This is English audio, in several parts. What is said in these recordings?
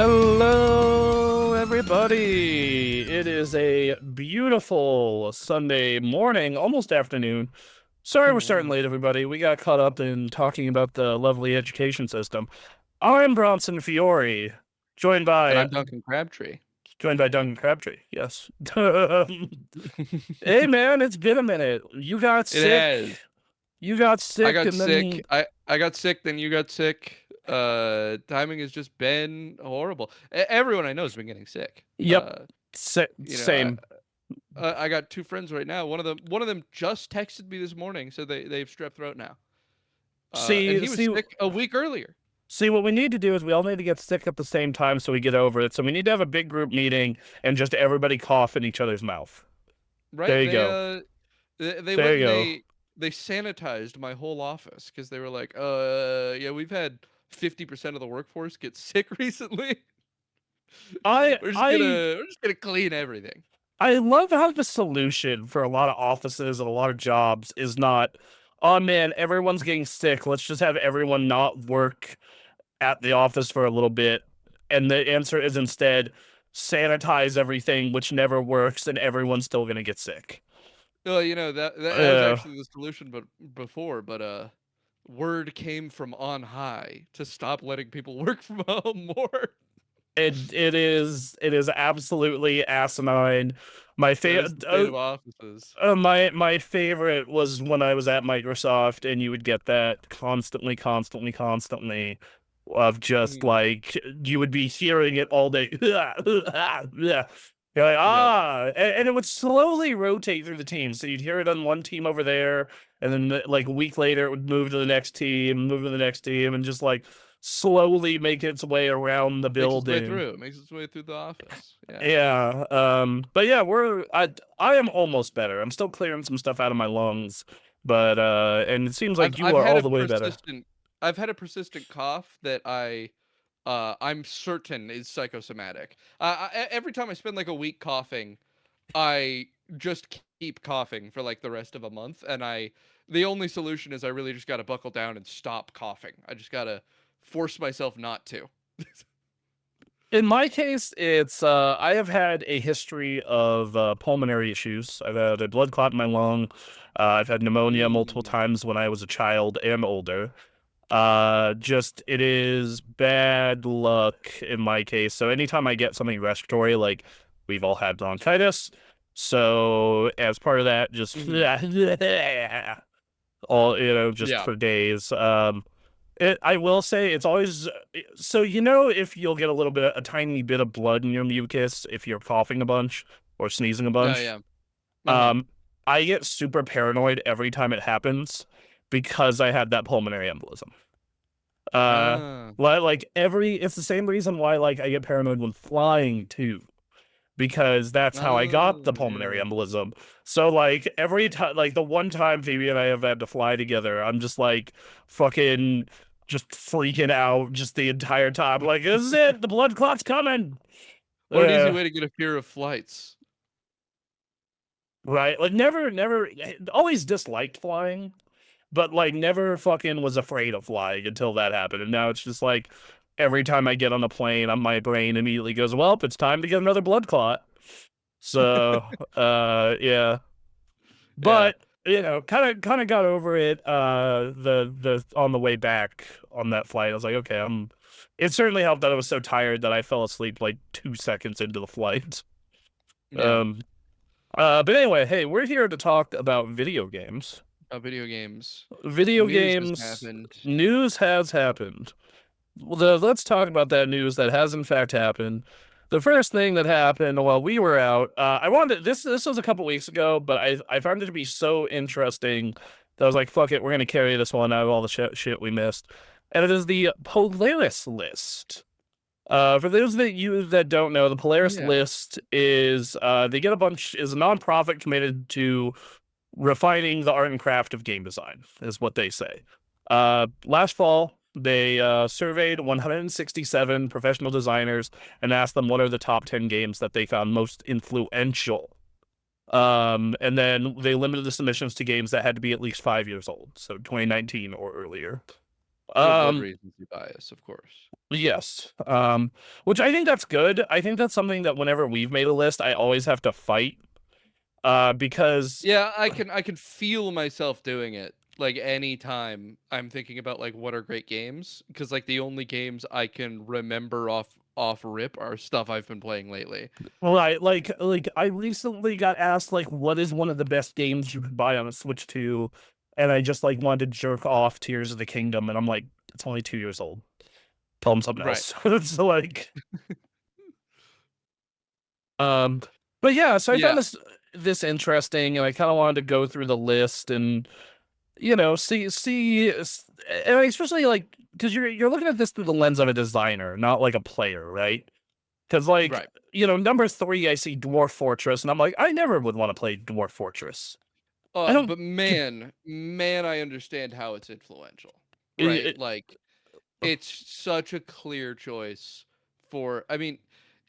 Hello, everybody. It is a beautiful Sunday morning, almost afternoon. Sorry we're starting late, everybody. We got caught up in talking about the lovely education system. I'm Bronson Fiore, joined And by I'm Duncan Crabtree. Duncan Crabtree. Yes. Hey, man, it's been a minute. You got It sick. has. You got I sick, got and sick. then I got sick, then you got sick. Timing has just been horrible. Everyone I know has been getting sick. yep, You know, same. I got two friends right now. One of them just texted me this morning, so they have strep throat now. And See, he was see, sick a week earlier. See, what we need to do is we all need to get sick at the same time so we get over it. So we need to have a big group meeting and just everybody cough in each other's mouth. Right? There you go. They There went you and go. they sanitized my whole office because they were like, yeah, we've had 50% of the workforce get sick recently. I I We're just gonna clean everything. I love how the solution for a lot of offices and a lot of jobs is not, oh man, everyone's getting sick. Let's just have everyone not work at the office for a little bit. And the answer is instead sanitize everything, which never works, and everyone's still gonna get sick. Well, that was Uh, actually the solution, but word came from on high to stop letting people work from home more. it is absolutely asinine. My That is favorite the state of offices. my favorite was when I was at Microsoft, and you would get that constantly of just Mhm. like you would be hearing it all day. You're like, Yep. and it would slowly rotate through the team. So you'd hear it on one team over there, and then like a week later, it would move to the next team, move to the next team, and just like slowly make its way around the Makes its way building. through. It makes its way through the office. Yeah. Yeah, but yeah, I am almost better. I'm still clearing some stuff out of my lungs, but and it seems I've like you I've are had all a the way better. persistent I've had a persistent cough that I'm certain is psychosomatic. Every time I spend like a week coughing, I just keep coughing for like the rest of a month, and the only solution is I really just got to buckle down and stop coughing. I just got to force myself not to. In my case, it's I have had a history of pulmonary issues. I've had a blood clot in my lung. I've had pneumonia multiple Mm. times when I was a child and older. Just it is bad luck in my case. So anytime I get something respiratory, like we've all had bronchitis. So as part of that, just Mhm. all just Yeah. for days. I will say it's always so if you'll get a tiny bit of blood in your mucus if you're coughing a bunch or sneezing a Yeah. bunch. Yeah. Uh-huh. Um, I get super paranoid every time it happens because I had that pulmonary embolism. Uh, Ah. like every it's the same reason why like I get paranoid when flying too, because that's how I got the Oh, pulmonary yeah. embolism. So like every time, like the one time Phoebe and I have had to fly together, I'm just like fucking just freaking out just the entire time. Like, this is it, the blood clot's coming. What an easy Uh, way to get a fear of flights. right. Like never always disliked flying, but like never fucking was afraid of flying until that happened. And now it's just like every time I get on a plane, my brain immediately goes, well, it's time to get another blood clot. So, yeah. Yeah. But kind of got over it. The on the way back on that flight, I was like, okay, I'm. It certainly helped that I was so tired that I fell asleep like 2 seconds into the flight. Yeah. Um. But anyway, hey, we're here to talk about video games. Video games. Video News has games. happened. News has happened. Well, let's talk about that news that has in fact happened. The first thing that happened while we were out, I wanted this was a couple weeks ago, but I found it to be so interesting that I was like, fuck it, we're gonna carry this one out of all the shit we missed, and it is the Polaris List. For those that you that don't know, the Polaris Yeah. List is they get a bunch is a nonprofit committed to refining the art and craft of game design, is what they say. Last fall, they surveyed 167 professional designers and asked them what are the top 10 games that they found most influential. And then they limited the submissions to games that had to be at least 5 years old, so 2019 or earlier. To avoid Um, recency bias, of course. yes. Which I think that's good. I think that's something that whenever we've made a list, I always have to fight. Because Yeah, I can feel myself doing it, like, anytime I'm thinking about, like, what are great games, because like, the only games I can remember off rip are stuff I've been playing lately. well, like I recently got asked like what is one of the best games you could buy on a Switch 2, and I just like wanted to jerk off Tears of the Kingdom, and I'm like, it's only 2 years old. Tell them something Right. else. So like, um, but yeah, so I found Yeah, this interesting, and I kind of wanted to go through the list and and especially like because you're looking at this through the lens of a designer, not like a player, right? Because like right. number three, I see Dwarf Fortress, and I'm like, I never would want to play Dwarf Fortress. I don't. But man, I understand how it's influential, right? It, Like, it's such a clear choice for I mean,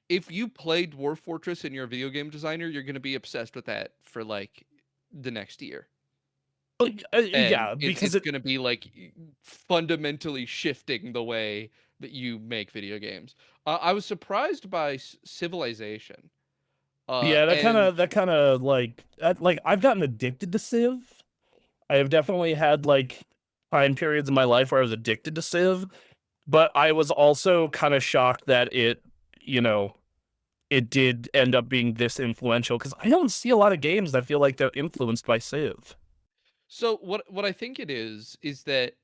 if you play Dwarf Fortress and you're a video game designer, you're gonna be obsessed with that for, like, the next year. And yeah, it's because it's it. gonna be, like, fundamentally shifting the way that you make video games. I was surprised by Civilization, Yeah, and that kind of like I've gotten addicted to Civ. I have definitely had like time periods in my life where I was addicted to Civ, but I was also kind of shocked that you know, it did end up being this influential because I don't see a lot of games that feel like they're influenced by Civ. so what I think it is that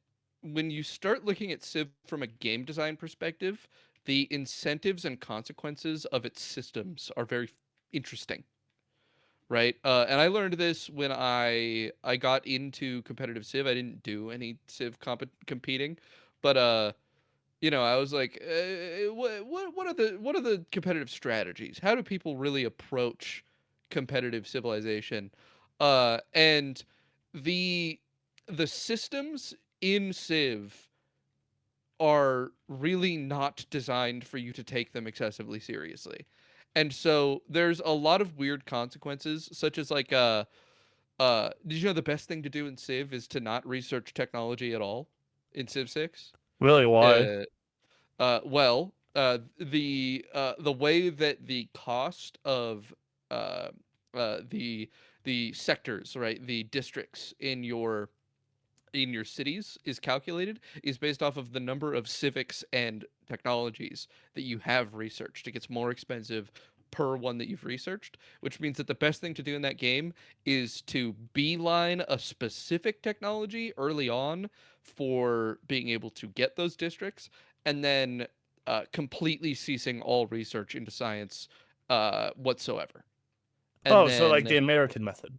when you start looking at Civ from a game design perspective, the incentives and consequences of its systems are very interesting, right? And I learned this when I got into competitive Civ. I didn't do any Civ competing, but I was like, what are the competitive strategies? How do people really approach competitive civilization? And the the systems in Civ are really not designed for you to take them excessively seriously. And so there's a lot of weird consequences, such as like did you know the best thing to do in Civ is to not research technology at all in Civ 6? Really, why? Uh the way that the cost of uh, the sectors, right, the districts in your cities is calculated is based off of the number of civics and technologies that you have researched. It gets more expensive per one that you've researched, which means that the best thing to do in that game is to beeline a specific technology early on for being able to get those districts, and then completely ceasing all research into science whatsoever. And Oh, so like then the American method.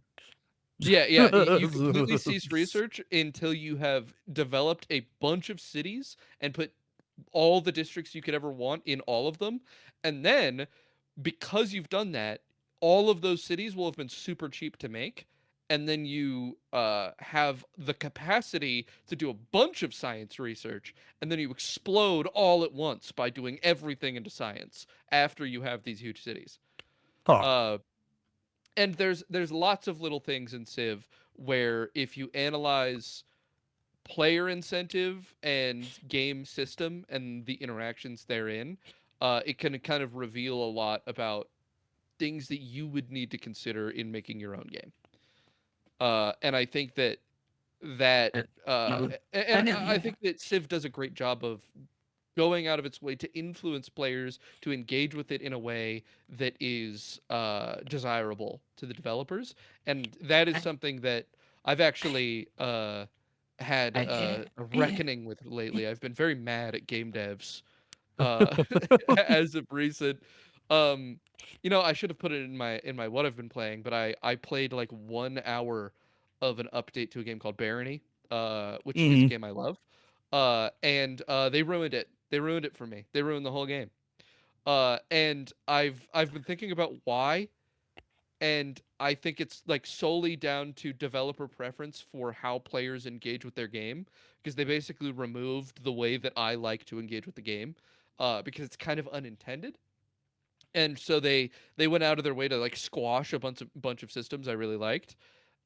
yeah, you completely cease research until you have developed a bunch of cities and put all the districts you could ever want in all of them. And then, because you've done that, all of those cities will have been super cheap to make. And then you have the capacity to do a bunch of science research, and then you explode all at once by doing everything into science after you have these huge cities. Huh. Uh, and there's lots of little things in Civ where if you analyze player incentive and game system and the interactions therein, it can kind of reveal a lot about things that you would need to consider in making your own game. And I think that I think that Civ does a great job of going out of its way to influence players to engage with it in a way that is desirable to the developers, and that is something that I've actually had a reckoning with lately. I've been very mad at game devs uh, as of recent. Um, I should have put it in my what I've been playing, but I played like 1 hour of an update to a game called Barony, which is a Mhm. game I love. And they ruined it. They ruined it for me. They ruined the whole game. And I've been thinking about why, and I think it's like solely down to developer preference for how players engage with their game, because they basically removed the way that I like to engage with the game, because it's kind of unintended. And so they went out of their way to like squash a bunch of systems I really liked,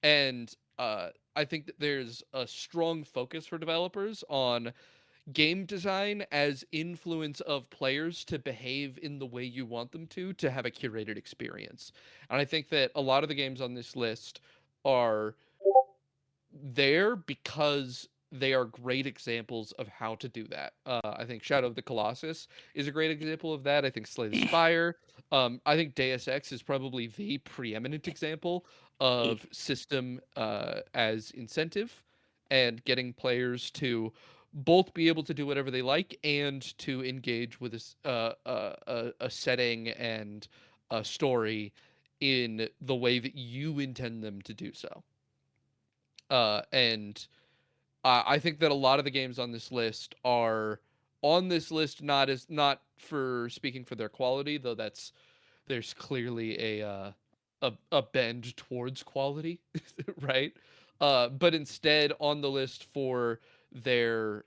and I think that there's a strong focus for developers on game design as influence of players to behave in the way you want them to have a curated experience. And I think that a lot of the games on this list are there because they are great examples of how to do that. I think Shadow of the Colossus is a great example of that. I think Slay the Spire. I think Deus Ex is probably the preeminent example of system as incentive and getting players to both be able to do whatever they like and to engage with a setting and a story in the way that you intend them to do so. And I think that a lot of the games on this list are on this list not for speaking for their quality, though there's clearly a bend towards quality, right? But instead on the list for their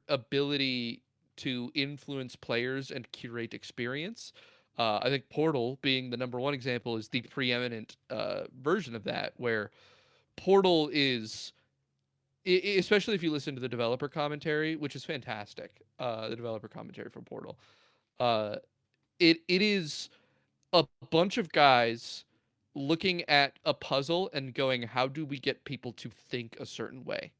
ability to influence players and curate experience. I think Portal, being the number one example, is the preeminent version of that, where Portal is especially if you listen to the developer commentary, which is fantastic. The developer commentary from Portal. Uh, it is a bunch of guys looking at a puzzle and going, "How do we get people to think a certain way?"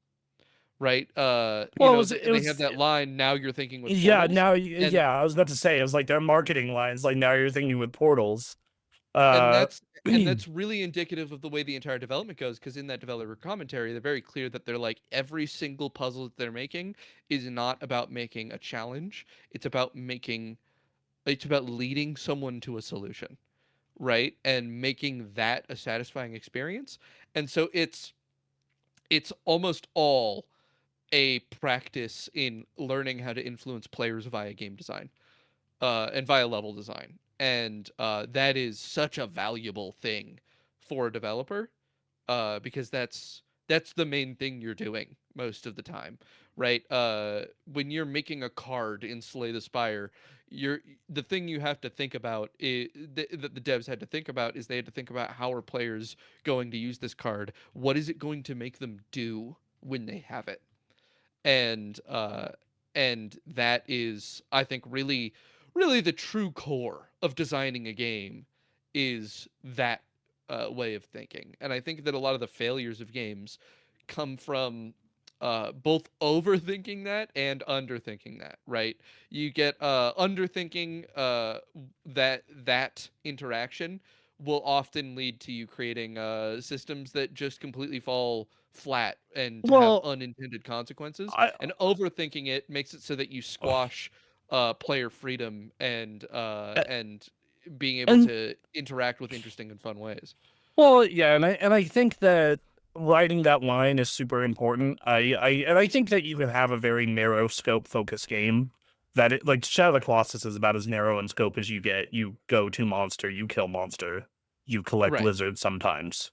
Right? Well, it They have was that line. Now you're thinking with yeah. portals, Now, and yeah, I was about to say it was like their marketing lines. Like now you're thinking with portals. and Uh, that's and that's really indicative of the way the entire development goes, because in that developer commentary they're very clear that they're like, every single puzzle that they're making is not about making a challenge, it's about leading someone to a solution, right, and making that a satisfying experience. And so it's almost all a practice in learning how to influence players via game design and via level design. And that is such a valuable thing for a developer, because that's the main thing you're doing most of the time, right? When you're making a card in Slay the Spire, you're the thing you have to think about that the devs had to think about is they had to think about, how are players going to use this card? What is it going to make them do when they have it? and uh and that is, I think, really the true core of designing a game, is that way of thinking. And I think that a lot of the failures of games come from both overthinking that and underthinking that, right? You get underthinking that interaction will often lead to you creating systems that just completely fall flat and have well, unintended consequences. I And overthinking it makes it so that you squash player freedom and being able and to interact with interesting and fun ways. well, yeah, and I think that writing that line is super important. I think that you can have a very narrow scope focused game that it like Shadow of the Colossus is about as narrow in scope as you get. You go to monster, you kill monster, you collect Right. lizards sometimes.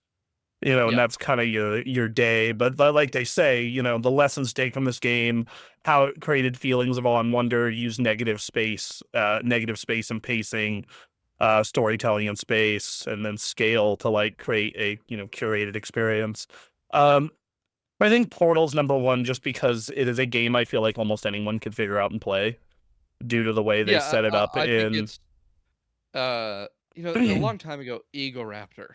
You know, and Yep. that's kind of your day. But like they say, you know, the lessons taken from this game, how it created feelings of awe and wonder, used negative space and pacing, storytelling in space, and then scale to like create a curated experience. Um, I think Portal's number one just because it is a game I feel like almost anyone could figure out and play due to the way they Yeah, set it up I think in. it's uh a long time ago, Ego Raptor.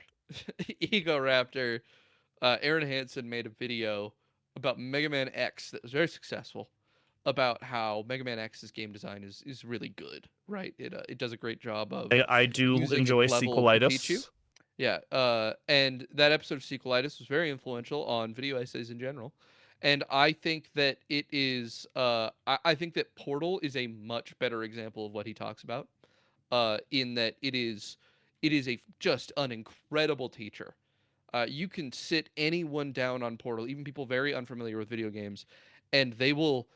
Ego Raptor, Aaron Hansen made a video about Mega Man X that was very successful, about how Mega Man X's game design is really good, right? It does a great job of I do using its enjoy level to teach you. sequelitis. Yeah, and that episode of Sequelitis was very influential on video essays in general. And I think that it is, I think that Portal is a much better example of what he talks about, in that it is a just an incredible teacher. You can sit anyone down on Portal, even people very unfamiliar with video games, and they will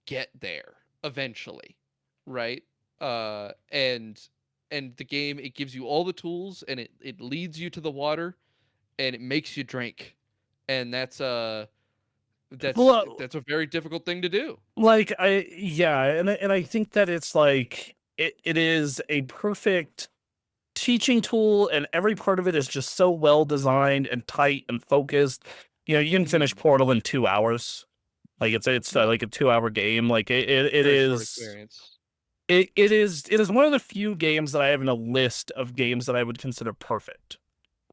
get there eventually, right? And the game, it gives you all the tools, and it leads you to the water, and it makes you drink, and Well, that's a very difficult thing to do. like and I think that it's like it is a perfect teaching tool, and every part of it is just so well designed and tight and focused. You know, you can finish Mhm. Portal in 2 hours. Like it's Oh, like a 2 hour game. Like it very short is. experience. It is one of the few games that I have in a list of games that I would consider perfect.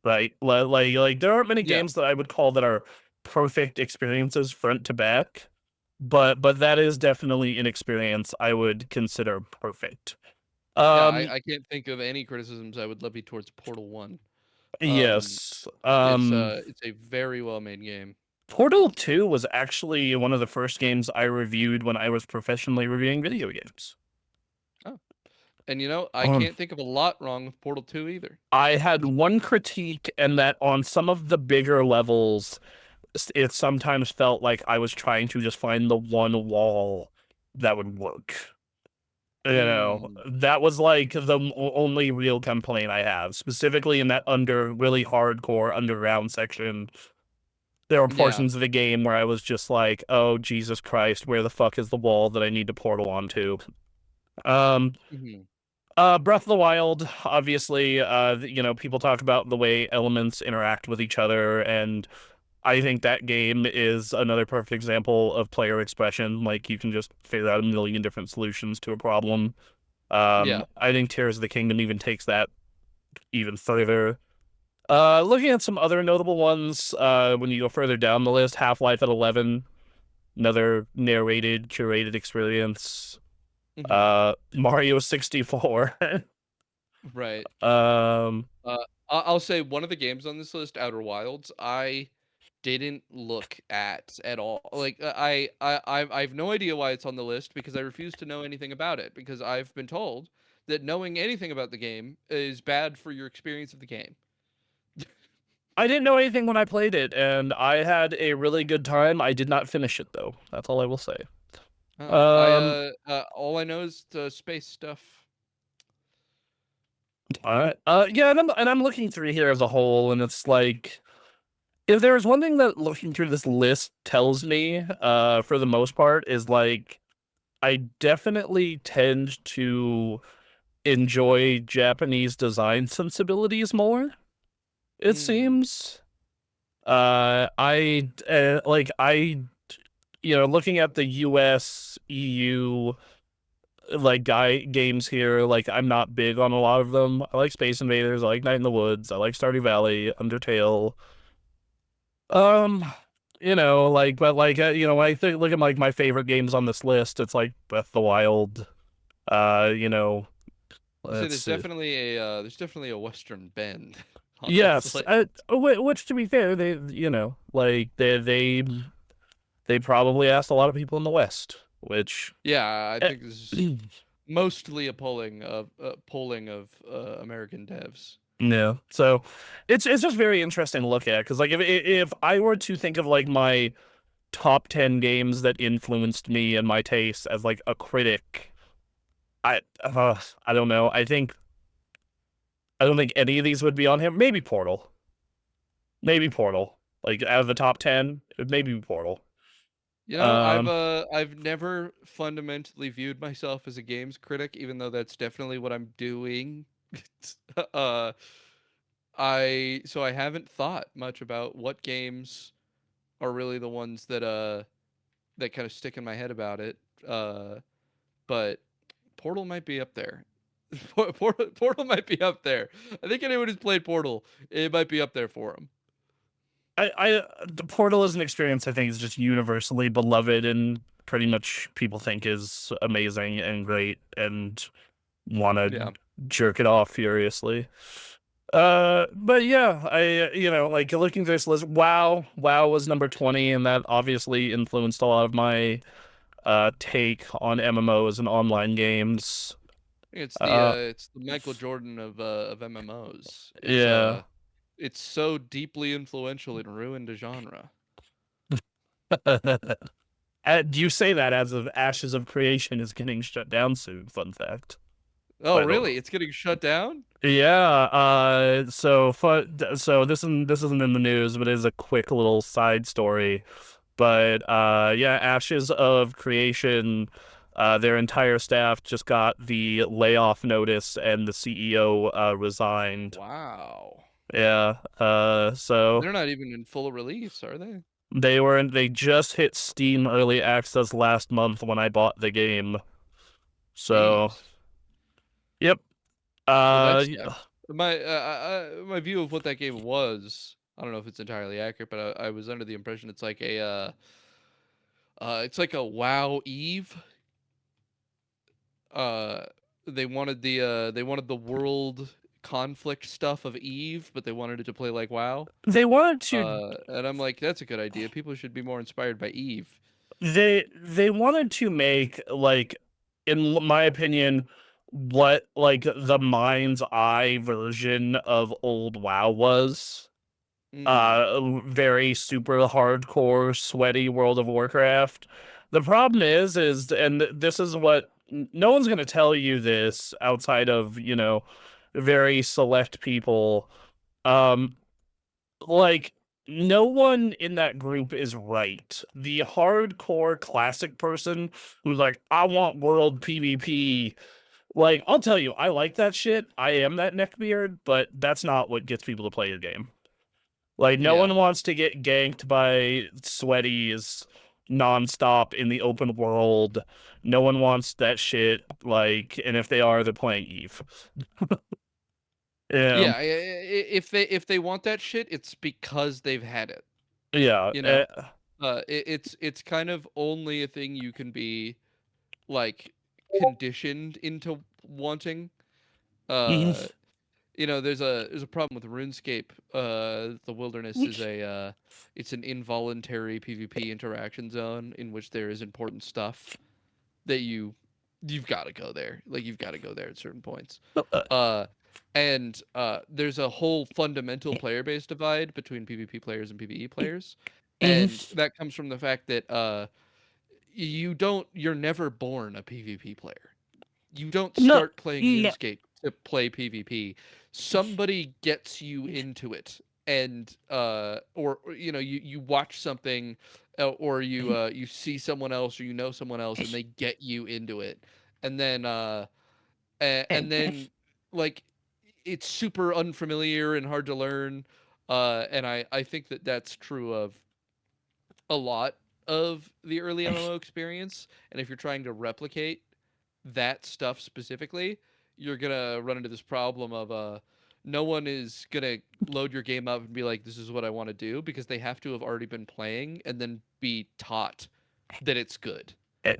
Right? Like there aren't many Yeah. games that I would call that are perfect experiences front to back, but that is definitely an experience I would consider perfect. Yeah, Um, I can't think of any criticisms I would levy towards Portal 1. Um, yes. it's a very well-made game. Portal 2 was actually one of the first games I reviewed when I was professionally reviewing video games. Oh, and, I Um, can't think of a lot wrong with Portal 2 either. I had one critique, and that on some of the bigger levels, it sometimes felt like I was trying to just find the one wall that would work. Mm, That was like the only real complaint I have, specifically in that really hardcore underground section. There were yeah. portions of the game where I was just like, oh, Jesus Christ, where the fuck is the wall that I need to portal onto? Um, Mhm. Breath of the Wild, obviously, people talk about the way elements interact with each other, and I think that game is another perfect example of player expression. Like, you can just figure out a million different solutions to a problem. Yeah. I think Tears of the Kingdom even takes that even further. Looking at some other notable ones, when you go further down the list, Half-Life at 11, another narrated, curated experience. Mhm. Mario 64. Right. um, I'll say one of the games on this list, Outer Wilds, I didn't look at all. Like, I have no idea why it's on the list because I refuse to know anything about it because I've been told that knowing anything about the game is bad for your experience of the game. I didn't know anything when I played it, and I had a really good time. I did not finish it though. That's all I will say. Um, All I know is the space stuff. all right. Yeah, and I'm looking through here as a whole, and it's like, if there is one thing that looking through this list tells me, for the most part, is like I definitely tend to enjoy Japanese design sensibilities more. It Mm, seems. Looking at the US, EU, like games here, like I'm not big on a lot of them. I like Space Invaders, I like Night in the Woods, I like Stardew Valley, Undertale. Um, I think look at like my favorite games on this list. It's like Breath of the Wild. You know, I'll say let's see. there's definitely a Western bend on this Yes, list. which to be fair, they probably asked a lot of people in the West, which Yeah, I eh, think this is mostly a polling of American devs. yeah. So it's just very interesting to look at because like if I were to think of like my top 10 games that influenced me and my taste as like a critic, I don't know. I don't think any of these would be on him. Maybe Portal. Maybe Portal. Like out of the top 10, it would maybe be Portal. Um, I've never fundamentally viewed myself as a games critic, even though that's definitely what I'm doing. uh, I haven't thought much about what games are really the ones that kind of stick in my head about it. But Portal might be up there. Portal might be up there. I think anyone who's played Portal, it might be up there for them. the Portal is an experience I think is just universally beloved and pretty much people think is amazing and great and want to Yeah. jerk it off furiously. But yeah, like looking through this list, WoW was number 20, and that obviously influenced a lot of my take on MMOs and online games. Uh, It's the Michael Jordan of MMOs. yeah. It's so deeply influential it ruined a genre. Do you say that as of Ashes of Creation is getting shut down soon? Fun fact. Oh, By the way. really? It's getting shut down? Yeah. So this isn't in the news, but it is a quick little side story. But yeah, Ashes of Creation Their entire staff just got the layoff notice, and the CEO resigned. Wow. Yeah. So They're not even in full release, are they? they just hit Steam early access last month when I bought the game. So, Jeez. yep. Well, that Uh, sucks. My view of what that game was, I don't know if it's entirely accurate, but I was under the impression it's like it's like a WoW Eve. Uh, they wanted the world conflict stuff of Eve, but they wanted it to play like WoW. they wanted to And I'm like, that's a good idea. People should be more inspired by Eve. they wanted to make, like, in my opinion, what like the mind's eye version of old WoW was. Mm, Very super hardcore, sweaty World of Warcraft. The problem is, and this is what no one's gonna tell you this outside of, very select people. Um, like, no one in that group is right. The hardcore classic person who's like, I want world PvP. Like, I'll tell you, I like that shit. I am that neckbeard, but that's not what gets people to play your game. Like, no yeah. one wants to get ganked by sweaties nonstop in the open world. No one wants that shit. Like, and if they are, they're playing Eve. Yeah, Yeah, if they want that shit, it's because they've had it, yeah. you know? It's kind of only a thing you can be like conditioned into wanting. Uh, there's a problem with RuneScape. The Wilderness is it's an involuntary PvP interaction zone in which there is important stuff that you've got to go there. Like you've got to go there at certain points. Uh, and there's a whole fundamental player-based divide between PvP players and PvE players, and that comes from the fact that you're never born a PvP player. You don't No, start playing no. RuneScape to play PvP. Somebody gets you into it, and or you watch something, or you see someone else, or you know someone else, and they get you into it, and then and then like it's super unfamiliar and hard to learn, and I think that that's true of a lot of the early MMO experience, and if you're trying to replicate that stuff specifically, you're gonna run into this problem of no one is gonna load your game up and be like, this is what I want to do, because they have to have already been playing and then be taught that it's good,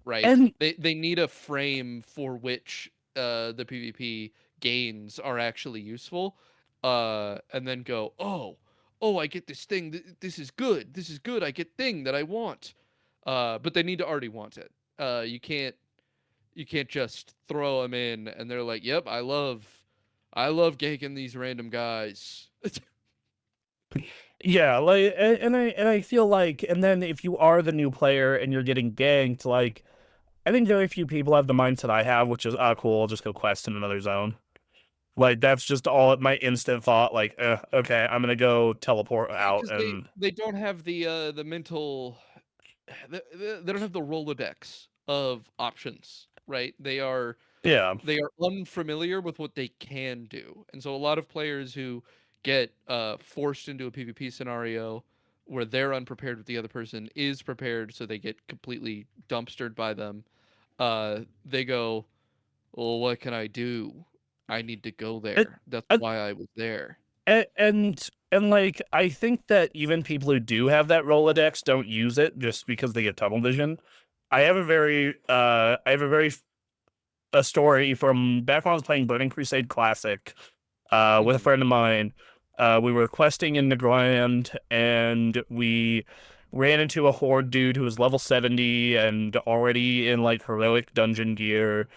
right? And They need a frame for which the PvP gains are actually useful, and then go, oh, I get this thing. This is good. This is good. I get thing that I want. But they need to already want it. You can't just throw them in and they're like, "Yep, I love ganking these random guys." yeah, like, and I feel like, and then if you are the new player and you're getting ganked, like, I think very few people have the mindset I have, which is, cool, I'll just go quest in another zone. Like, that's just all my instant thought. Like, okay, I'm gonna go teleport out, Because they and they don't have the mental, they don't have the Rolodex of options, right? yeah. They are unfamiliar with what they can do. And so a lot of players who get forced into a PvP scenario where they're unprepared but the other person is prepared, so they get completely dumpstered by them. They go, well, what can I do? I need to go It, there. That's and, why I was there. and like, I think that even people who do have that Rolodex don't use it just because they get tunnel vision. I have a story from back when I was playing Burning Crusade Classic, with a Hmm. friend of mine. We were questing in the Grand, and we ran into a horde dude who was level 70 and already in, like, heroic dungeon gear,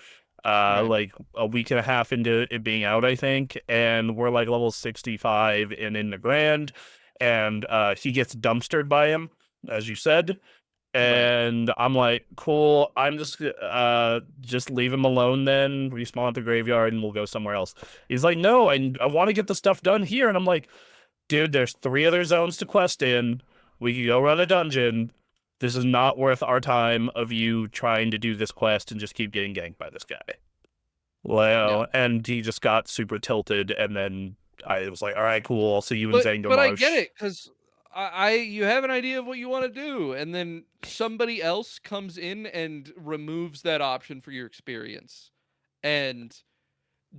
Right. like a week and a half into it being out, I think. And we're like level 65 and in the Grand, and he gets dumpstered by him, as you said. Right. And I'm like, cool, I'm just leave him alone then, respawn at the graveyard, and we'll go somewhere else. He's like, no, I want to get the stuff done here. And I'm like, dude, there's 3 other zones to quest in. We can go run a dungeon. This is not worth our time of you trying to do this quest and just keep getting ganked by this guy. Yeah. Well, and he just got super tilted, and then I was like, all right, cool, I'll see you in But I get Zangdomarsh. it, 'cause you have an idea of what you wanna do, and then somebody else comes in and removes that option for your experience, and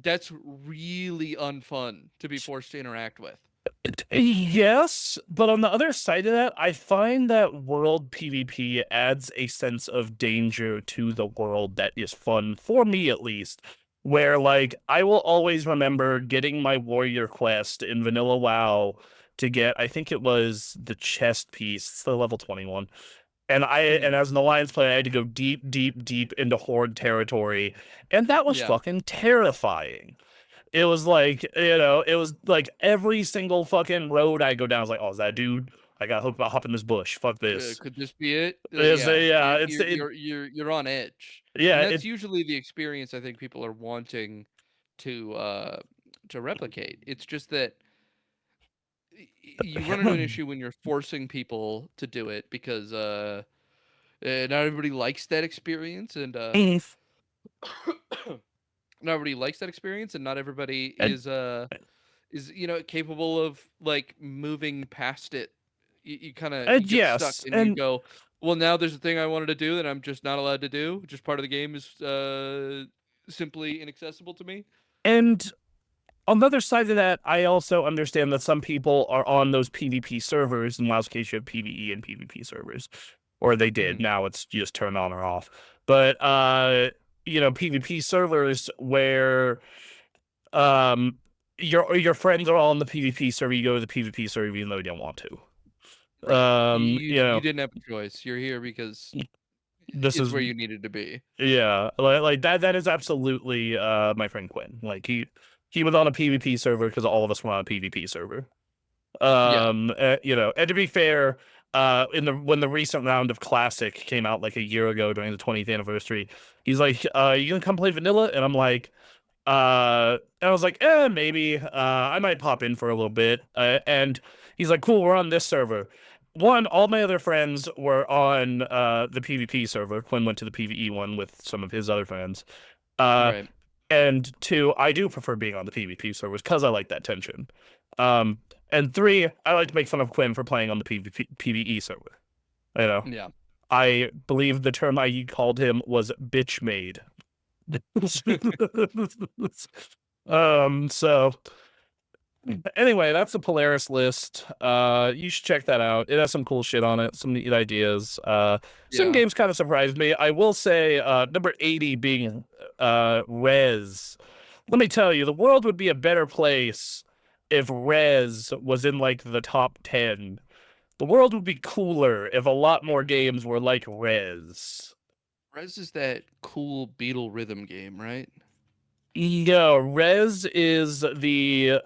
that's really unfun to be forced to interact with. Yes, but on the other side of that, I find that world PvP adds a sense of danger to the world that is fun, for me at least. Where, like, I will always remember getting my warrior quest in vanilla WoW to get, I think it was the chest piece, it's the level 21. And Mhm. as an alliance player, I had to go deep, deep, deep into horde territory, and that was Yeah. fucking terrifying. It was like, it was like every single fucking road I go down, I was like, oh, is that a dude? I gotta hop in this bush. Fuck this. Could this be it? It's Yeah, yeah, it's it, you're on edge, and yeah, that's it usually the experience I think people are wanting to, uh to replicate. It's just that you run into an issue when you're forcing people to do it because, not everybody likes that experience, and, not everybody likes that experience, and not everybody and, is, capable of, like, moving past it. You and get stuck yes, and you and go, "Well, now there's a thing I wanted to do that I'm just not allowed to do. Just part of the game is, simply inaccessible to me." and on the other side of that, I also understand that some people are on those PvP servers. In WoW's case, you have PvE and PvP servers, or they did. Mhm. Now it's just turn on or off. But PvP servers where um your friends are all on the PvP server, you go to the PvP server even though you don't want to. Right. You You know, didn't have a choice. You're here because this it's is where you needed to be. yeah, like that is absolutely my friend Quinn. Like he was on a PvP server because all of us were on a PvP server. Yeah. And to be fair, in the when the recent round of Classic came out like a year ago during the 20th anniversary, he's like, you gonna come play vanilla? And I'm like, and I was like, maybe. I might pop in for a little bit. And he's like, cool, we're on this server. One, all my other friends were on the PvP server. Quinn went to the PvE one with some of his other friends. Uh, Right. and two, I do prefer being on the PvP servers because I like that tension. Um, and three, I like to make fun of Quinn for playing on the PvE server. You know, Yeah. I believe the term I called him was bitch made. So anyway, that's the Polaris list. You should check that out. It has some cool shit on it, some neat ideas. Some Yeah. games kind of surprised me. I will say, number 80 being Rez. Let me tell you, the world would be a better place if Rez was in like the top 10. The world would be cooler if a lot more games were like Rez. Rez is that cool beetle rhythm game, right? Yeah, Rez is the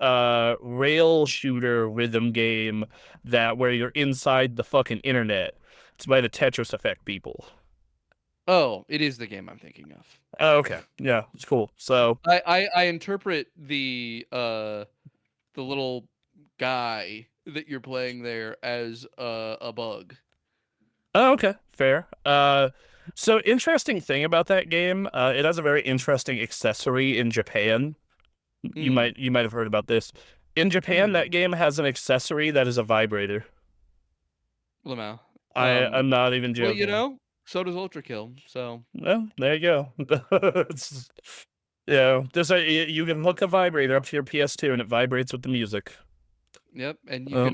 rail shooter rhythm game that where you're inside the fucking internet. It's by the Tetris Effect people. Oh, it is the game I'm thinking of. Oh, okay. Yeah, it's cool. So, I interpret the little guy that you're playing there as a bug. oh, okay, fair. So interesting thing about that game, it has a very interesting accessory in Japan. Mm. You might have heard about this. In Japan, Mm. that game has an accessory that is a vibrator. Lamau. I'm not even Well, joking. so does Ultra Kill. So, Well, there you go. It's, just you can hook a vibrator up to your PS2 and it vibrates with the music. yep, and Oh,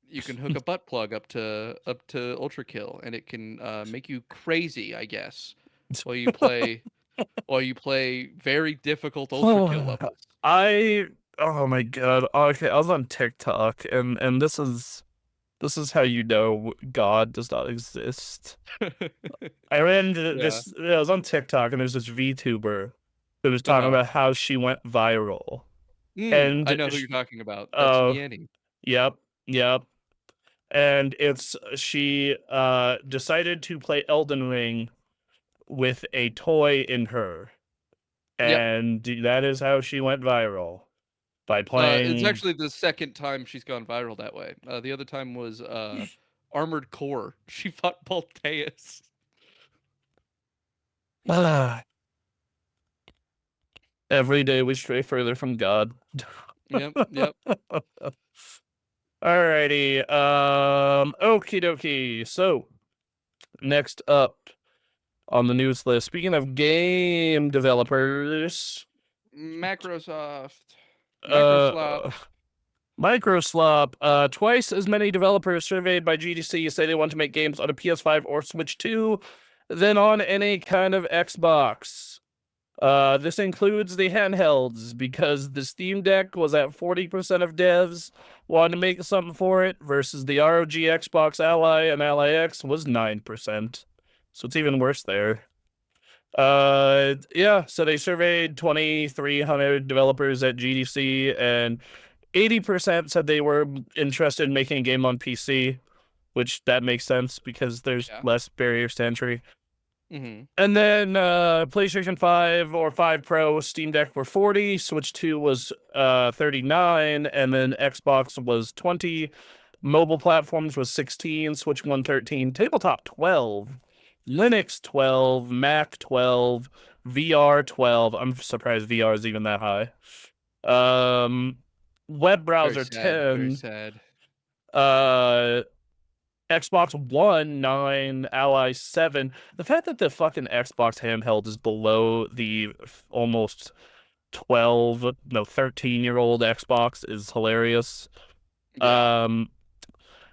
you can hook a butt plug up to Ultra Kill, and it can make you crazy, I guess, while you play very difficult Ultra Kill oh, levels. I oh my god. Okay, I was on TikTok and this is how you know God does not exist. I ran into Yeah. this. I was on TikTok and there's this VTuber who was talking Uh-huh. about how she went viral, and I know who you're talking about. That's oh, Nieni. yep, yep. And it's she decided to play Elden Ring with a toy in her, Yep. and that is how she went viral by It's playing. actually the second time she's gone viral that way. The other time was Armored Core. She fought Balteus. Ah, every day we stray further from God. Yep, yep. Alrighty. Okie dokie. So, next up on the news list, speaking of game developers, Microsoft. Microslop. uh, Microslop, twice as many developers surveyed by GDC say they want to make games on a PS5 or Switch 2 than on any kind of Xbox. This includes the handhelds, because the Steam Deck was at 40% of devs wanted to make something for it, versus the ROG Xbox Ally and Ally X was 9%. So it's even worse there. Yeah, so they surveyed 2,300 developers at GDC, and 80% said they were interested in making a game on PC, which that makes sense because there's Yeah. less barriers to entry. Mm-hmm. And then PlayStation 5 or 5 Pro, Steam Deck were 40, Switch 2 was 39, and then Xbox was 20. Mobile platforms was 16, Switch 1 13, tabletop 12, Linux 12, Mac 12, VR 12. I'm surprised VR is even that high. Web Very browser sad. Very 10, sad. uh Xbox One 9, Ally 7. The fact that the fucking Xbox handheld is below the almost 12, no, 13-year-old Xbox is hilarious. Yeah.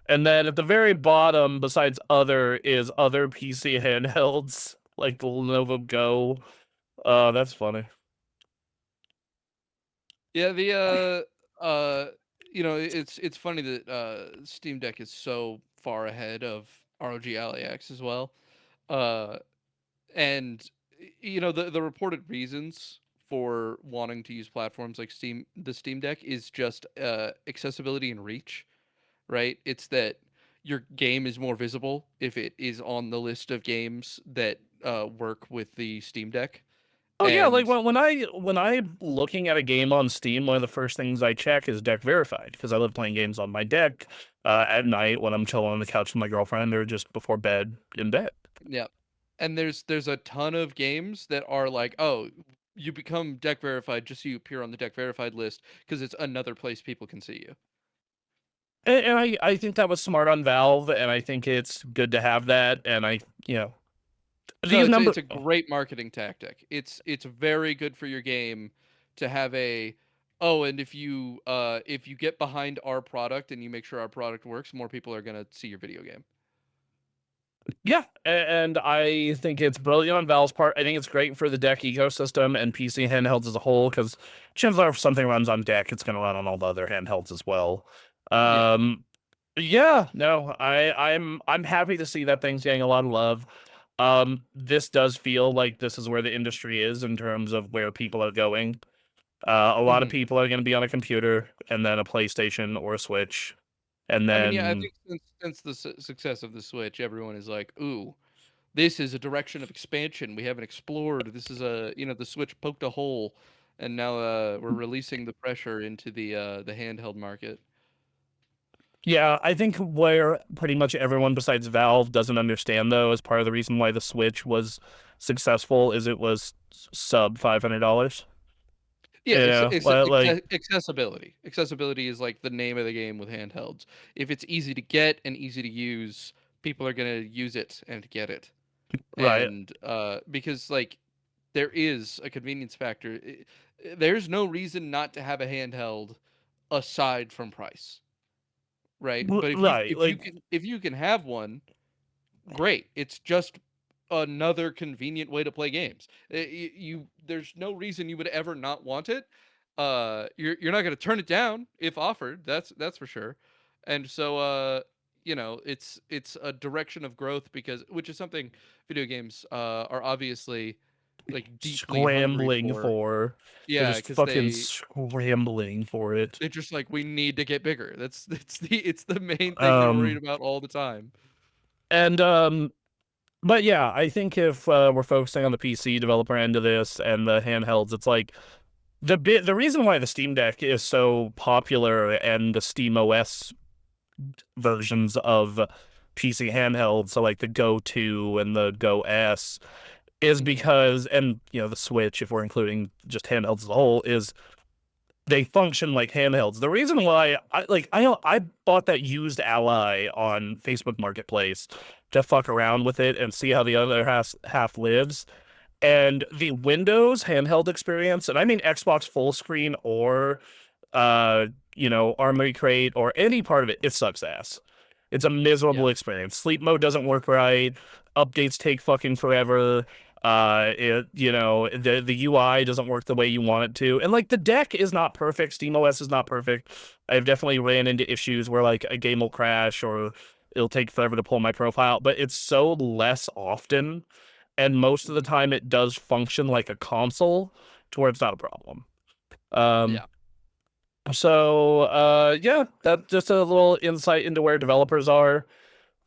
And then at the very bottom, besides other, is other PC handhelds, like the Lenovo Go. That's funny. Yeah, it's funny that Steam Deck is so far ahead of ROG Ally X as well. Uh and the reported reasons for wanting to use platforms like the Steam Deck is just accessibility and reach, right? It's that your game is more visible if it is on the list of games that work with the Steam Deck. Oh yeah, like And when I'm looking at a game on Steam, one of the first things I check is deck verified, because I love playing games on my deck at night when I'm chilling on the couch with my girlfriend or just before bed in bed. yeah, and there's a ton of games that are like, oh, you become deck verified just so you appear on the deck verified list because it's another place people can see you. And I think that was smart on Valve, and I think it's good to have that. And No, these it's number. a great marketing tactic. It's very good for your game to have a, oh, and if you get behind our product and you make sure our product works, more people are gonna see your video game. Yeah, and I think it's brilliant on Valve's part. I think it's great for the deck ecosystem and PC handhelds as a whole, because chances are if something runs on deck, it's going to run on all the other handhelds as well. Yeah. Yeah, no, I'm happy to see that thing's getting a lot of love. This does feel like this is where the industry is in terms of where people are going. A lot of Hmm. people are going to be on a computer and then a PlayStation or a Switch, and I mean, yeah, I then think since the success of the Switch, everyone is like, ooh, this is a direction of expansion we haven't explored. This is the Switch poked a hole, and now we're releasing the pressure into the handheld market. yeah, I think where pretty much everyone besides Valve doesn't understand, though, is part of the reason why the Switch was successful is it was sub $500. Yeah, Like accessibility. Accessibility is like the name of the game with handhelds. If it's easy to get and easy to use, people are gonna use it and get it. right, And because like there is a convenience factor, there's no reason not to have a handheld aside from price, right? But right, if you can have one, great. It's just another convenient way to play games. There's no reason you would ever not want it. You're not going to turn it down if offered. That's for sure. And so it's a direction of growth, because which is something video games are obviously like deeply hungry scrambling for. for. They're Yeah, just because fucking scrambling for it. they're just like, we need to get bigger. It's the main thing they're worried Um, about all the time. and but yeah, I think if we're focusing on the PC developer end of this and the handhelds, it's like the reason why the Steam Deck is so popular and the Steam OS versions of PC handhelds, so like the Go 2 and the Go S, is because, and the Switch, if we're including just handhelds as a whole, is they function like handhelds. The reason why I bought that used Ally on Facebook Marketplace to fuck around with it and see how the other half lives. And the Windows handheld experience, and I mean Xbox full screen or Armory Crate or any part of it, it sucks ass. It's a miserable Yeah. experience. Sleep mode doesn't work right. Updates take fucking forever. The UI doesn't work the way you want it to, and like the deck is not perfect. SteamOS is not perfect. I've definitely ran into issues where like a game will crash or it'll take forever to pull my profile, but it's so less often, and most of the time it does function like a console, to where it's not a problem. Um, Yeah. so yeah, that's just a little insight into where developers are.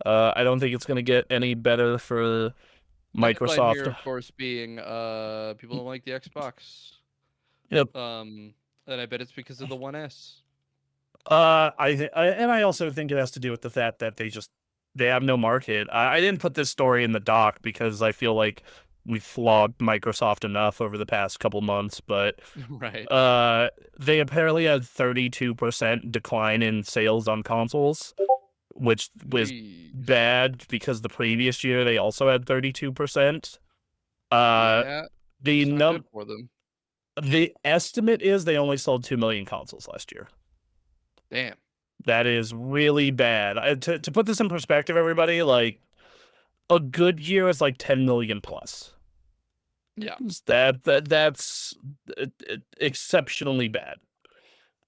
I don't think it's going to get any better for The headline here, Microsoft. of course, being people don't like the Xbox. Yep. And I bet it's because of the One S. And I also think it has to do with the fact that they have no market. I didn't put this story in the doc because I feel like we flogged Microsoft enough over the past couple months, but Right. they apparently had 32% decline in sales on consoles, which was Jeez. bad because the previous year they also had 32%. Yeah. The It's not good num for them. the estimate is they only sold 2 million consoles last year. Damn. That is really bad. To put this in perspective, everybody, like a good year is like 10 million plus. Yeah. That's exceptionally bad.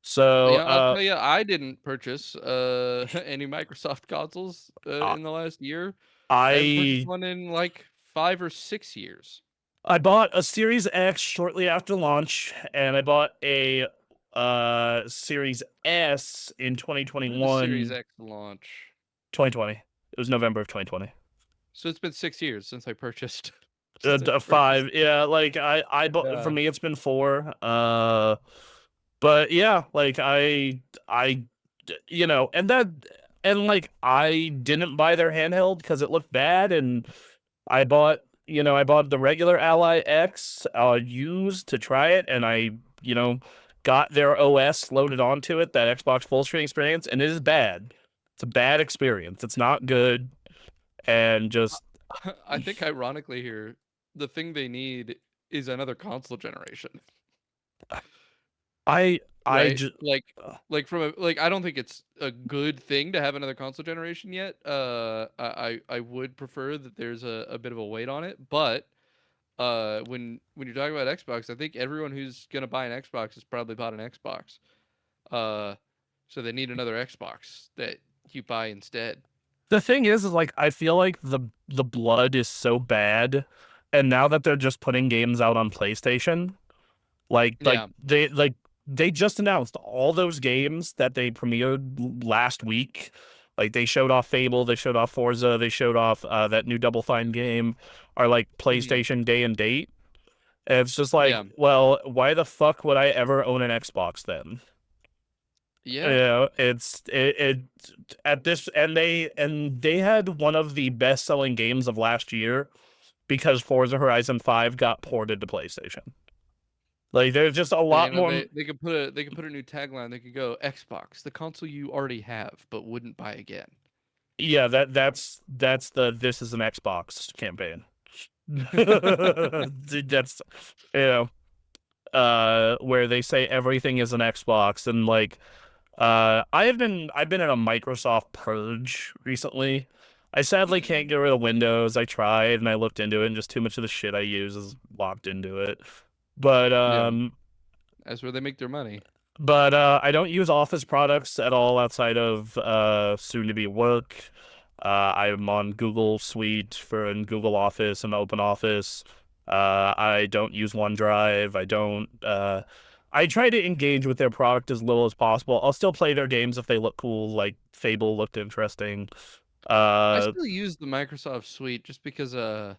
So, Yeah, I'll tell you, I didn't purchase any Microsoft consoles uh, in the last year. I haven't purchased I one in like 5 or 6 years. I bought a Series X shortly after launch, and I bought a Series S in When did the Series 2021, X launch? 2020. It was November of 2020. So it's been 6 years since I purchased since I purchased. 5. Yeah, like I bought, for Yeah. me it's been 4. But yeah, like I and like I didn't buy their handheld because it looked bad, and I bought the regular Ally X used to try it, and I got their OS loaded onto it, that Xbox full screen experience, and it is bad. It's a bad experience. It's not good, and just I think ironically here, the thing they need is another console generation. I Right? just Like from a like I don't think it's a good thing to have another console generation yet. I would prefer that there's a bit of a wait on it, but when you're talking about Xbox, I think everyone who's gonna buy an Xbox has probably bought an Xbox. Uh so they need another Xbox that you buy instead. the thing is like I feel like the blood is so bad, and now that they're just putting games out on PlayStation, like Yeah. they just announced all those games that they premiered last week. Like they showed off Fable, they showed off Forza, they showed off that new Double Fine game, are like Mhm. PlayStation day and date. And it's just like, Yeah. well, why the fuck would I ever own an Xbox then? Yeah. It at this, and they had one of the best selling games of last year because Forza Horizon 5 got ported to PlayStation. Like there's just a lot more. They could put a new tagline. They could go Xbox, the console you already have but wouldn't buy again. Yeah, that's the "This is an Xbox" campaign. That's you know where they say everything is an Xbox, and like I've been in a Microsoft purge recently. I sadly Mhm. can't get rid of Windows. I tried and I looked into it, and just too much of the shit I use is locked into it. But Yeah, um that's where they make their money. I don't use Office products at all outside of soon to be work. I'm on Google Suite for and Google Office and Open Office. I don't use OneDrive. I try to engage with their product as little as possible. I'll still play their games if they look cool, like Fable looked interesting. I Uh, still use the Microsoft Suite just because I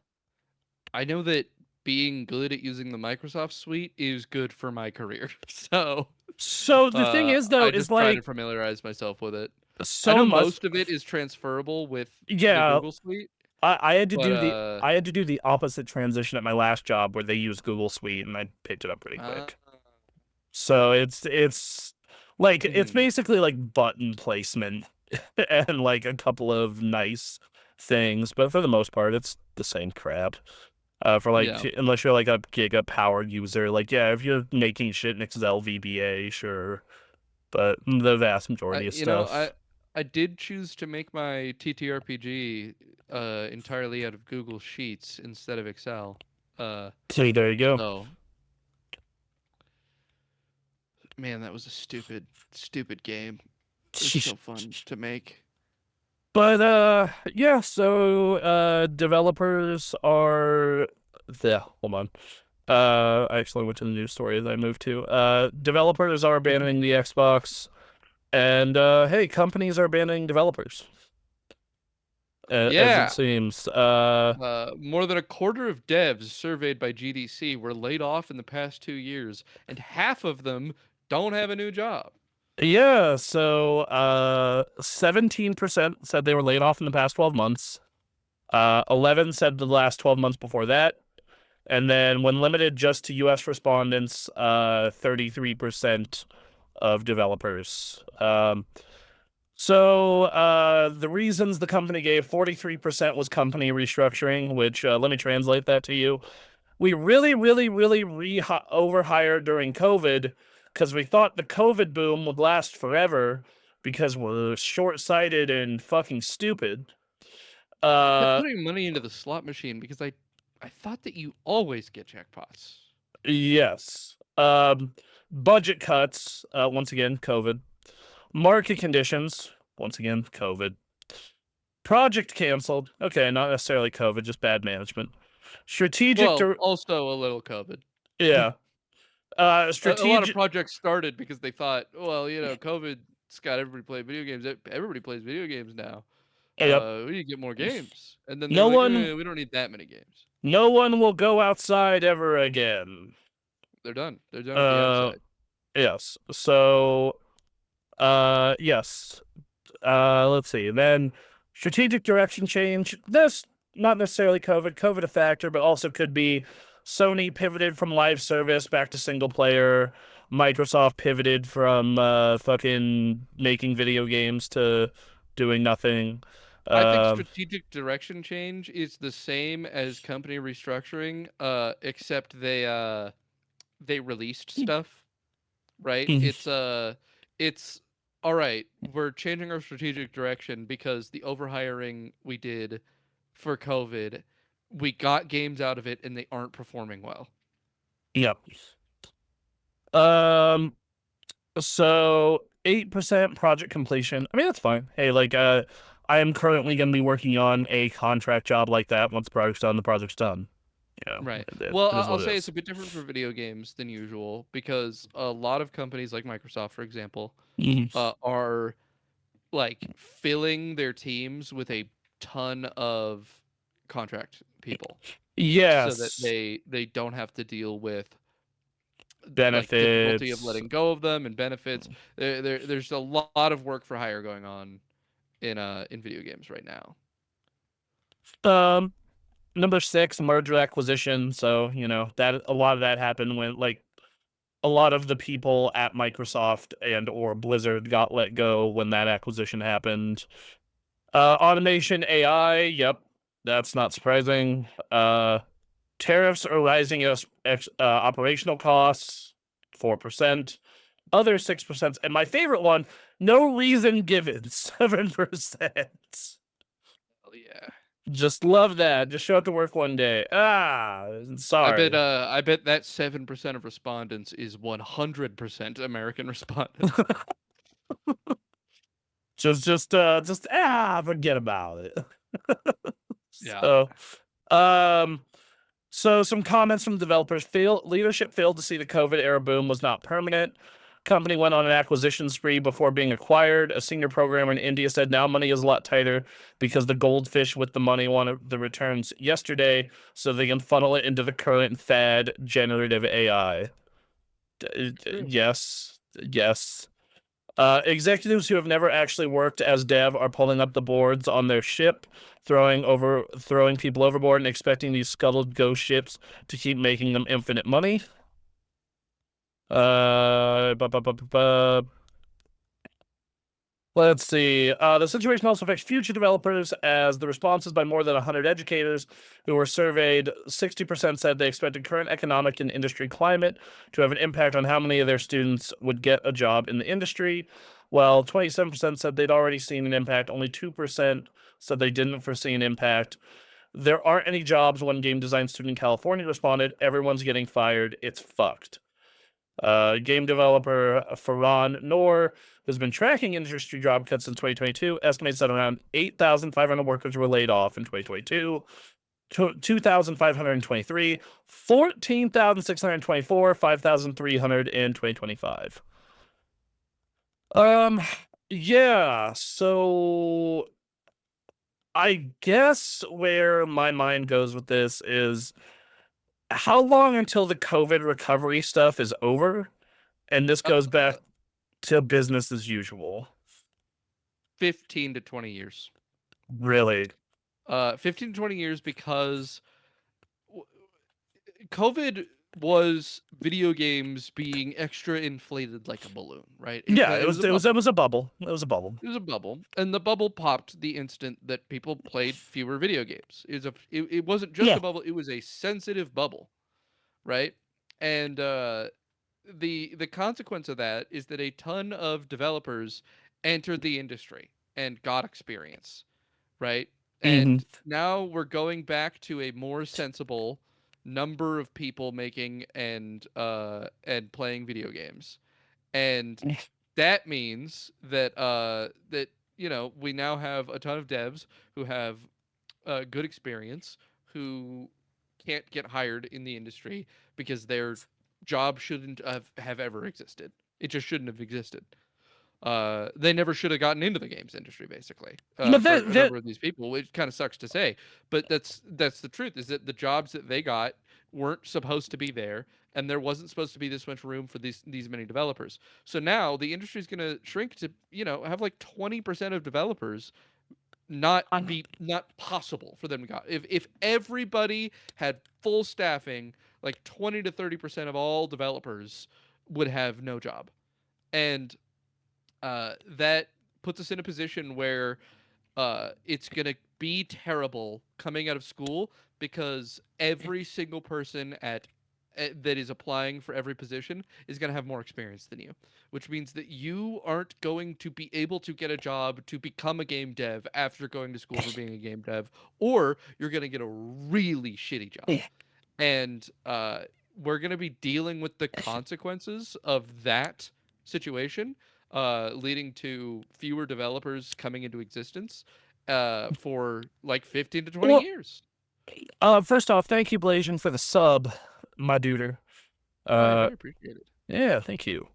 know that being good at using the Microsoft Suite is good for my career. So, so the thing is though, I is just try to like familiarize myself with it. I so know much. most of it is transferable with the Yeah, Google Suite, I had to but do the opposite transition at my last job where they used Google Suite, and I picked it up pretty uh, quick. So it's like it's mhm. basically like button placement and like a couple of nice things, but for the most part, it's the same crap. For Yeah. like, unless you're like a giga power user, like yeah, if you're making shit in Excel VBA, sure, but the vast majority of stuff. I did choose to make my TTRPG entirely out of Google Sheets instead of Excel. Uh, See, there you go. so man, that was a stupid game. It was so fun to make. But yeah, so developers are the hold on. I actually went to the news story that I moved to. Developers are abandoning the Xbox, and hey, companies are abandoning developers. As it Yeah. seems. More than a quarter of devs surveyed by GDC were laid off in the past 2 years, and half of them don't have a new job. Yeah, so 17% said they were laid off in the past 12 months. 11 said the last 12 months before that. And then when limited just to US respondents, 33% of developers. The reasons the company gave, 43% was company restructuring, which let me translate that to you. We really, really, really overhired during COVID because we thought the COVID boom would last forever because we're short-sighted and fucking stupid. I kept Uh, putting money into the slot machine because I thought that you always get jackpots. yes. Budget cuts, once again, COVID. Market conditions, once again, COVID. Project canceled. Okay, not necessarily COVID, just bad management. Strategic, Well, also a little COVID. yeah. A lot of Strategic, projects started because they thought, well, COVID's got everybody playing video games. Everybody plays video games now. yep. We need to get more games. And then they were No like, one, we don't need that many games. no one will go outside ever again. They're done. They're done with the Uh, outside. yes. So, yes. Let's see. Then strategic direction change. This not necessarily COVID. COVID a factor, but also could be Sony pivoted from live service back to single player. Microsoft pivoted from fucking making video games to doing nothing. I think Um, strategic direction change is the same as company restructuring, except they released stuff, right? It's all right, we're changing our strategic direction because the overhiring we did for COVID, we got games out of it and they aren't performing well. yep. Um, So 8% project completion. I mean, that's fine. Hey, like, I am currently going to be working on a contract job like that. Once the project's done, the project's done. You know, Right. it Well, is I'll what it say it's is. a bit different for video games than usual because a lot of companies like Microsoft, for example, Mhm. are like filling their teams with a ton of contract people so that Yes, they don't have to deal with like difficulty of benefits. letting go of them and benefits. There's a lot of work for hire going on in video games right now. Um, Number 6, merger acquisition. So, you know, that a lot of that happened when like a lot of the people at Microsoft and or Blizzard got let go when that acquisition happened. Automation AI, yep, that's not surprising. Tariffs are rising operational costs, 4%. Other 6%. And my favorite one, no reason given, 7%. Oh yeah. Just love that. Just show up to work one day. Sorry. I bet that 7% of respondents is 100% American respondents. Forget about it. Yeah. So, um, So some comments from developers. Leadership failed to see the COVID era boom was not permanent. Company went on an acquisition spree before being acquired. A senior programmer in India said now money is a lot tighter because the goldfish with the money wanted the returns yesterday, so they can funnel it into the current fad, generative AI. True. Yes, yes. Executives who have never actually worked as dev are pulling up the boards on their ship, throwing people overboard, and expecting these scuttled ghost ships to keep making them infinite money. Bu- bu- bu- bu- bu- Let's see. The situation also affects future developers, as the responses by more than 100 educators who were surveyed, 60% said they expected current economic and industry climate to have an impact on how many of their students would get a job in the industry, while 27% said they'd already seen an impact. Only 2% said they didn't foresee an impact. There aren't any jobs, one game design student in California responded. Everyone's getting fired. It's fucked. Game developer Farhan Noor, who's been tracking industry job cuts since 2022, estimates that around 8,500 workers were laid off in 2022, 2,523, 14,624, 5,300 in 2025. Yeah, so I guess where my mind goes with this is how long until the COVID recovery stuff is over? And this goes back to business as usual. 15 to 20 years. Really? 15 to 20 years because COVID was video games being extra inflated like a balloon, right? Yeah, It was a it bubble. was a bubble. It was a bubble. It was a bubble, and the bubble popped the instant that people played fewer video games. It wasn't just Yeah. a bubble; it was a sensitive bubble, right? And the consequence of that is that a ton of developers entered the industry and got experience, right? Hmm. And now we're going back to a more sensible number of people making and playing video games. And that means that we now have a ton of devs who have good experience who can't get hired in the industry because their job shouldn't have ever existed. It just shouldn't have existed. They never should have gotten into the games industry, basically. But For that a that number of these people, it kind of sucks to say, but that's the truth. Is that the jobs that they got weren't supposed to be there, and there wasn't supposed to be this much room for these many developers. So now the industry is going to shrink to have like 20% of developers not possible for them to go. If everybody had full staffing, like 20 to 30% of all developers would have no job, and that puts us in a position where it's going to be terrible coming out of school because every single person that is applying for every position is going to have more experience than you, which means that you aren't going to be able to get a job to become a game dev after going to school for being a game dev, or you're going to get a really shitty job. And we're going to be dealing with the consequences of that situation, leading to fewer developers coming into existence for like 15 to 20 well, years. first off, thank you, Blasian, for the sub, my duder. I Uh, very appreciate it. yeah, thank you.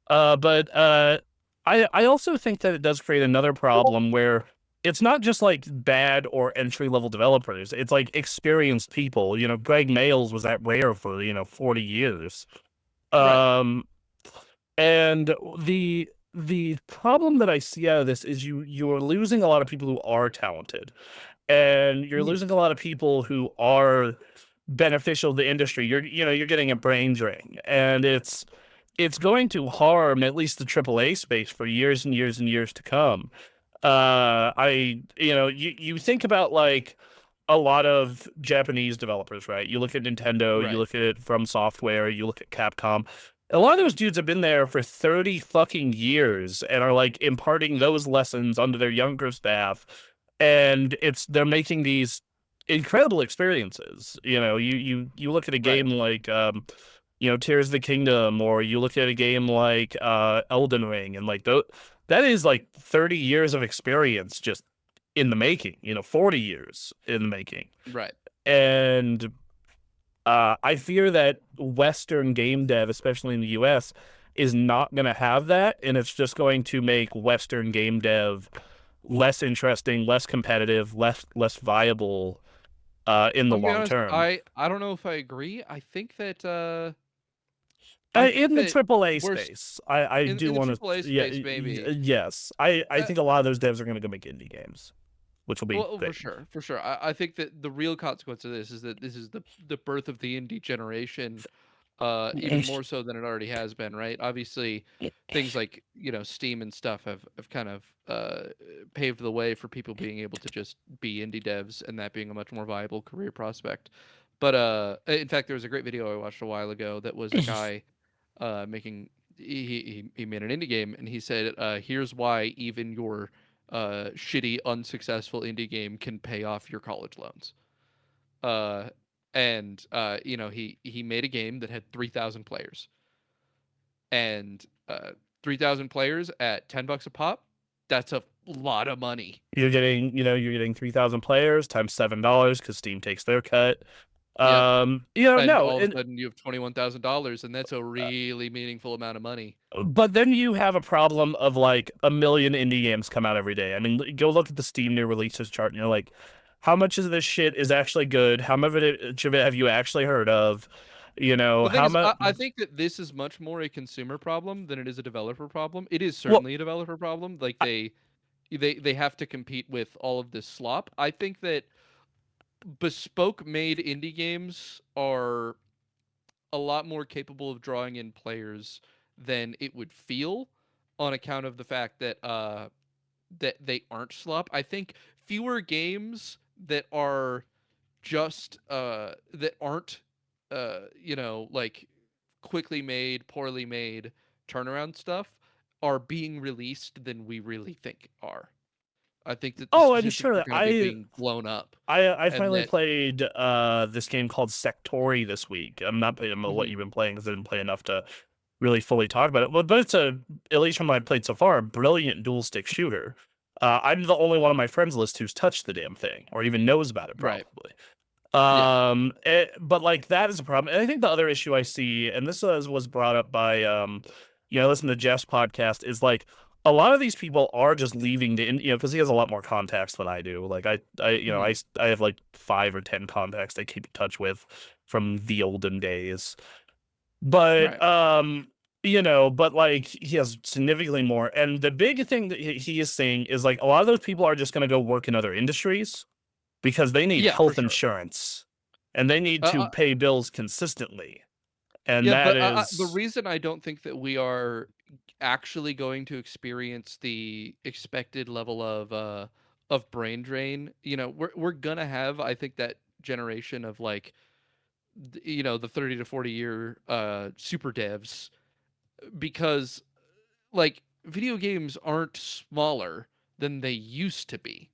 But I also think that it does create another problem where it's not just like bad or entry level developers. It's like experienced people. You know, Greg Mayles was at Rare for 40 years. Right. Um, and the problem that I see out of this is you're losing a lot of people who are talented, and you're Mhm. losing a lot of people who are beneficial to the industry. You're getting a brain drain, and it's going to harm at least the AAA space for years and years and years to come. You think about like a lot of Japanese developers, right? You look at Nintendo, you Right. look at From Software, you look at Capcom. A lot of those dudes have been there for 30 fucking years and are like imparting those lessons onto their younger staff. And they're making these incredible experiences. You look at a Right. game like Tears of the Kingdom, or you look at a game like Elden Ring, and like that is like 30 years of experience just in the making, 40 years in the making. Right. And I fear that Western game dev, especially in the US, is not going to have that. And it's just going to make Western game dev less interesting, less competitive, less viable in the I'm gonna be long honest. term. I don't know if I agree. I think that I think In the that AAA we're space, I do in the want AAA to. Yeah, space, maybe. yes. I Uh, think a lot of those devs are going to go make indie games, which will be well, for big. sure, for sure. I think that the real consequence of this is that this is the birth of the indie generation, even more so than it already has been, right? Obviously, things like Steam and stuff have kind of paved the way for people being able to just be indie devs and that being a much more viable career prospect. But in fact, there was a great video I watched a while ago that was a guy making he made an indie game and he said here's why even your shitty unsuccessful indie game can pay off your college loans. uh and he made a game that had 3,000 players, and 3,000 players at $10 a pop, that's a lot of money. You're getting 3,000 players times $7 because Steam takes their cut. Yep. And No, all of a sudden you have $21,000, and that's a really meaningful amount of money. but then you have a problem of like a million indie games come out every day. I mean, go look at the Steam new releases chart, and you're like, how much of this shit is actually good? How much of it have you actually heard of? The thing How is, much? I think that this is much more a consumer problem than it is a developer problem. It is Well, certainly a developer problem. Like I, they have to compete with all of this slop. I think that bespoke made indie games are a lot more capable of drawing in players than it would feel, on account of the fact that that they aren't slop. I think fewer games that are just that aren't like quickly made, poorly made turnaround stuff are being released than we really think are. I think that the oh, and statistics are sure, kind of being blown up, I and finally that played this game called Sectori this week. I'm not playing what mhm, you've been playing because I didn't play enough to really fully talk about it. But it's at least from what I've played so far, a brilliant dual stick shooter. I'm the only one on my friends list who's touched the damn thing or even knows about it right, probably. yeah, But like that is a problem. And I think the other issue I see, and this was brought up by listen to Jeff's podcast, is like a lot of these people are just leaving because he has a lot more contacts than I do. Like mhm, I have like 5 or 10 contacts I keep in touch with from the olden days. But right, but like he has significantly more. And the big thing that he is saying is like a lot of those people are just going to go work in other industries because they need yeah, for health sure. insurance and they need Uh, to uh, pay bills consistently. And yeah, that but the is, reason I don't think that we are actually going to experience the expected level of brain drain, we're gonna have, I think, that generation of like the 30 to 40 year super devs, because like video games aren't smaller than they used to be,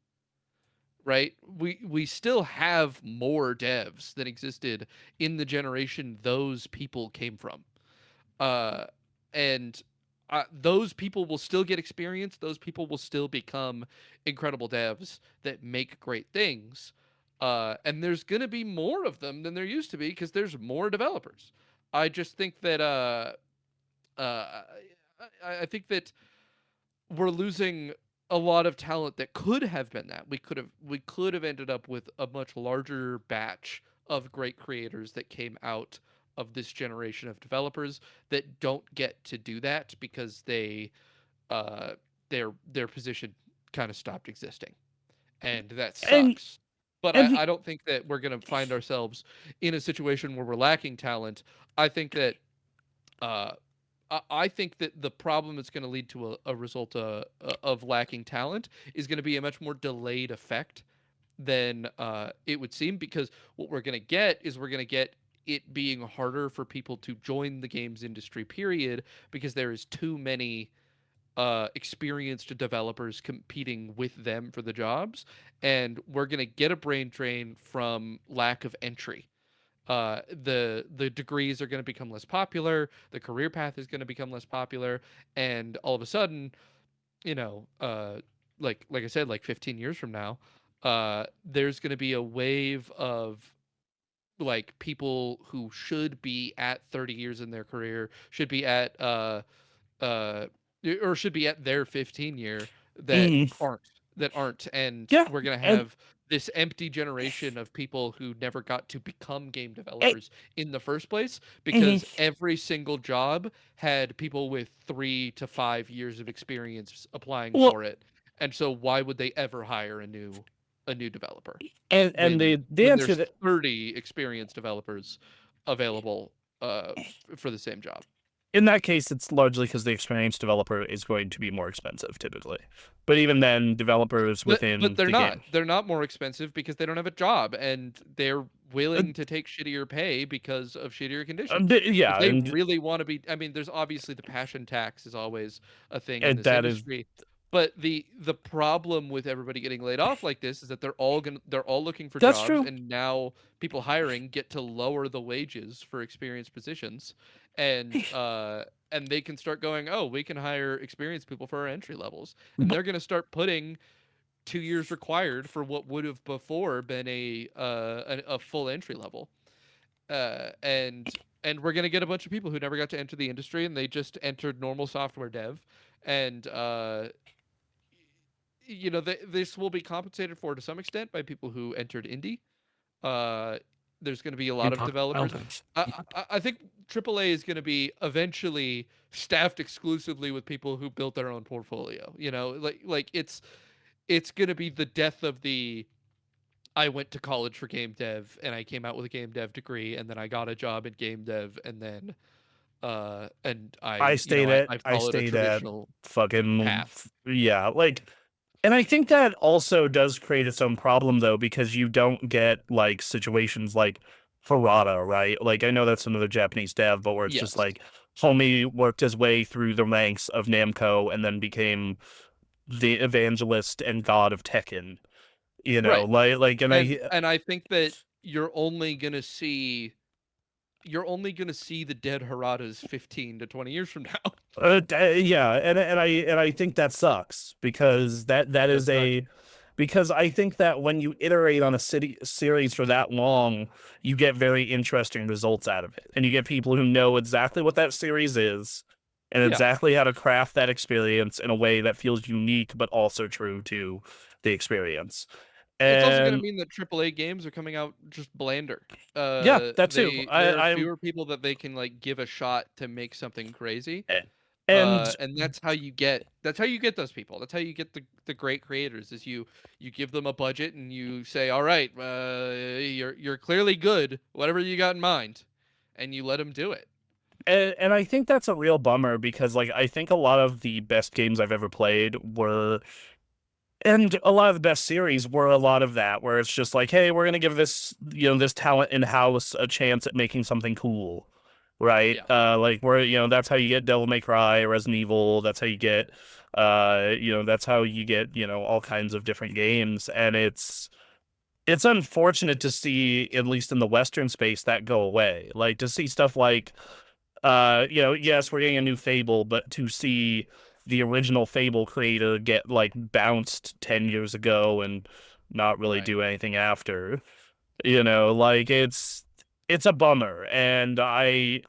right? We still have more devs than existed in the generation those people came from. uh and those people will still get experience, those people will still become incredible devs that make great things, and there's going to be more of them than there used to be because there's more developers. I just think that uh I think that we're losing a lot of talent that could have been that. We could have ended up with a much larger batch of great creators that came out of this generation of developers that don't get to do that because uh their position kind of stopped existing. And that and, sucks. But I, and I don't think that we're gonna find ourselves in a situation where we're lacking talent. I think that uh I think that the problem that's going to lead to a result of lacking talent is going to be a much more delayed effect than it would seem, because what we're going to get is we're going to get it being harder for people to join the games industry, period, because there is too many experienced developers competing with them for the jobs, and we're going to get a brain drain from lack of entry. The degrees are going to become less popular, the career path is going to become less popular, and all of a sudden, you know uh like I said, like 15 years from now, there's going to be a wave of like people who should be at 30 years in their career, should be at uh should be at their 15 year, that mm, aren't, and yeah, we're going to and have this empty generation of people who never got to become game Eh, developers in the first place mhm. because every single job had people with 3 to 5 years of experience applying Well, for it. And so why would they ever hire a new developer and when the answer there's that 30 experienced developers available for the same job? in that case, it's largely because the experienced developer is going to be more expensive typically. But even then, developers But within they're the not. game, They're not more expensive because they don't have a job and they're uh, willing to take shittier pay because of shittier conditions. If yeah, they really want to be, I mean, there's obviously the passion tax is always a thing in and this that is industry. But the problem with everybody getting laid off like this is that they're all looking for that's jobs, true. and now people hiring get to lower the wages for experienced positions, and they can start going, oh, we can hire experienced people for our entry levels, and they're going to start putting 2 years required for what would have before been a full entry level, and we're gonna get a bunch of people who never got to enter the industry and they just entered normal software dev, and this will be compensated for to some extent by people who entered indie. Uh, there's going to be a lot of developers. I think AAA is going to be eventually staffed exclusively with people who built their own portfolio. It's going to be the death of the I went to college for game dev and I came out with a game dev degree and then I got a job in game dev and then and I I followed a stayed at traditional fucking path. yeah, like, and I think that also does create its own problem though, because you don't get like situations like Ferrata, right? Like I know that's another Japanese dev, but where it's just Yes. like homie worked his way through the ranks of Namco and then became the evangelist and god of Tekken. You know, Right. like, and And I think that you're only gonna see the dead Haratas 15 to 20 years from now. yeah, and I think that sucks because that That is sucks. a because I think that when you iterate on a city series for that long, you get very interesting results out of it, and you get people who know exactly what that series is and Yeah. exactly how to craft that experience in a way that feels unique but also true to the experience. It's also gonna And mean that AAA games are coming out just blander. yeah, that too. There are I'm fewer people that they can like give a shot to make something crazy. and And that's how you get those people. That's how you get the great creators is you give them a budget and you say, "All right, you're clearly good. Whatever you got in mind." And you let them do it. and I think that's a real bummer because like I think a lot of the best games I've ever played were and a lot of the best series were a lot of that where it's just like, hey, we're gonna give this this talent in house a chance at making something cool, right? Yeah. Like where that's how you get Devil May Cry, Resident Evil. That's how you get that's how you get all kinds of different games, and it's unfortunate to see at least in the Western space that go away. Like to see stuff like yes, we're getting a new Fable, but to see the original Fable creator get like bounced 10 years ago and not really Right. do anything after, like it's a bummer. And I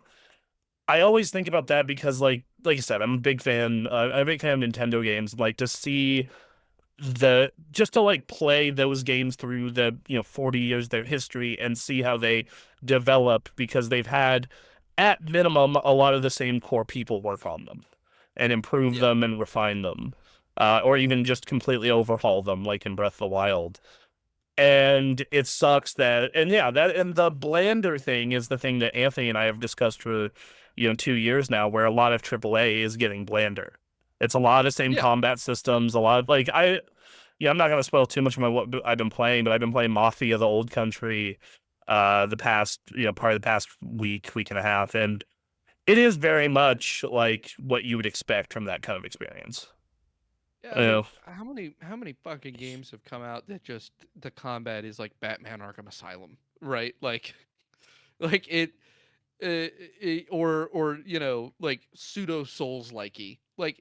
always think about that because like I said, I'm a big fan of Nintendo games. Like to see the just to like play those games through the 40 years of their history and see how they develop because they've had at minimum a lot of the same core people work on them and improve Yeah. them and refine them, or even just completely overhaul them like in Breath of the Wild. And it sucks that, and yeah, that, and the blander thing is the thing that Anthony and I have discussed for 2 years now, where a lot of AAA is getting blander. It's a lot of the same Yeah. combat systems, a lot of like I'm not gonna spoil too much of what I've been playing, but I've been playing Mafia: The Old Country, the past part of the past week and a half, and it is very much like what you would expect from that kind of experience. Yeah, You I mean, know, how many fucking games have come out that just the combat is like Batman Arkham Asylum, right? Like like or like pseudo Souls likey. Like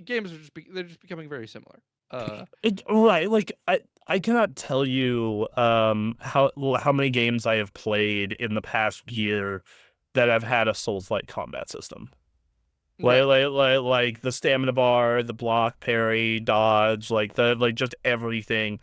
games are they're just becoming very similar. right? Like I cannot tell you how many games I have played in the past year that have had a Souls-like combat system. Okay. Like the stamina bar, the block, parry, dodge, like the like just everything.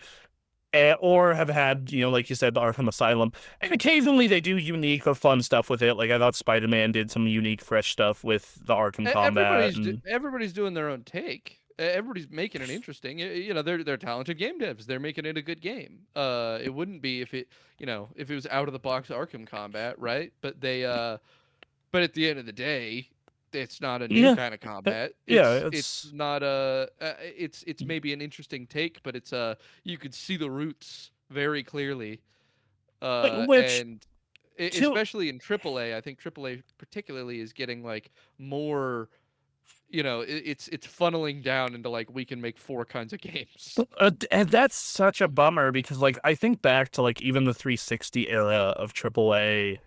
or have had, like you said, the Arkham Asylum. And occasionally they do unique or fun stuff with it. Like I thought Spider-Man did some unique, fresh stuff with the Arkham combat, and Everybody's doing their own take. Everybody's making it interesting. You know, they're talented game devs. They're making it a good game. It wouldn't be if if it was out of the box Arkham combat, right? But at the end of the day, it's not a new yeah, kind of combat. yeah, It's it's not it's maybe an interesting take, but it's you could see the roots very clearly. which And to especially in AAA, I think AAA particularly is getting like more. It's funneling down into like we can make four kinds of games. and that's such a bummer because like I think back to like even the 360 era of AAA,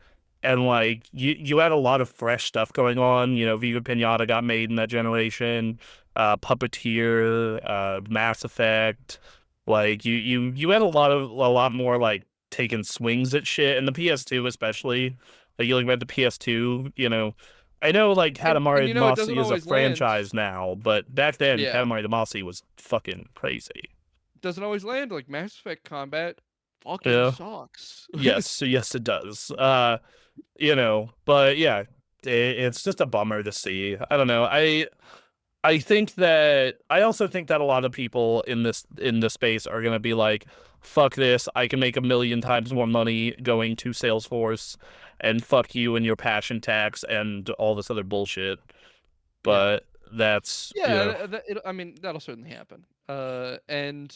and like you had a lot of fresh stuff going on. Viva Pinata got made in that generation, Puppeteer, Mass Effect. Like you had a lot more like taking swings at shit, and the PS2 especially. Like you look at the PS2, I know like And Katamari it doesn't Damacy is a always land. franchise now, but back then Yeah, Katamari Damacy was fucking crazy. doesn't always land. Like Mass Effect combat fucking Yeah. sucks. Yes, it does. But yeah, it's just a bummer to see. I don't know. I also think that a lot of people in this space are gonna be like, fuck this, I can make a million times more money going to Salesforce, and fuck you and your passion tax and all this other bullshit. Yeah, But that's, yeah. I mean, that'll certainly happen. And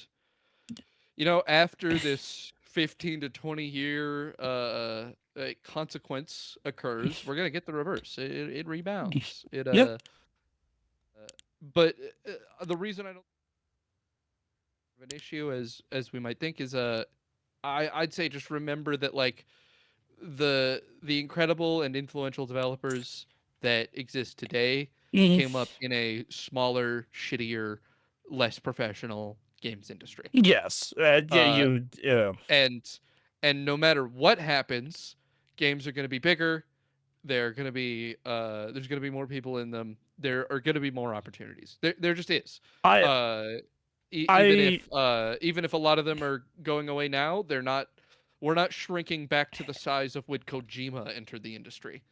after this 15 to 20 year consequence occurs, we're gonna get the reverse. It rebounds. yep. But the reason I don't have an issue as we might think is I'd say just remember that like the incredible and influential developers that exist today Mhm. came up in a smaller, shittier, less professional games industry. Yes. Yeah, Uh, yeah. and no matter what happens, games are going to be bigger. They're going to be there's going to be more people in them. There are going to be more opportunities. There just is. I Uh, I even if a lot of them are going away now, they're not. We're not shrinking back to the size of when Kojima entered the industry.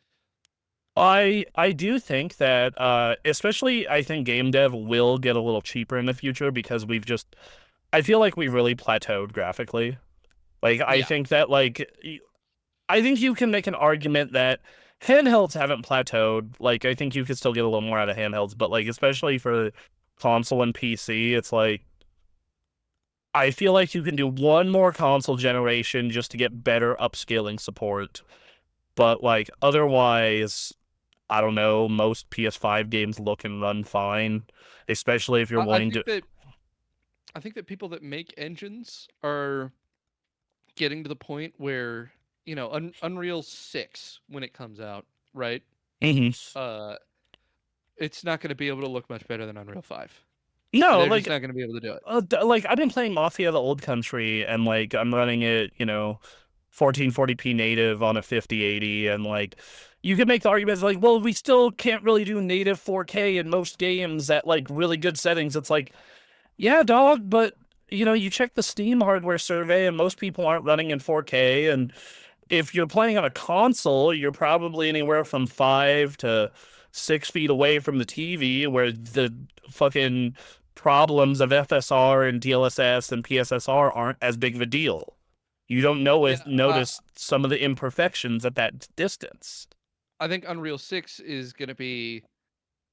I do think that especially I think game dev will get a little cheaper in the future because I feel like we've really plateaued graphically. Like I Yeah, think that I think you can make an argument that handhelds haven't plateaued. Like I think you could still get a little more out of handhelds, but like especially for console and PC, it's like I feel like you can do one more console generation just to get better upscaling support. But like otherwise, I don't know, most PS5 games look and run fine, especially if you're I, I wanting think to. that I think that people that make engines are getting to the point where Unreal 6 when it comes out, right? Mhm. Uh, it's not going to be able to look much better than Unreal 5. No, They're like just not going to be able to do it. like I've been playing Mafia: The Old Country, and like I'm running it, 1440p native on a 5080, and like you can make the argument like, well, we still can't really do native 4K in most games at like really good settings. It's like, yeah, dog, but you check the Steam hardware survey, and most people aren't running in 4K, and if you're playing on a console, you're probably anywhere from 5 to 6 feet away from the TV, where the fucking problems of FSR and DLSS and PSSR aren't as big of a deal. You don't Yeah, notice some of the imperfections at that distance. I think Unreal 6 is going to be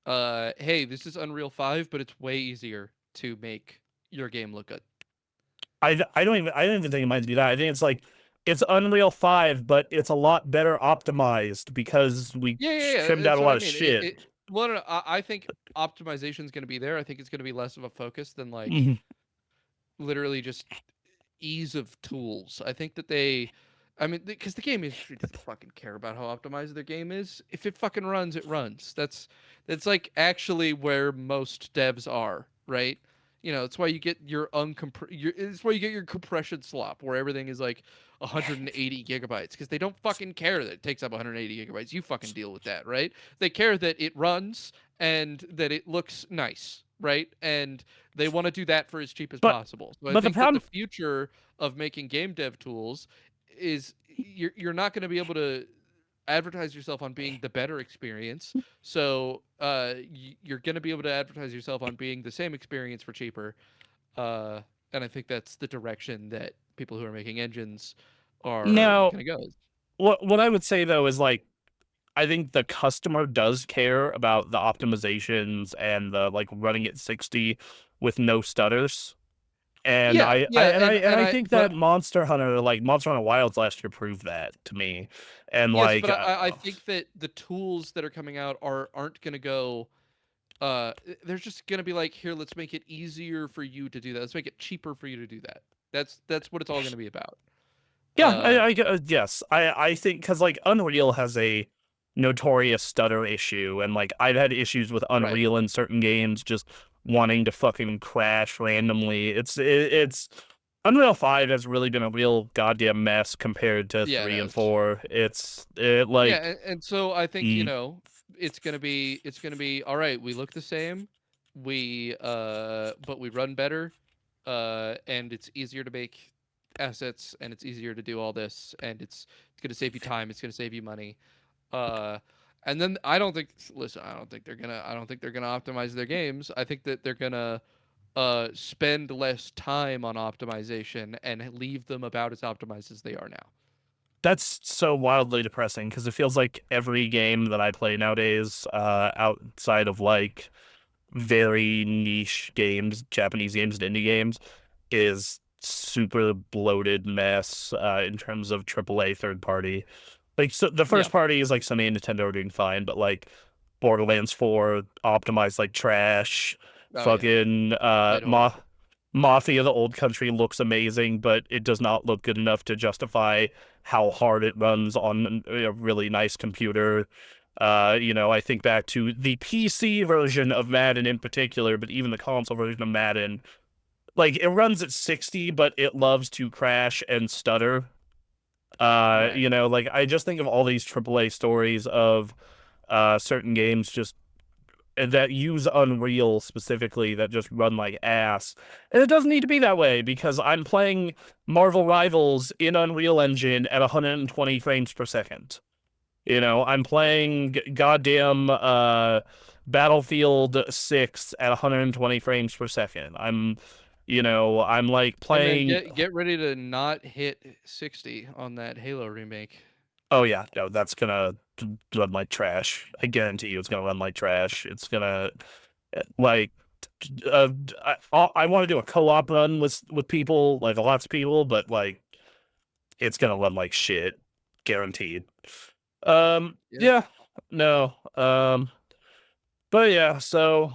hey, this is Unreal 5, but it's way easier to make your game look good. I don't even think it might be that. I think it's like it's Unreal 5, but it's a lot better optimized because we Yeah. trimmed out That's a what lot I of mean. shit. Well, no, I think optimization is going to be there. I think it's going to be less of a focus than like Mhm. literally just ease of tools. I think that I mean, because the game industry doesn't fucking care about how optimized their game is. If it fucking runs, it runs. That's like actually where most devs are, right? It's why you get it's why you get your compression slop, where everything is like 180 gigabytes, because they don't fucking care that it takes up 180 gigabytes. You fucking deal with that, right? They care that it runs and that it looks nice. right? And they want to do that for as cheap as But possible. So I but the think that the problem, future of making game dev tools is you're not going to be able to advertise yourself on being the better experience. So you're going to be able to advertise yourself on being the same experience for cheaper. Uh, and I think that's the direction that people who are making engines are now, going to go. what I would say though is like, I think the customer does care about the optimizations and the like running at 60 with no stutters. And Yeah, yeah, I think that Monster Hunter Wilds last year proved that to me. And yes, but like, I think that the tools that are coming out aren't going to go. They're just going to be like, here, let's make it easier for you to do that. Let's make it cheaper for you to do that. That's what it's all going to be about. yeah, Uh, yes, I think because like Unreal has a notorious stutter issue, and like I've had issues with right. Unreal in certain games just wanting to fucking crash randomly. It's Unreal 5 has really been a real goddamn mess compared to Yeah, it 3 and is. 4. It Yeah, like and so I think, mm, it's gonna be all right, we look the same. But we run better. And it's easier to make assets and it's easier to do all this and it's gonna save you time, it's gonna save you money. Uh and then I don't think listen, I don't think they're gonna optimize their games. I think that they're gonna spend less time on optimization and leave them about as optimized as they are now. that's so wildly depressing because it feels like every game that I play nowadays, outside of like very niche games, Japanese games and indie games, is super bloated mess in terms of AAA third party. Like, so the Yeah. first party is like Sony and Nintendo are doing fine, but like Borderlands 4 optimized like trash. Oh yeah. Fucking Played horrible. Mafia the Old Country looks amazing, but it does not look good enough to justify how hard it runs on a really nice computer. I think back to the PC version of Madden in particular, but even the console version of Madden, like it runs at 60, but it loves to crash and stutter. Right. Like I just think of all these AAA stories of certain games just that use Unreal specifically that just run like ass. And it doesn't need to be that way because I'm playing Marvel Rivals in Unreal Engine at 120 frames per second. I'm playing goddamn Battlefield 6 at 120 frames per second. I'm like Hey man, playing. get ready to not hit 60 on that Halo remake. Oh yeah, no, that's gonna run like trash. I guarantee you, it's gonna run like trash. It's gonna like. I want to do a co-op run with people, like lots of people, but like it's gonna run like shit, guaranteed. Yeah. Yeah, no. But yeah, so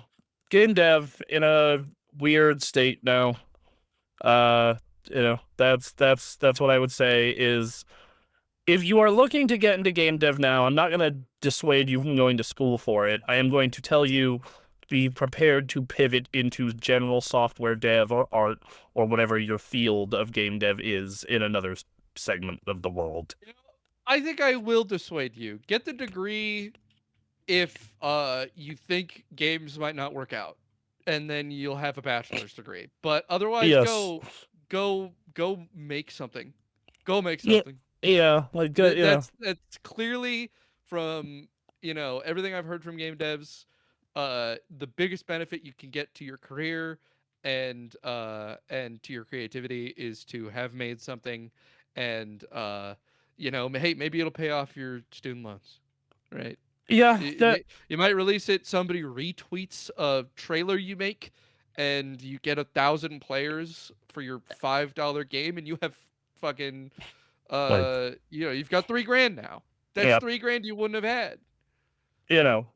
game dev in a weird state now. Uh, that's what I would say is if you are looking to get into game dev now, I'm not gonna dissuade you from going to school for it. I am going to tell you be prepared to pivot into general software dev or art or whatever your field of game dev is in another segment of the world. You know, I think I will dissuade you. Get the degree if you think games might not work out, and then you'll have a bachelor's degree. But otherwise, Yes. go make something. Go make Yeah. something. Yeah. Like, That's clearly from everything I've heard from game devs. The biggest benefit you can get to your career and to your creativity is to have made something, and hey, maybe it'll pay off your student loans, right? yeah. You, you might release it. Somebody retweets a trailer you make, and you get 1,000 players for your $5 game, and you have fucking Like, you've got 3 grand now. That's yeah. 3 grand you wouldn't have had.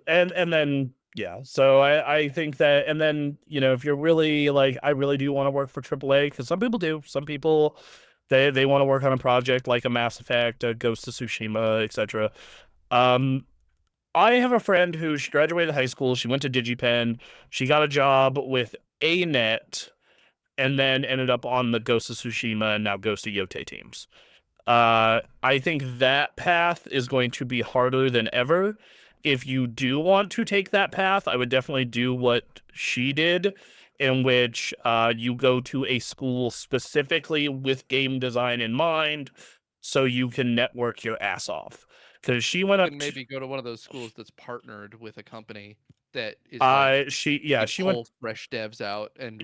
And then yeah, so I think that, and then if you're really like, I really do want to work for AAA, because some people do. Some people they want to work on a project like a Mass Effect, a Ghost of Tsushima, etc. um I have a friend who she graduated high school, she went to DigiPen, she got a job with ANet, and then ended up on the Ghost of Tsushima and now Ghost of Yote teams. I think that path is going to be harder than ever if you do want to take that path, I would definitely do what she did, in which you go to a school specifically with game design in mind, so you can network your ass off. Because she went up And to, maybe go to one of those schools that's partnered with a company that is like, we she went, pull fresh devs out and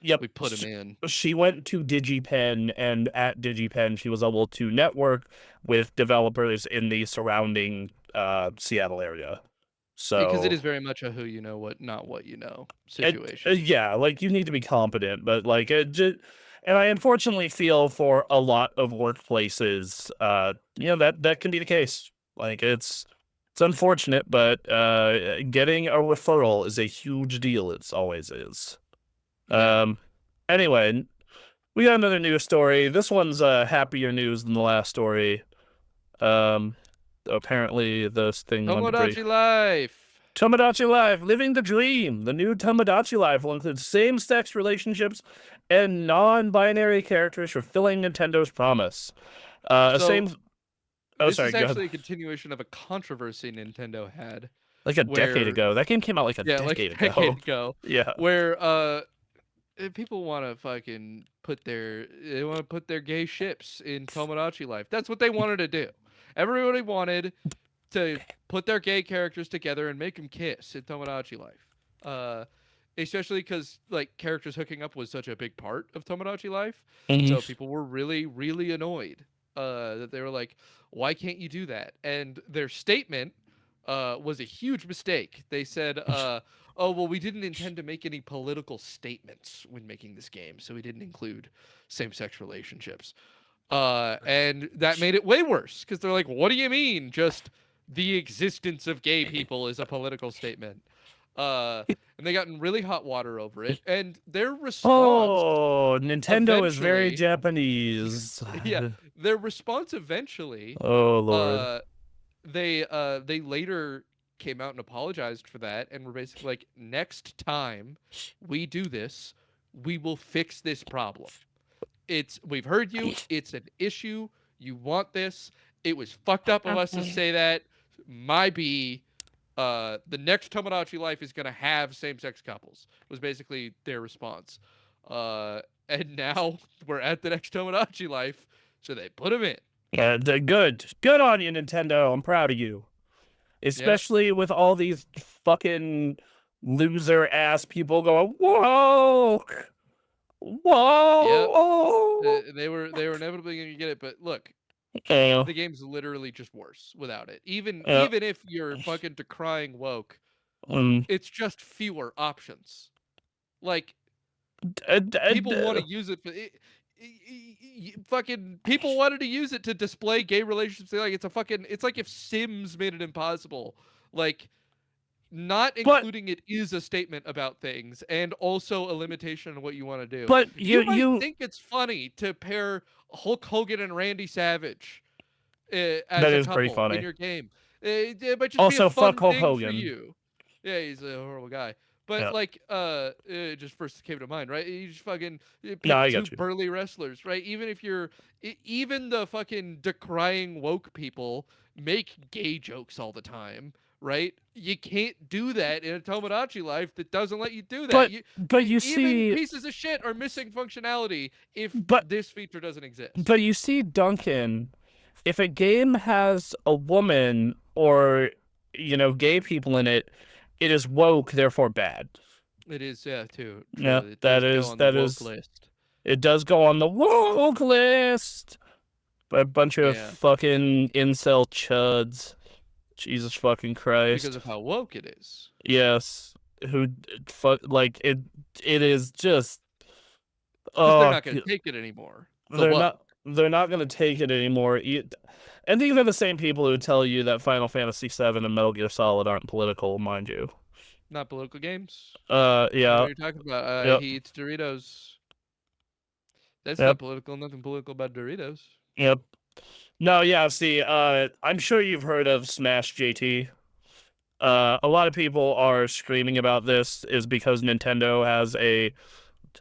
yep, we put them in. she went to DigiPen, and at DigiPen, she was able to network with developers in the surrounding Seattle area. Because it So is very much a who you know what not what you know it, situation. yeah, like you need to be competent, but like it just, and I unfortunately feel for a lot of workplaces, that can be the case. Like it's unfortunate, but getting a referral is a huge deal. It's always is. Yeah. Um, anyway, we got another news story. This one's happier news than the last story. Um, apparently this thing went to pretty. Tomodachi Life. Tomodachi Life, living the dream. The new Tomodachi Life will include same-sex relationships and non-binary characters, fulfilling Nintendo's promise. So Same. Oh, this sorry. is Go ahead. actually a continuation of a controversy Nintendo had, Like a decade where ago. That game came out like a yeah, like decade a decade ago. ago, Yeah. where people want to fucking put their gay ships in Tomodachi Life. That's what they wanted to do. Everybody wanted to put their gay characters together and make them kiss in Tomodachi Life. Especially because like characters hooking up was such a big part of Tomodachi Life, so Mhm. people were really really annoyed that they were like, why can't you do that? And their statement was a huge mistake. They said, "Oh well, we didn't intend to make any political statements when making this game, so we didn't include same-sex relationships." And that made it way worse because they're like, "What do you mean? Just the existence of gay people is a political statement?" Uh, and they got in really hot water over it. And their response Oh, Nintendo is very eventually, Japanese. yeah, their response eventually, Oh Lord. uh, they later came out and apologized for that and were basically like, next time we do this, we will fix this problem. We've heard you. It's an issue. You want this. It was fucked up of us to say that. My B, the next Tomodachi Life is gonna have same-sex couples. Was basically their response. And now we're at the next Tomodachi Life, so they put him in. Yeah, good on you, Nintendo. I'm proud of you. Yep. Especially with all these fucking loser ass people going, whoa, Yep. whoa. They were inevitably gonna get it, but look, Yeah, the game's literally just worse without it. Even yeah, even if you're fucking decrying woke, um, it's just fewer options. Like people want d- to use it for fucking people wanted to use it to display gay relationships. Like it's like if Sims made it impossible. Like not but including it is a statement about things and also a limitation on what you want to do. but You might you think it's funny to pair Hulk Hogan and Randy Savage that as a is pretty couple in funny. your game. It might just be a Also, fuck fun Hulk thing for Hogan. you. Yeah, he's a horrible guy. But Yeah, like, it just first came to mind, right? You just fucking no, pick I two got you. burly wrestlers, right? Even if you're, even the fucking decrying woke people make gay jokes all the time, right? You can't do that in a Tomodachi Life that doesn't let you do that. But you Even see, pieces of shit are missing functionality if but this feature doesn't exist. but you see, Duncan, if a game has a woman or gay people in it, it is woke, therefore bad. It is, yeah, too Yeah, true. It that does go is on the that woke is list. it does go on the woke list by a bunch of Yeah, fucking incel chuds. Jesus fucking because Christ. of how woke it is. Yes, who fuck like it? It is just Because they're oh, not going to take it anymore. The they're not woke, they're not gonna take it anymore. And these are the same people who tell you that Final Fantasy VII and Metal Gear Solid aren't political, mind you. not political games. I know Yeah, what you're talking about. yep, He eats Doritos. That's yep, not political. Nothing political about Doritos. yep. No, yeah. See, I'm sure you've heard of Smash JT. A lot of people are screaming about this is because Nintendo has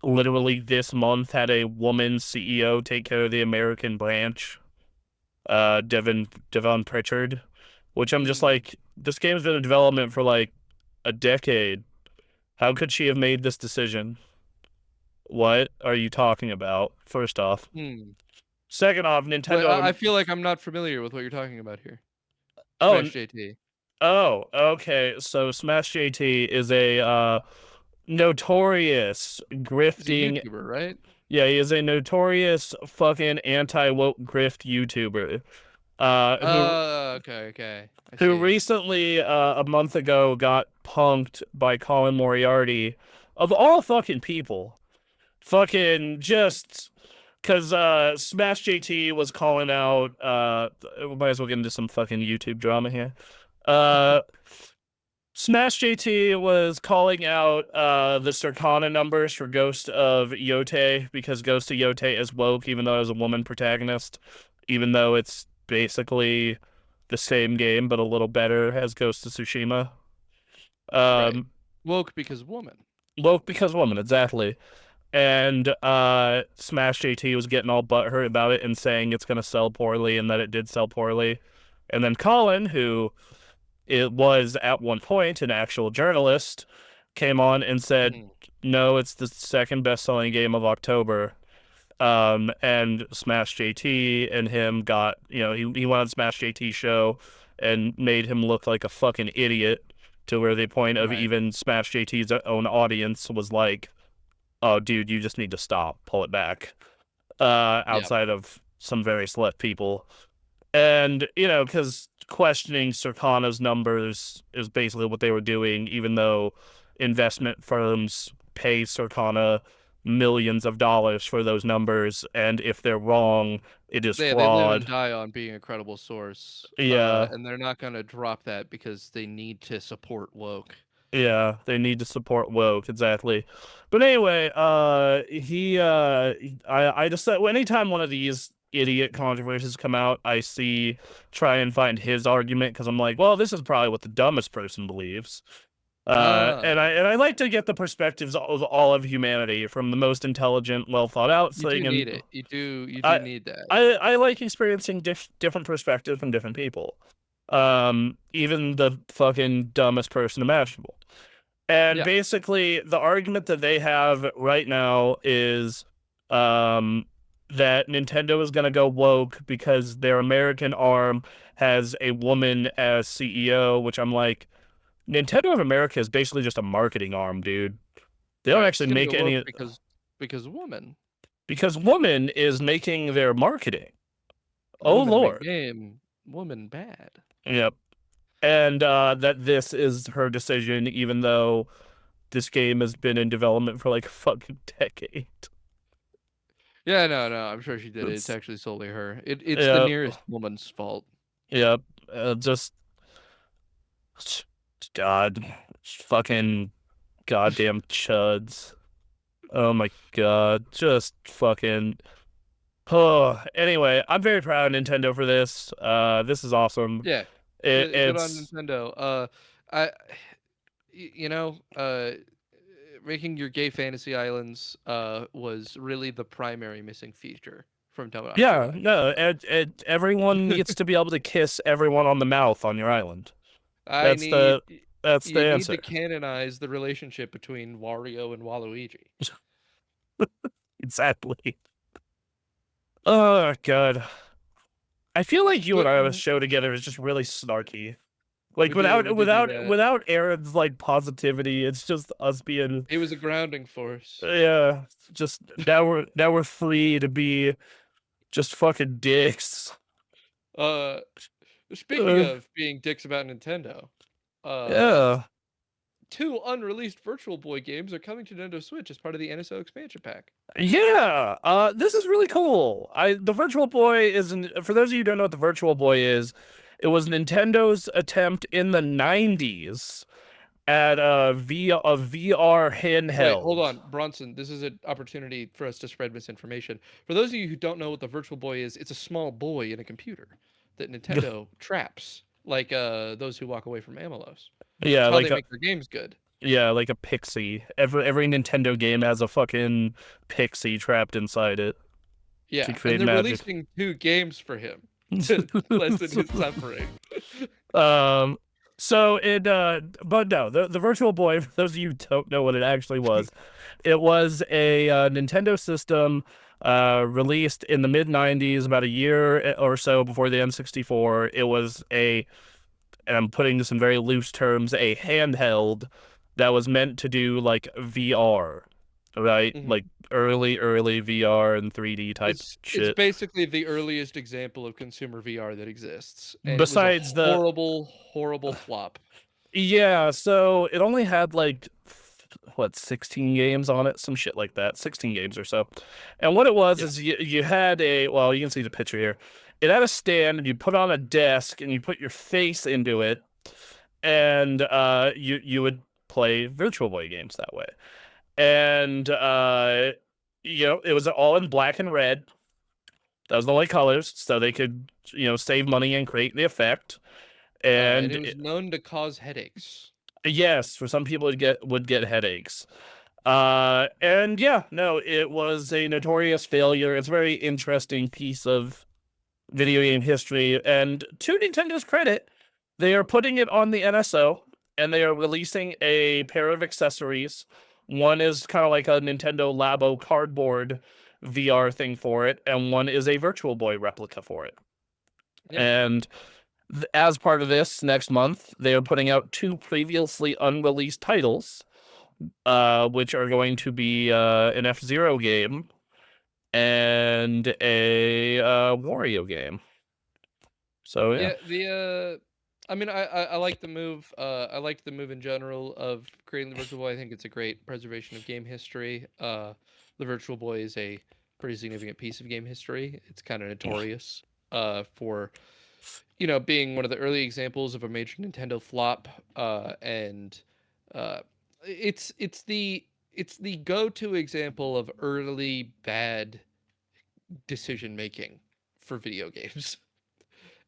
literally this month had a woman CEO take care of the American branch, Devon Pritchard. which I'm just Mm. like, this game's been in development for like a decade. How could she have made this decision? What are you talking about? First off. Hmm. Second off, But Nintendo. I feel like I'm not familiar with what you're talking about here. Oh, Smash JT. oh, okay. So Smash JT is a notorious He's a grifting. YouTuber, right? Yeah, he is a notorious fucking anti-woke grift YouTuber. Who Okay, okay. I who see. recently a month ago got punked by Colin Moriarty of all fucking people. Fucking just because Smash JT was calling out we might as well get into some fucking YouTube drama here. Uh Smash JT was calling out the Circana numbers for Ghost of Yote because Ghost of Yote is woke even though it was a woman protagonist, even though it's basically the same game but a little better as Ghost of Tsushima. Right. Um Woke because woman. Woke because woman, exactly. And Smash JT was getting all butthurt about it and saying it's gonna sell poorly and that it did sell poorly. And then Colin, who it was at one point an actual journalist, came on and said, Mhm. "No, it's the second best-selling game of October." And Smash JT and him got, he went on Smash JT show and made him look like a fucking idiot to where the point of Right. even Smash JT's own audience was like, "Oh, dude, you just need to stop, pull it back." Yep. Outside of some very select people. And, because questioning Circana's numbers is basically what they were doing, even though investment firms pay Circana millions of dollars for those numbers. And if they're wrong, it is They live and fraud. die on being a credible source. Yeah. And they're not gonna drop that because they need to support woke. Yeah, they need to support woke, exactly. But anyway, I just said, well, anytime one of these idiot controversies come out, I try and find his argument because I'm like, well, this is probably what the dumbest person believes. Ah, And I like to get the perspectives of all of humanity from the most intelligent, well thought out you do thing, and need it. You do I need that. I like experiencing different perspectives from different people. Even the fucking dumbest person imaginable. And Yeah. basically, the argument that they have right now is um, that Nintendo is going to go woke because their American arm has a woman as CEO, which I'm like, Nintendo of America is basically just a marketing arm, dude. They don't Right. It's actually gonna make go woke any, because woman. because woman is making their marketing. Oh, Woman make Lord. game. Woman bad. Yep. And that this is her decision, even though this game has been in development for like a fucking decade. Yeah, no, I'm sure she did it. It's It's actually solely her. It's the yeah, nearest woman's fault. yeah, just God, fucking goddamn chuds. Oh my God, just fucking. Oh, anyway, I'm very proud of Nintendo for this. This is awesome. Yeah. Good on It's Nintendo. I you know, making your gay fantasy islands was really the primary missing feature from Tomodachi yeah, Life. no, everyone needs to be able to kiss everyone on the mouth on your island. I That's need the that's the you need to answer. canonize the relationship between Wario and Waluigi. Exactly. Oh God. I feel like you and But I on a show together is just really snarky. Like we do that. without Aaron's like positivity, it's just us being It was a grounding force. yeah. Just now we're free to be just fucking dicks. Uh, Speaking Uh, of being dicks about Nintendo, uh, yeah, two unreleased Virtual Boy games are coming to Nintendo Switch as part of the NSO expansion pack. yeah. This is really cool. The Virtual Boy for those of you who don't know what the Virtual Boy is, it was Nintendo's attempt in the '90s at a VR Wait, hold handheld. on, Bronson. This is an opportunity for us to spread misinformation. For those of you who don't know what the Virtual Boy is, it's a small boy in a computer that Nintendo traps, like those who walk away from Amelos. It's Yeah, how they make their games good. like a pixie. Every Nintendo game has a fucking pixie trapped inside it Yeah, to and create they're magic. releasing two games for him. to lessen his suffering. Um, so but no, the Virtual Boy, for those of you who don't know what it actually was, it was a Nintendo system released in the mid 90s, about a year or so before the N64. It was and I'm putting this in very loose terms, a handheld that was meant to do like VR, right? Mhm. Like early VR and 3D type It's shit. basically the earliest example of consumer VR that exists, and it was a Besides the horrible flop. Yeah, so it only had like what 16 games on it, some shit like that, 16 games or so. And what it was Yeah. is you had well, you can see the picture here. It had a stand and you put on a desk and you put your face into it and you would play Virtual Boy games that way. And it was all in black and red. That was the only colors, so they could, save money and create the effect. And And it was known to cause headaches. yes, for some people it would get headaches. And yeah, no, it was a notorious failure. It's a very interesting piece of video game history. And to Nintendo's credit, they are putting it on the NSO and they are releasing a pair of accessories. One is kind of like a Nintendo Labo cardboard VR thing for it, and one is a Virtual Boy replica for it. Yeah. And as part of this, next month, they are putting out two previously unreleased titles, which are going to be an F-Zero game and a Wario game. So yeah. Yeah, I mean, I like the move. I like the move in general of creating the Virtual Boy. I think it's a great preservation of game history. The Virtual Boy is a pretty significant piece of game history. It's kind of notorious for being one of the early examples of a major Nintendo flop. And uh, it's the go-to example of early bad decision making for video games.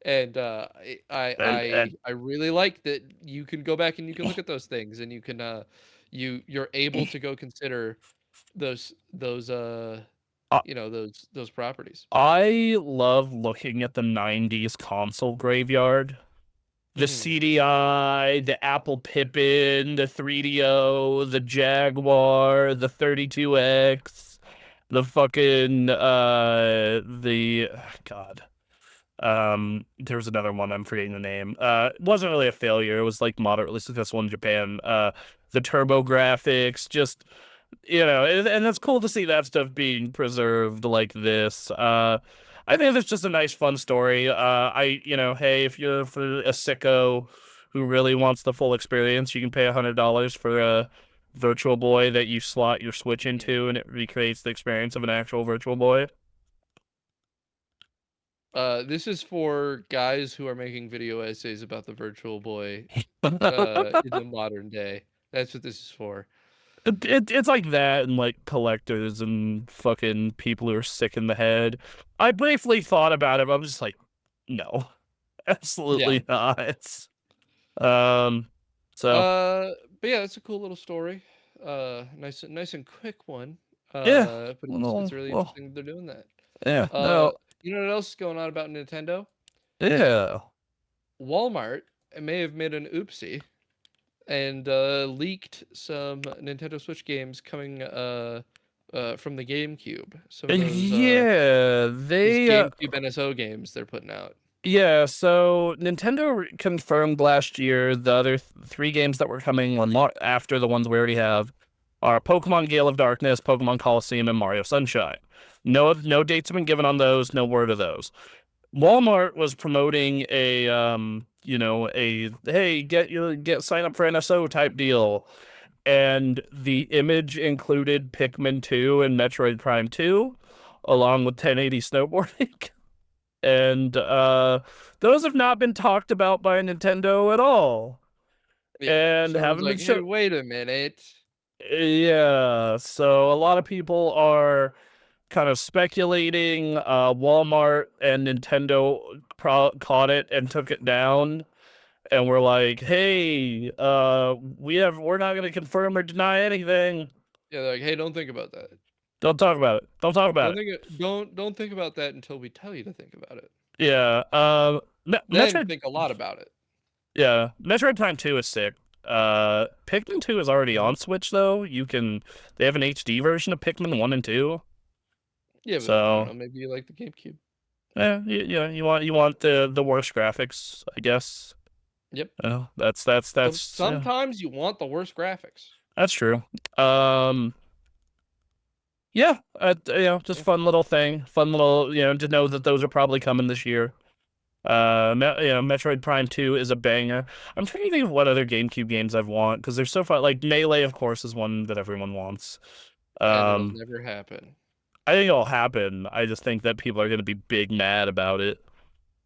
And And, and I really like that you can go back and you can look at those things and you can you're able to go consider those I those properties. I love looking at the 90s console graveyard. The Hmm. CDI, the Apple Pippin, the 3DO, the Jaguar, the 32X, the fucking the God. There was another one, I'm forgetting the name. It wasn't really a failure. It was like moderately successful in Japan. The Turbo Graphics, just and it's cool to see that stuff being preserved like this. I think it's just a nice, fun story. Hey, if you're for a sicko who really wants the full experience, you can pay $100 for a Virtual Boy that you slot your Switch into, and it recreates the experience of an actual Virtual Boy. This is for guys who are making video essays about the Virtual Boy in the modern day. That's what this is for. It's like that and like collectors and fucking people who are sick in the head. I briefly thought about it, but I'm just like, no, Yeah. absolutely not. Um, so But yeah, it's a cool little story. Nice and quick one. yeah, But it's well, really well, interesting that they're doing that. yeah, Uh, no, you know what else is going on about Nintendo? yeah. Walmart may have made an oopsie and leaked some Nintendo Switch games coming from the GameCube. Some of Yeah, those GameCube NSO games they're putting out. yeah, so Nintendo confirmed last year the other three games that were coming after the ones we already have are Pokemon Gale of Darkness, Pokemon Coliseum, and Mario Sunshine. No dates have been given on those, no word of those. Walmart was promoting a hey, get sign up for NSO type deal. And the image included Pikmin 2 and Metroid Prime 2, along with 1080 snowboarding. And those have not been talked about by Nintendo at all, Yeah, and someone's haven't been like, "Hey, shown. wait a minute." Yeah, so a lot of people are kind of speculating. Walmart and Nintendo caught it and took it down, and we're like, "Hey, we're not going to confirm or deny anything. Yeah, they're like, "Hey, don't think about that. Don't talk about it. Don't talk about it." Don't think about that until we tell you to think about it." Yeah. Then Metroid. think a lot about it. Yeah, Metroid Prime 2 is sick. Pikmin 2 is already Mhm. on Switch though. They have an HD version of Pikmin 1 and 2. Yeah, but I don't So, know. Maybe you like the GameCube. you want the worst graphics, I guess. Yep. Yeah, Sometimes you want the worst graphics. that's true. Um, yeah, just Yeah. fun little thing. Fun little, to know that those are probably coming this year. Metroid Prime 2 is a banger. I'm trying to think of what other GameCube games I've want because they're so fun. Like Melee, of course, is one that everyone wants. And it'll Um, never happen. I think it'll happen. I just think that people are going to be big mad about it.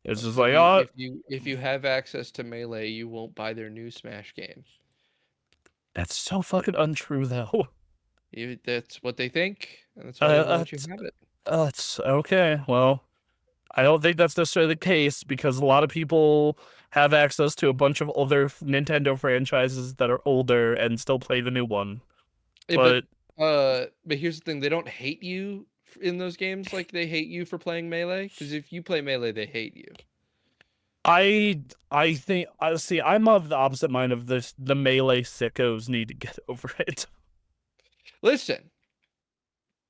It's just If like, you oh, if you if you have access to Melee, you won't buy their new Smash game. that's so fucking untrue, though. That's what they think, and that's why they won't let you have it. It's okay. Well, I don't think that's necessarily the case because a lot of people have access to a bunch of older Nintendo franchises that are older and still play the new one. Eh, But but here's the thing: they don't hate you in those games like they hate you for playing Melee. Because if you play Melee, they hate you. I think see I'm of the opposite mind of this. The Melee sickos need to get over it. Listen,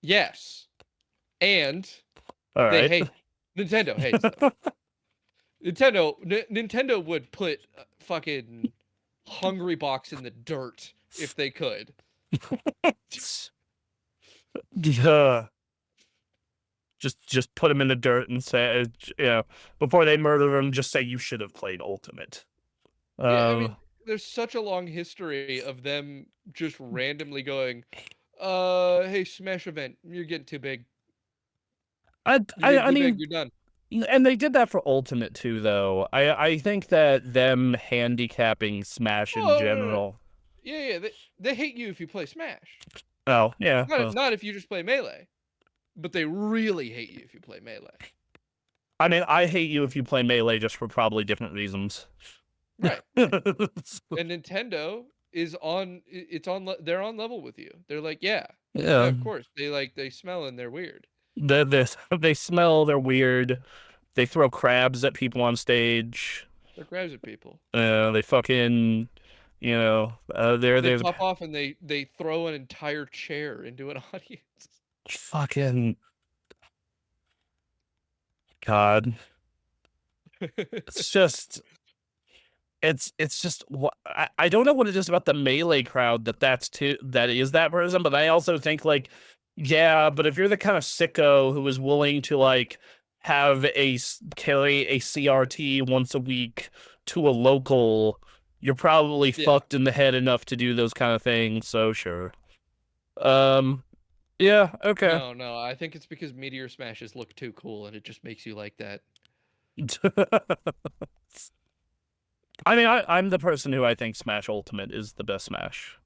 yes, and All they right. hate Nintendo hates them. Nintendo would put fucking Hungry Box in the dirt if they could. Yeah. Just put him in the dirt and say, before they murder him, just say you should have played Ultimate. Yeah, I Um, mean, there's such a long history of them just randomly going, hey, Smash event, you're getting too big. I You're I getting I too big. mean, You're done. and they did that for Ultimate too, though. I think that them handicapping Smash in Oh, no, no, no. general. Yeah, yeah. They hate you if you play Smash. Oh yeah, Not well, not if you just play Melee, but they really hate you if you play Melee. I mean, I hate you if you play Melee just for probably different reasons. Right, right. And Nintendo is on. They're on level with you. They're like, yeah, yeah, Yeah, of course. They smell and they're weird. they smell. They're weird. They throw crabs at people on stage. They're grabs at people. They fucking, They there's pop off and they throw an entire chair into an audience. fucking God. It's just, it's just, I don't know what it is about the Melee crowd that is that person, but I also think like, yeah, but if you're the kind of sicko who is willing to like carry a CRT once a week to a local, you're probably Yeah. fucked in the head enough to do those kind of things. So sure. Um, yeah, okay. No, no. I think it's because Meteor Smashes look too cool and it just makes you like that. I mean, I'm the person who I think Smash Ultimate is the best Smash.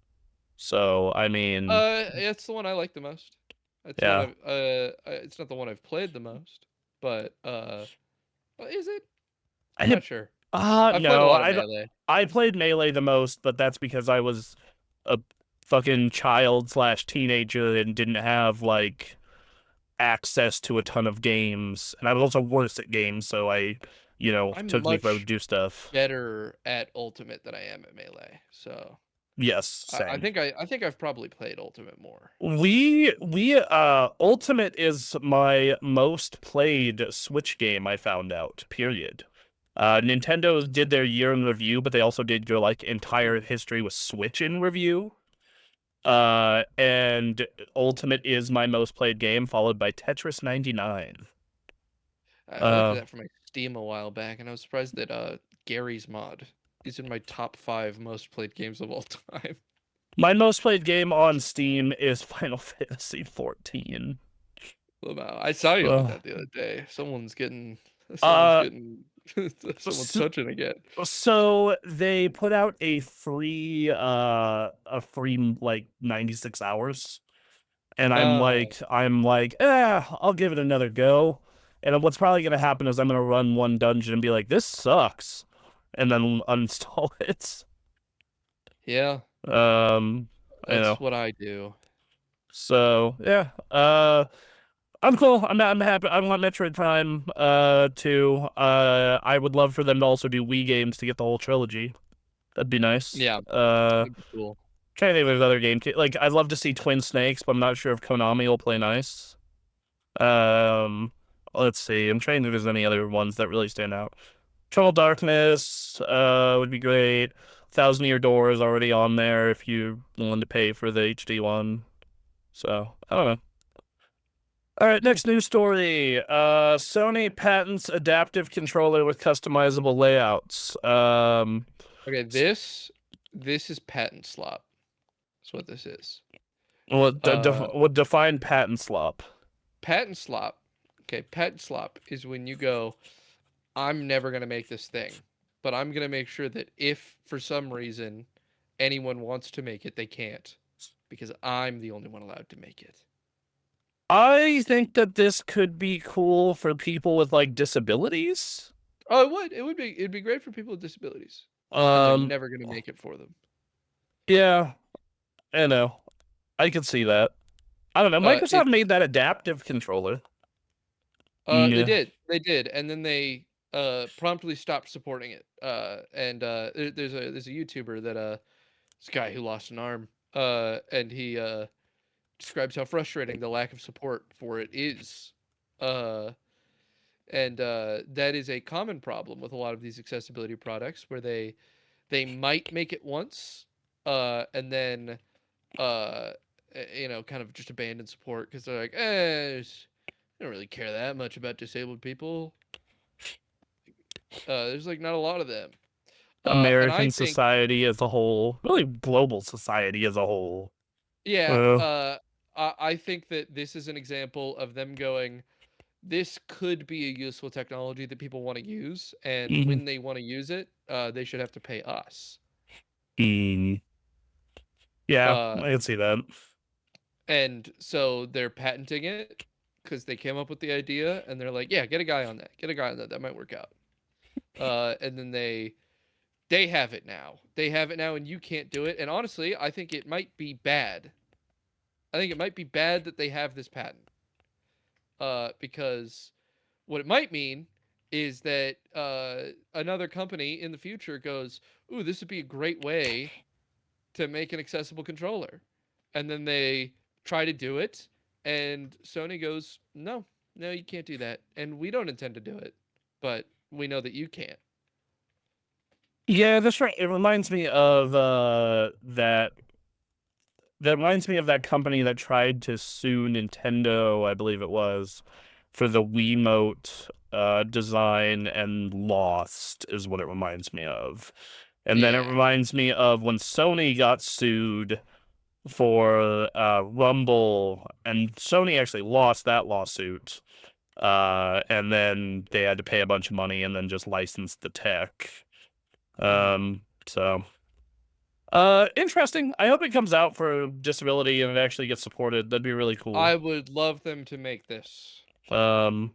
So, I mean, It's the one I like the most. It's the one yeah. I've it's not the one I've played the most, but is it? I I'm did, not sure. I've played a no, lot of Melee. I played Melee the most, but that's because I was a fucking child slash teenager and didn't have like access to a ton of games. And I was also worse at games, so I'm took me forever to much do stuff. better at Ultimate than I am at Melee. So Yes, I same. think I think I've probably played Ultimate more. Ultimate is my most played Switch game, I found out, period. Nintendo did their year in review, but they also did your like entire history with Switch in review. And Ultimate is my most played game, followed by Tetris 99. I looked at Uh, that for my Steam a while back, and I was surprised that Gary's Mod is in my top 5 most played games of all time. my most played game on Steam is Final Fantasy 14. Wow, I saw you on Uh, that the other day. Someone's uh, getting, someone's s- touching again. so they put out a free like 96 hours, and Oh, I'm like, I'll give it another go. And what's probably gonna happen is I'm gonna run one dungeon and be like, this sucks, and then uninstall it. yeah, Um, you know. that's what I do. So yeah. I'm cool. I'm happy. I want Metroid Prime too. I would love for them to also do Wii games to get the whole trilogy. That'd be nice. Yeah, that'd be cool. Trying to think if there's other games. Like I'd love to see Twin Snakes, but I'm not sure if Konami will play nice. Um, let's see. I'm trying to think if there's any other ones that really stand out. Total Darkness would be great. Thousand Year Door is already on there if you want to pay for the HD one. So I don't know. All right, next news story. Sony patents adaptive controller with customizable layouts. Okay, this is patent slop. That's what this is. What define patent slop? Patent slop. Okay, patent slop is when you go, I'm never gonna make this thing, but I'm gonna make sure that if for some reason anyone wants to make it, they can't, because I'm the only one allowed to make it. I think that this could be cool for people with like disabilities. Oh, it would. It'd be great for people with disabilities, and they're Um, never gonna make it for them. yeah, I know. I could see that. I don't know. Microsoft It's made that adaptive controller. Yeah. they did, and then they promptly stopped supporting it. And there's a YouTuber that this guy who lost an arm, and he describes how frustrating the lack of support for it is. Uh, and that is a common problem with a lot of these accessibility products, where they might make it once, and then kind of just abandon support because they're like, I don't really care that much about disabled people. There's like not a lot of them. And I American think, society as a whole, really global society as a whole. yeah, Uh, I think that this is an example of them going, this could be a useful technology that people want to use, and mm, when they want to use it, they should have to pay us. mm. Yeah, Uh, I can see that. and so they're patenting it because they came up with the idea, and they're like, yeah, get a guy on that, get a guy on that, that might work out. And then they have it now. They have it now, and you can't do it. And honestly, I think it might be bad. I think it might be bad that they have this patent. Because what it might mean is that another company in the future goes, "Ooh, this would be a great way to make an accessible controller," and then they try to do it, and Sony goes, "No, no, you can't do that, and we don't intend to do it, but we know that you can't." Yeah, that's right. It reminds me of that reminds me of that company that tried to sue Nintendo, I believe it was, for the Wiimote design and lost, is what it reminds me of. And then it Yeah. reminds me of when Sony got sued for Rumble, and Sony actually lost that lawsuit. And then they had to pay a bunch of money and then just license the tech. Mm. So interesting. I hope it comes out for disability and it actually gets supported. That'd be really cool. I would love them to make this. Um,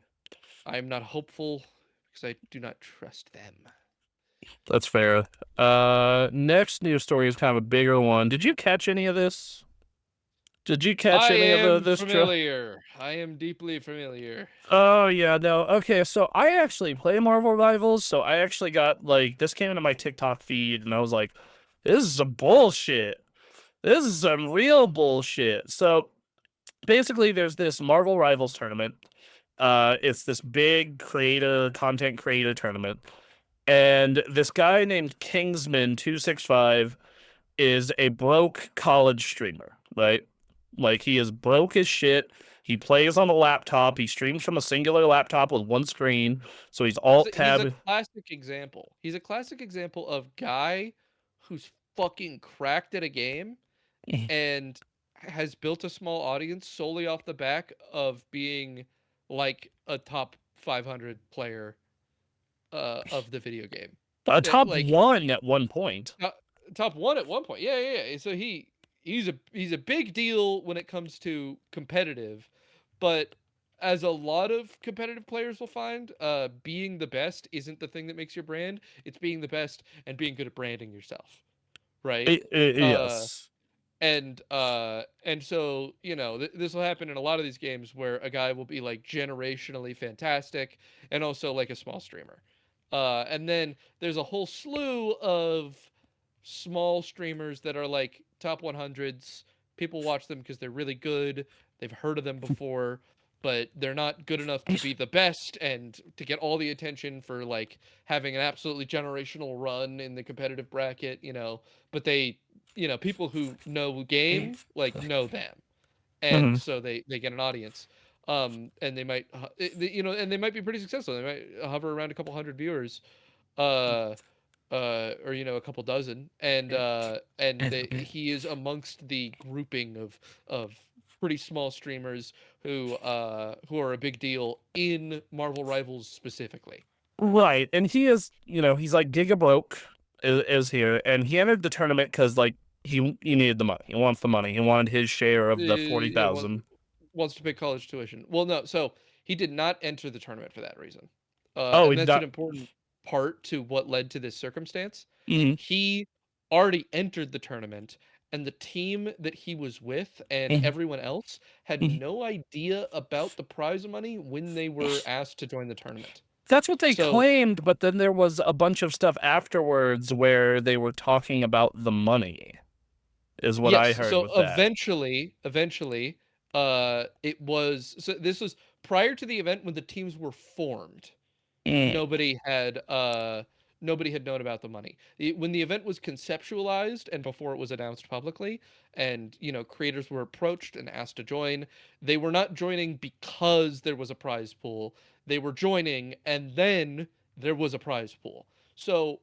I am not hopeful because I do not trust them. that's fair. Next news story is kind of a bigger one. Did you catch any of this? Did you catch I any of am this? familiar. I am deeply familiar. Oh yeah, no. Okay, so I actually play Marvel Rivals, so I actually got like this came into my TikTok feed and I was like, this is some bullshit. This is some real bullshit. So basically there's this Marvel Rivals tournament. It's this big content creator tournament. And this guy named Kingsman265 is a broke college streamer, right? Like he is broke as shit. He plays on a laptop. He streams from a singular laptop with one screen. So he's alt He's a tab. classic example. He's a classic example of guy who's fucking cracked at a game and has built a small audience solely off the back of being like a top 500 player of the video game. A top Like one at one point. top one at one point. Yeah, yeah, yeah. So he's a big deal when it comes to competitive, but as a lot of competitive players will find, being the best isn't the thing that makes your brand. It's being the best and being good at branding yourself, right? Uh, Yes. And so this will happen in a lot of these games where a guy will be like generationally fantastic and also like a small streamer. And then there's a whole slew of small streamers that are like top 100s. People watch them because they're really good. They've heard of them before, but they're not good enough to be the best and to get all the attention for like having an absolutely generational run in the competitive bracket, but people who know game like know them, and Mhm. so they get an audience. And they might and they might be pretty successful. They might hover around a couple hundred viewers, uh or a couple dozen, and he is amongst the grouping of pretty small streamers who are a big deal in Marvel Rivals specifically. Right, and he is, he's like giga broke is here, and he entered the tournament because like he needed the money. He wants the money. He wanted his share of the forty Yeah, thousand. wants to pay college tuition. Well, no, so he did not enter the tournament for that reason, Oh, and he that's an got. important part to what led to this circumstance. Mhm, He already entered the tournament, and the team that he was with and mhm, everyone else had mhm. no idea about the prize money when they were asked to join the tournament. That's what they So claimed, but then there was a bunch of stuff afterwards where they were talking about the money, is what I yes, heard so with that. eventually, this was prior to the event when the teams were formed. Mm, Nobody had known about the money. When the event was conceptualized and before it was announced publicly, and creators were approached and asked to join, they were not joining because there was a prize pool. They were joining and then there was a prize pool. So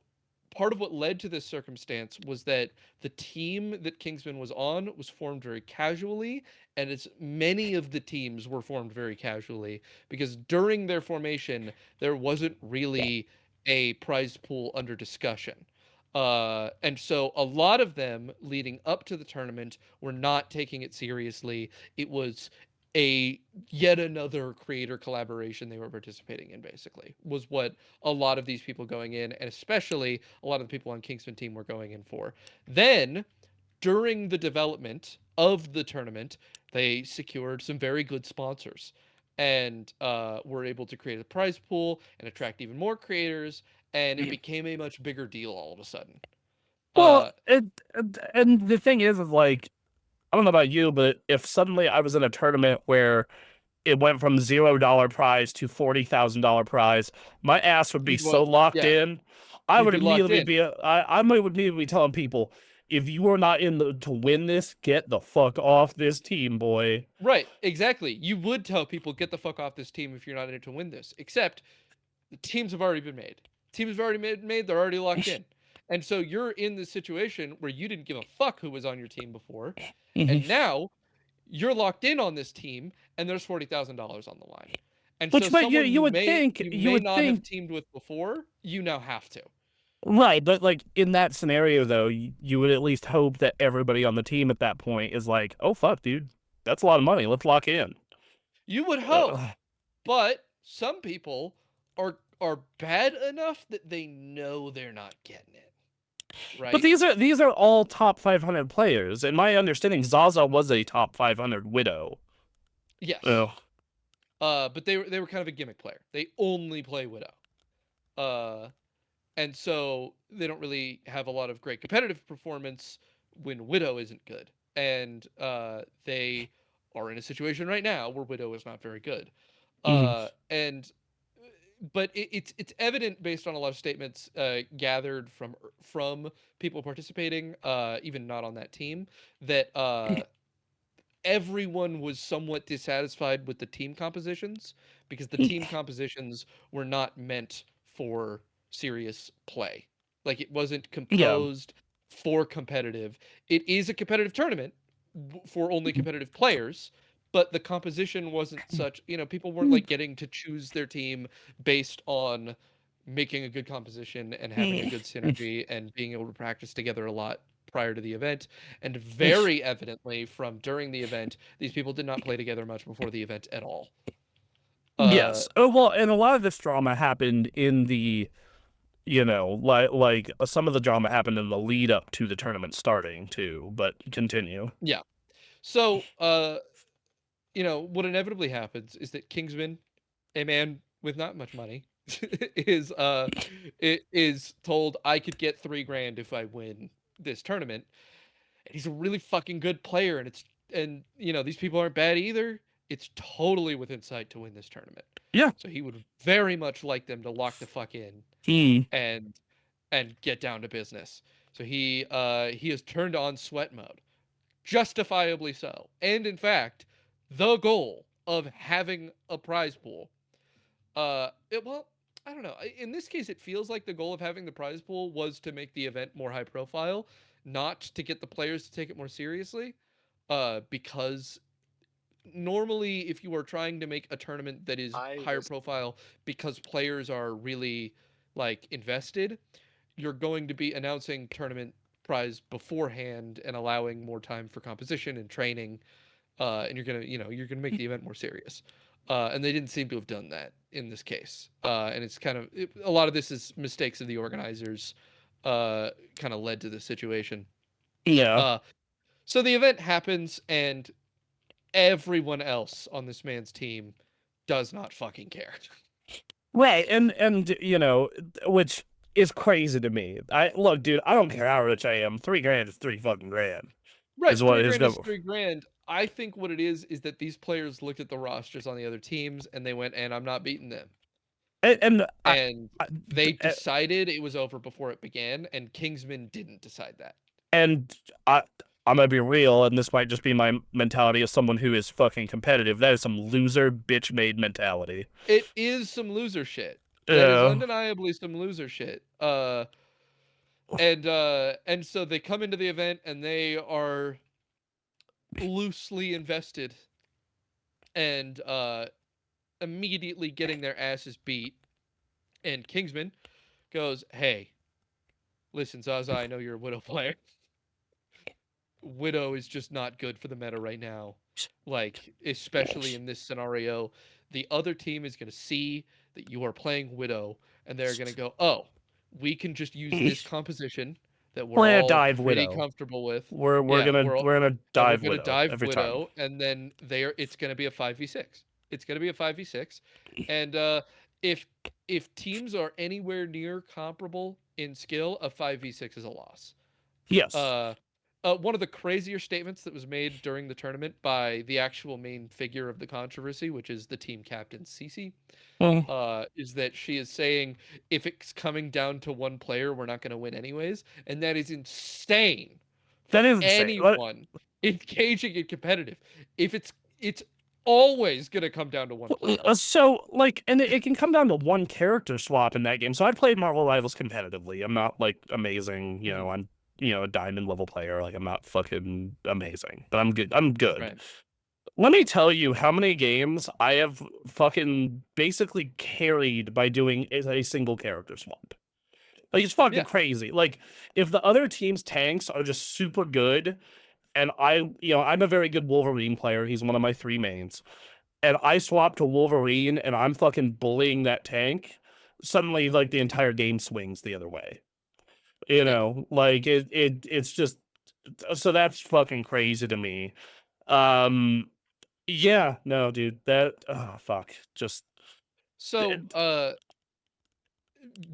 part of what led to this circumstance was that the team that Kingsman was on was formed very casually, and as many of the teams were formed very casually because during their formation there wasn't really a prize pool under discussion. And so a lot of them leading up to the tournament were not taking it seriously. It was a yet another creator collaboration they were participating in, basically, was what a lot of these people going in, and especially a lot of the people on Kingsman team were going in for. Then during the development of the tournament, they secured some very good sponsors and were able to create a prize pool and attract even more creators. And it mm. became a much bigger deal all of a sudden. Well, Uh, and the thing is like, I don't know about you, but if suddenly I was in a tournament where it went from $0 prize to $40,000 prize, my ass would be so locked yeah, in. I you'd would be locked immediately in. be, I would immediately be telling people, if you are not in the to win this, get the fuck off this team, boy. Right, exactly. You would tell people, get the fuck off this team if you're not in it to win this. Except the teams have already been made. Teams have already made, they're already locked in. And so you're in this situation where you didn't give a fuck who was on your team before. And now you're locked in on this team and there's $40,000 on the line. And so Which, but someone you would think, you may not have teamed with before, you now have to. right, but like in that scenario though, you would at least hope that everybody on the team at that point is like, oh fuck, dude, that's a lot of money. Let's lock in. You would hope, Uh, but some people are bad enough that they know they're not getting it, but right? these are all top 500 players, and my understanding, Zaza was a top 500 widow. Yes. Oh, But they were kind of a gimmick player. They only play Widow. Uh and so they don't really have a lot of great competitive performance when Widow isn't good. And they are in a situation right now where Widow is not very good. mhm. And but it's evident based on a lot of statements gathered from people participating, even not on that team, that everyone was somewhat dissatisfied with the team compositions because the team compositions were not meant for serious play. Like it wasn't Yeah. composed for competitive. It is a competitive tournament for only competitive players, but the composition wasn't such, people weren't like getting to choose their team based on making a good composition and having a good synergy and being able to practice together a lot prior to the event. And very evidently, from during the event, these people did not play together much before the event at all. Uh, Yes. Oh well, and a lot of this drama happened in the like some of the drama happened in the lead up to the tournament starting too, but continue. Yeah. So, what inevitably happens is that Kingsman, a man with not much money, is it is told I could get 3 grand if I win this tournament. And he's a really fucking good player, and these people aren't bad either. It's totally within sight to win this tournament. Yeah. So he would very much like them to lock the fuck in He and get down to business. So he has turned on sweat mode, justifiably so. And in fact, the goal of having a prize pool, well, I don't know. In this case, it feels like the goal of having the prize pool was to make the event more high profile, not to get the players to take it more seriously. Because normally, if you are trying to make a tournament that is higher profile because players are really like invested, you're going to be announcing tournament prize beforehand and allowing more time for composition and training, and you're gonna make the event more serious. And they didn't seem to have done that in this case. And it's a lot of this is mistakes of the organizers, kind of led to this situation. yeah. Uh, so the event happens, and everyone else on this man's team does not fucking care. Right, and which is crazy to me. I look, dude, I don't care how rich I am. 3 grand is 3 fucking grand. Is Right, what three his grand is number. 3 grand. I think what it is that these players looked at the rosters on the other teams and they went, and I'm not beating them. And And I they decided it was over before it began, and Kingsman didn't decide that. and I I'm gonna be real, and this might just be my mentality as someone who is fucking competitive. That is some loser bitch made mentality. It is some loser shit. That is Yeah. undeniably some loser shit. And so they come into the event and they are loosely invested and immediately getting their asses beat. And Kingsman goes, "Hey, listen, Zaza, I know you're a Widow player. Widow is just not good for the meta right now. Like, especially in this scenario, the other team is going to see that you are playing Widow, and they're going to go, oh, we can just use this composition that we're We're gonna all dive pretty Widow. comfortable with. We're Yeah, gonna we're gonna and we're dive going to Widow dive every time. Widow, and then it's going to be a 5v6. It's going to be a 5v6. And if if teams are anywhere near comparable in skill, a 5v6 is a loss. Yes. Uh, one of the crazier statements that was made during the tournament by the actual main figure of the controversy, which is the team captain Cece, Mm, is that she is saying if it's coming down to one player, we're not going to win anyways, and that is insane for that is insane. anyone engaging in competitive. If it's always going to come down to one player. So, like, and it can come down to one character swap in that game. So I've played Marvel Rivals competitively. I'm not like amazing, Mhm. I'm a diamond level player. Like I'm not fucking amazing, but I'm good. I'm good. Right. Let me tell you how many games I have fucking basically carried by doing a single character swap. Like it's fucking Yeah. crazy. Like if the other team's tanks are just super good, and I'm a very good Wolverine player. He's one of my 3 mains, and I swap to Wolverine and I'm fucking bullying that tank, suddenly like the entire game swings the other way. Yeah. Like it's just so that's fucking crazy to me. Um yeah, no, dude, that oh fuck. Just So,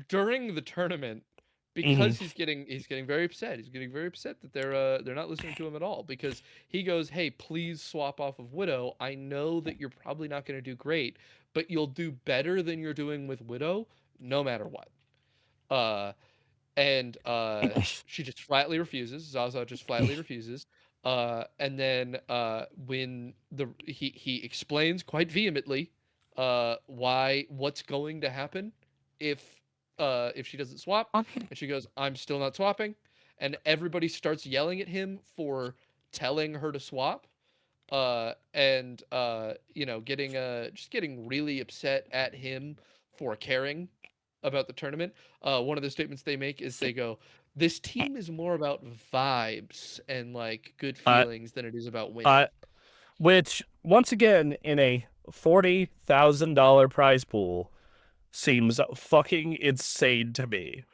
during the tournament, mhm. because he's getting very upset. He's getting very upset that they're not listening to him at all, because he goes, "Hey, please swap off of Widow. I know that you're probably not going to do great, but you'll do better than you're doing with Widow no matter what." Uh and she just flatly refuses. Zaza just flatly refuses. And then when he explains quite vehemently what's going to happen if she doesn't swap, and she goes, "I'm still not swapping," and everybody starts yelling at him for telling her to swap. And getting just getting really upset at him for caring about the tournament. One of the statements they make is they go, "This team is more about vibes and like good Uh feelings than it is about winning." uh which once again in a $40,000 prize pool, seems fucking insane to me.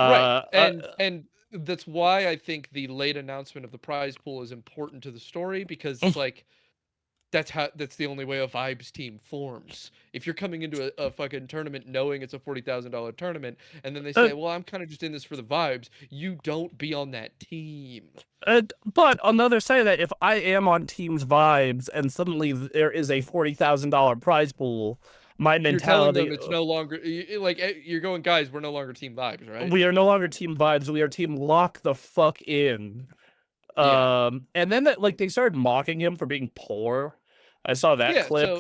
Right. Uh, uh, And that's why I think the late announcement of the prize pool is important to the story, because it's like that's the only way a vibes team forms. If you're coming into a fucking tournament knowing it's a $40,000 tournament, and then they uh, say, "Well, I'm kind of just in this for the vibes," you don't be on that team. but on the other side of that, if I am on Team's vibes and suddenly there is a $40,000 prize pool, my You're telling mentality, them it's no longer like you're going, guys, we're no longer team vibes, right? we are no longer Team vibes. We are Team lock the fuck in. Yeah. And then that like they started mocking him for being poor. I saw that Yeah. clip.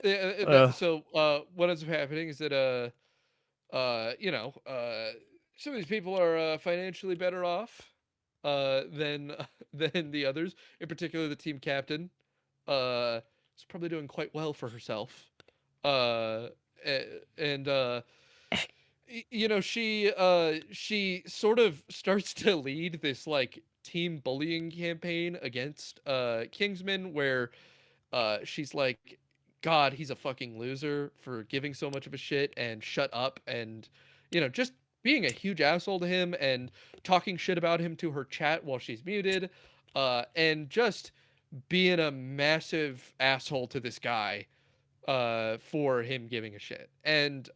Uh, What ends up happening is that you know, some of these people are financially better off than than the others. In particular, the team captain is probably doing quite well for herself. Uh, and you know, she sort of starts to lead this like team bullying campaign against Kingsman, where she's like, God, he's a fucking loser for giving so much of a shit, and shut up, and you know, just being a huge asshole to him and talking shit about him to her chat while she's muted, and just being a massive asshole to this guy for him giving a shit. And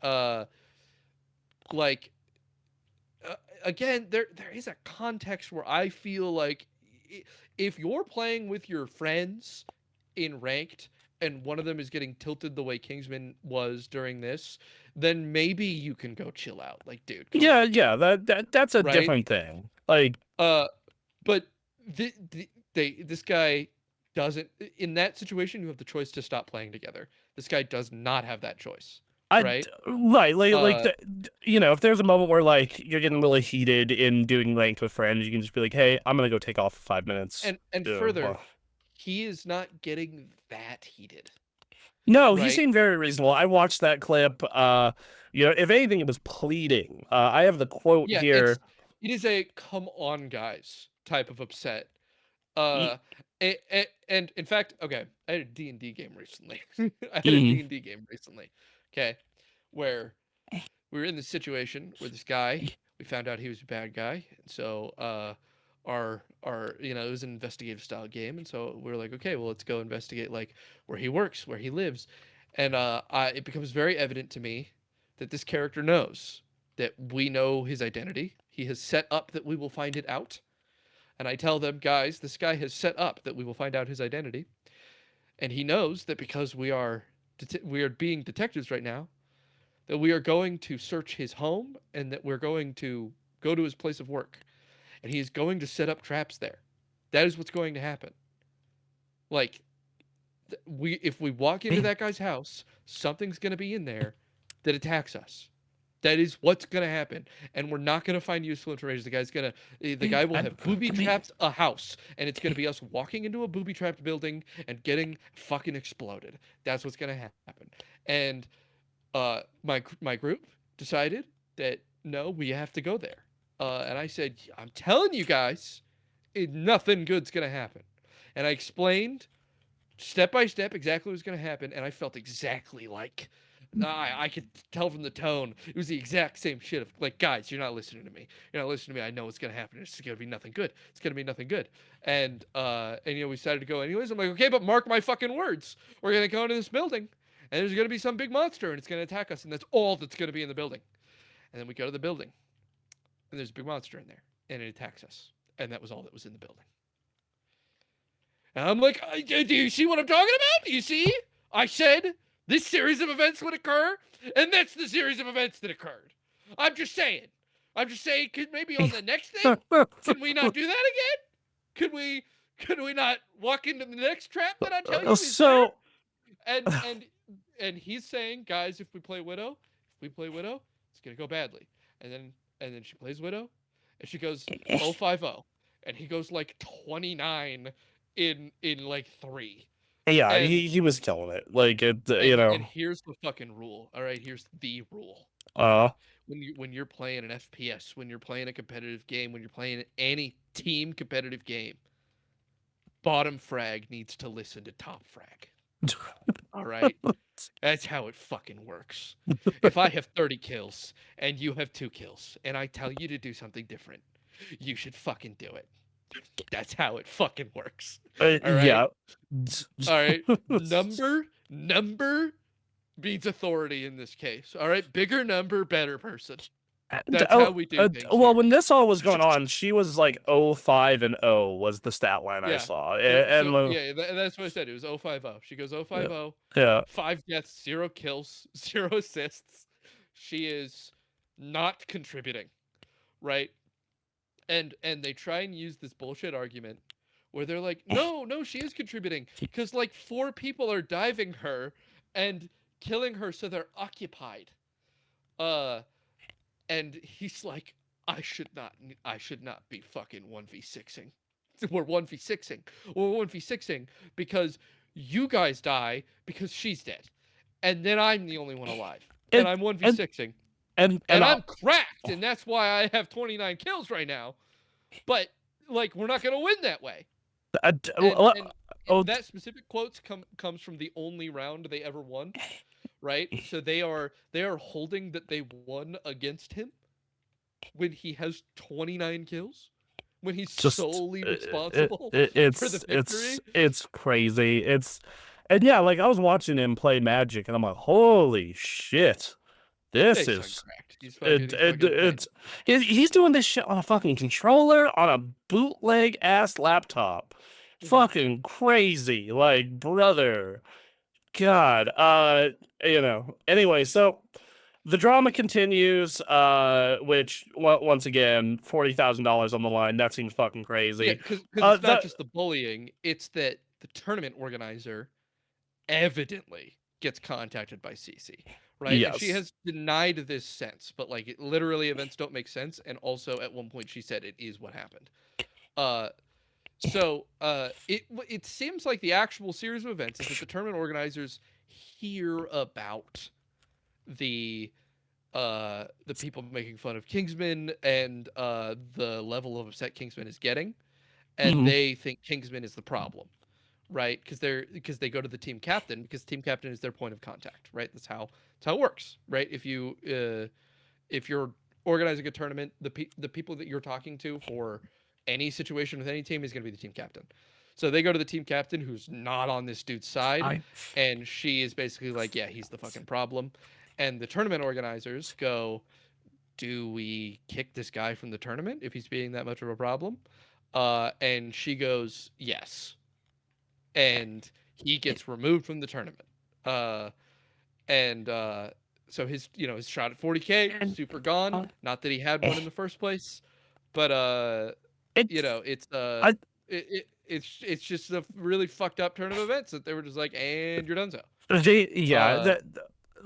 like again, there is a context where I feel like if you're playing with your friends in ranked and one of them is getting tilted the way Kingsman was during this, then maybe you can go chill out. Like, dude, come on, yeah, that's a right? different thing. Like, Uh, but this guy doesn't. In that situation, you have the choice to stop playing together. This guy does not have that choice, right? right, Uh, you know, if there's a moment where like you're getting really heated in doing ranked with friends, you can just be like, hey, I'm gonna go take off for 5 minutes. and Yeah, further, he is not getting that heated, no, he right? seemed very reasonable. I watched that clip. You know, if anything, it was pleading. I have the quote Yeah, here. it is a come on guys type of upset. E- Uh and in fact, okay, I had a D&D game recently. I had a mhm, D&D game recently. Okay, where we were in this situation where this guy, we found out he was a bad guy, and so our you know, it was an investigative style game, and so we are like, okay, well, let's go investigate like where he works, where he lives. And it becomes very evident to me that this character knows that we know his identity. He has set up that we will find it out. And I tell them, guys, this guy has set up that we will find out his identity, and he knows that because we are being detectives right now, that we are going to search his home and that we're going to go to his place of work, and he is going to set up traps there. That is what's going to happen. Like, we if we walk into that guy's house, something's going to be in there that attacks us. That is what's gonna happen, and we're not gonna find useful information. The guy will have booby trapped a house, and it's gonna be us walking into a booby trapped building and getting fucking exploded. That's what's gonna happen. And my group decided that no, we have to go there. And I said, I'm telling you guys, nothing good's gonna happen. And I explained step by step exactly what was going to happen, and I felt exactly like I could tell from the tone it was the exact same shit of like, guys, you're not listening to me. You're not listening to me. I know what's going to happen. It's going to be nothing good. It's going to be nothing good. And you know, we decided to go anyways. I'm like, okay, but mark my fucking words. We're going to go into this building, and there's going to be some big monster, and it's going to attack us, and that's all that's going to be in the building. And then we go to the building, and there's a big monster in there, and it attacks us, and that was all that was in the building. And I'm like, do you see what I'm talking about? Do you see? I said this series of events would occur, and that's the series of events that occurred. I'm just saying. I'm just saying, could maybe on the next thing, can we not do that again? Could we not walk into the next trap that I tell you is there? so And and he's saying, guys, if we play Widow, it's gonna go badly. And then she plays Widow, and she goes 050, and he goes like 29 in like 3. yeah, And he was killing it. Like it, you and know, here's the fucking rule. All right, here's the rule. uh, When you're playing an FPS, when you're playing a competitive game, when you're playing any team competitive game, bottom frag needs to listen to top frag. All right? That's how it fucking works. If I have 30 kills and you have 2 kills and I tell you to do something different, you should fucking do it. That's how it fucking works. All right? Yeah. All right. Number beats authority in this case. All right? Bigger number, better person. That's how we do things Well, here. when this all was going on, she was like 05-0 was the stat line I Yeah. saw. So And yeah, that's what I said. It was 050. She goes yeah, 050, yeah. 5 deaths, 0 kills, 0 assists. She is not contributing, right? And they try and use this bullshit argument where they're like, no, she is contributing because like 4 people are diving her and killing her, so they're occupied. Uh, and he's like, I should not be fucking 1v6ing. We're 1v6ing. We're 1v6ing because you guys die because she's dead. And then I'm the only one alive. And And I'm and 1v6ing. and And I'm cracked, and that's why I have 29 kills right now. But like we're not gonna win that way. And oh, that specific quotes comes from the only round they ever won, right? So they are holding that they won against him when he has 29 kills, when he's just solely responsible for the victory. it's crazy. And yeah, like I was watching him play Magic, and I'm like, holy shit, this He's fucking is cracked. He's fucking insane. it's he's doing this shit on a fucking controller on a bootleg ass laptop. Mhm. Fucking crazy, like brother. God, Anyway, so the drama continues, which once again, $40,000 on the line. That seems fucking Yeah, crazy. because it's not That just the bullying; it's that the tournament organizer evidently gets contacted by CC, right? And she yes, has denied this sense, but like literally events don't make sense. And also at one point she said it is what happened. Uh, it seems like the actual series of events is that the tournament organizers hear about the the people making fun of Kingsman and the level of upset Kingsman is getting, and mhm. they think Kingsman is the problem, right? Because they go to the team captain because team captain is their point of contact, right? That's how it works, right? If you're organizing a tournament, the people that you're talking to for any situation with any team is going to be the team captain. So they go to the team captain who's not on this dude's side, I and she is basically like, yeah, he's the fucking problem. And the tournament organizers go, do we kick this guy from the tournament if he's being that much of a problem? And she goes, yes. And he gets removed from the tournament. Uh, and so his shot at 40K and super gone. uh, Not that he had one eh, in the first place, but it's I it's just a really fucked up turn of events that they were just like, and you're done so. yeah. Uh,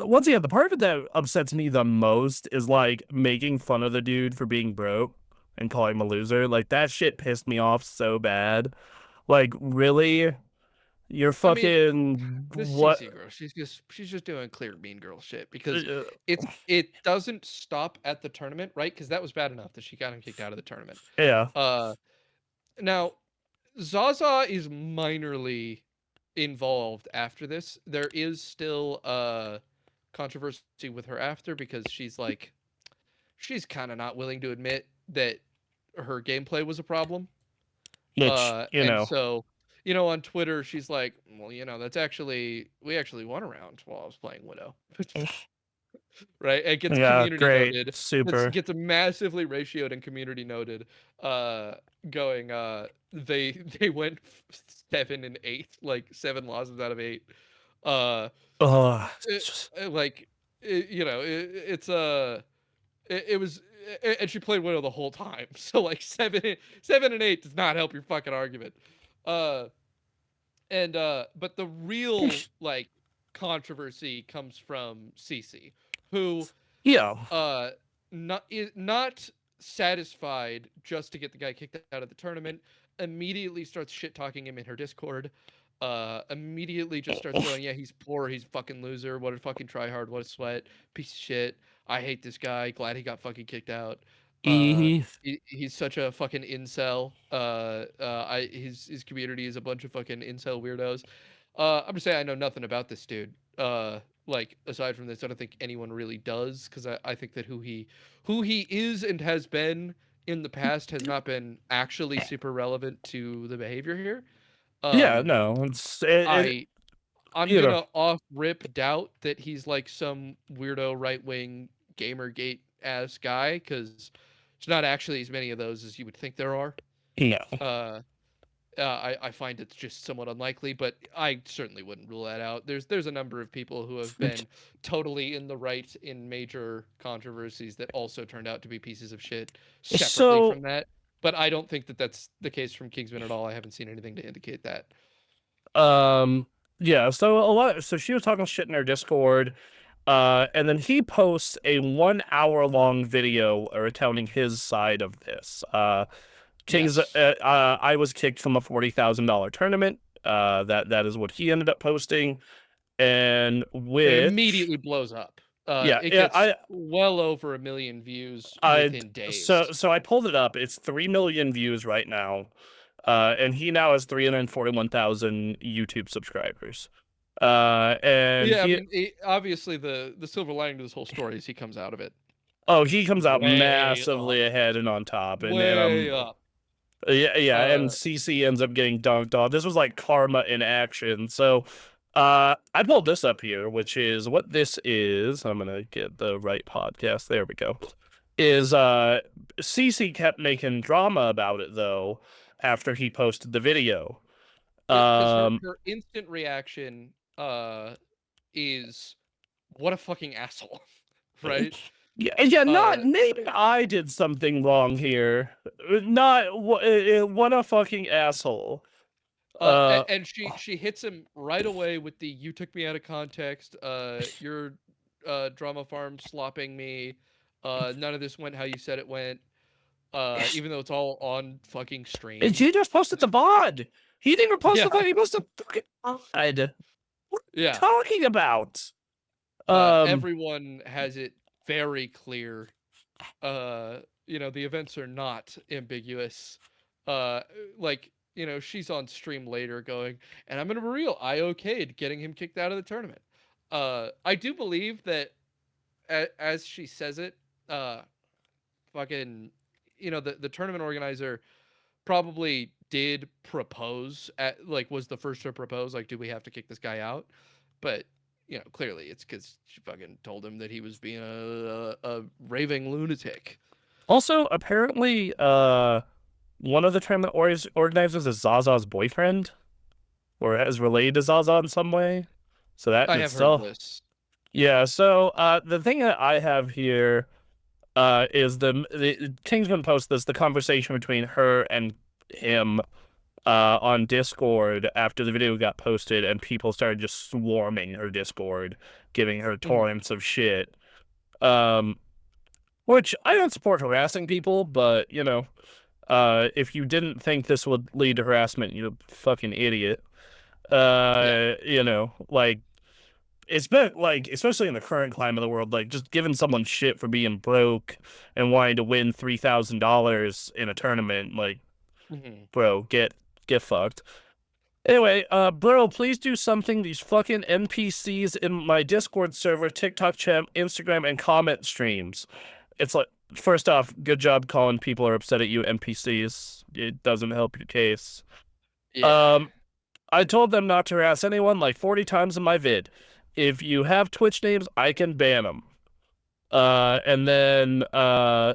Once again, the part of it that upsets me the most is like making fun of the dude for being broke and calling him a loser. Like that shit pissed me off so bad. Like really, you're I mean, fucking this what? CC girl, she's just doing clear mean girl shit because Uh, it doesn't stop at the tournament, right? Because that was bad enough that she got him kicked out of the tournament. yeah. Uh, Now Zaza is minorly involved after this. There is still controversy with her after because she's kind of not willing to admit that her gameplay was a problem. Which, And so, on Twitter, she's like, well, that's actually, we actually won a round while I was playing Widow. Right? It gets yeah, community great, noted. It super. gets a massively ratioed and community noted. Going, they went 7-8, like 7 losses out of 8. Uh, it, Just, like, it was, and she played Widow the whole time. So like 7-8 does not help your fucking argument. Uh, but the real like controversy comes from CC, who yeah. uh not satisfied just to get the guy kicked out of the tournament, immediately starts shit talking him in her Discord. Immediately just starts going, yeah, he's poor, he's fucking loser, what a fucking tryhard, what a sweat, piece of shit. I hate this guy. Glad he got fucking kicked out. Mhm. He's such a fucking incel. His community is a bunch of fucking incel weirdos. I'm just saying I know nothing about this dude. like aside from this, I don't think anyone really does, because I think that who he is and has been in the past has not been actually super relevant to the behavior here. Yeah, Um, no, it I I'm you know, gonna off rip doubt that he's like some weirdo right wing Gamergate ass guy, because it's not actually as many of those as you would think there are. yeah. Uh, I find it's just somewhat unlikely, but I certainly wouldn't rule that out. There's a number of people who have been totally in the right in major controversies that also turned out to be pieces of shit separately So from that. But I don't think that that's the case from Kingsman at all. I haven't seen anything to indicate that. Um, yeah, so so she was talking shit in her Discord, and then he posts a 1 hour long video recounting his side of this. Kings, Yes, I was kicked from a $40,000 tournament. That is what he ended up posting, and it which, immediately blows up. yeah, It yeah, gets well over 1 million views I, within days. so I pulled it up. It's 3 million views right now, and he now has 341,000 YouTube subscribers. And Yeah, I he mean, obviously the silver lining to this whole story is he comes out of it Oh, he comes out way up, massively ahead and on top, and way up. yeah, and Uh, CC ends up getting dunked on. This was like karma in action. So, I pulled this up here, which is what this is. I'm gonna get the right podcast. There we go. Is CC kept making drama about it though after he posted the video. yeah, because Um, her instant reaction is what a fucking asshole, right? yeah, not Uh, maybe I did something wrong here. Not what a fucking asshole. Uh, and she hits him right away with the "you took me out of context." You're drama farm slopping me. None of this went how you said it went. Even though it's all on fucking And stream. he just posted the VOD. He didn't even post the Yeah, VOD. He posted the fucking VOD. What are you yeah. talking about? Um, Everyone has it very clear. The events are not ambiguous. Uh, like, she's on stream later going, and I'm gonna be real, I okayed getting him kicked out of the tournament. I do believe that as she says it, uh, fucking, the tournament organizer probably did propose at like was the first to propose like, do we have to kick this guy out? But clearly it's because she fucking told him that he was being a raving lunatic. also, apparently, one of the tournament organizers is Zaza's boyfriend, or is related to Zaza in some way. So that I in have heard itself, this. yeah. So, the thing that I have here, is the Kingsman post this, the conversation between her and him on Discord after the video got posted, and people started just swarming her Discord, giving her Mhm. torrents of shit. Um, which I don't support harassing people, but if you didn't think this would lead to harassment, you're a fucking idiot. Yeah. Like it's been like, especially in the current climate of the world, like just giving someone shit for being broke and wanting to win $3,000 in a tournament, like, Mhm. bro, get fucked. Anyway, bro, please do something. These fucking NPCs in my Discord server, TikTok chat, Instagram, and comment streams. It's like, first off, good job calling people are upset at you NPCs. It doesn't help your case. Yeah. Um, I told them not to harass anyone like 40 times in my vid. If you have Twitch names, I can ban them. Uh, and then, uh,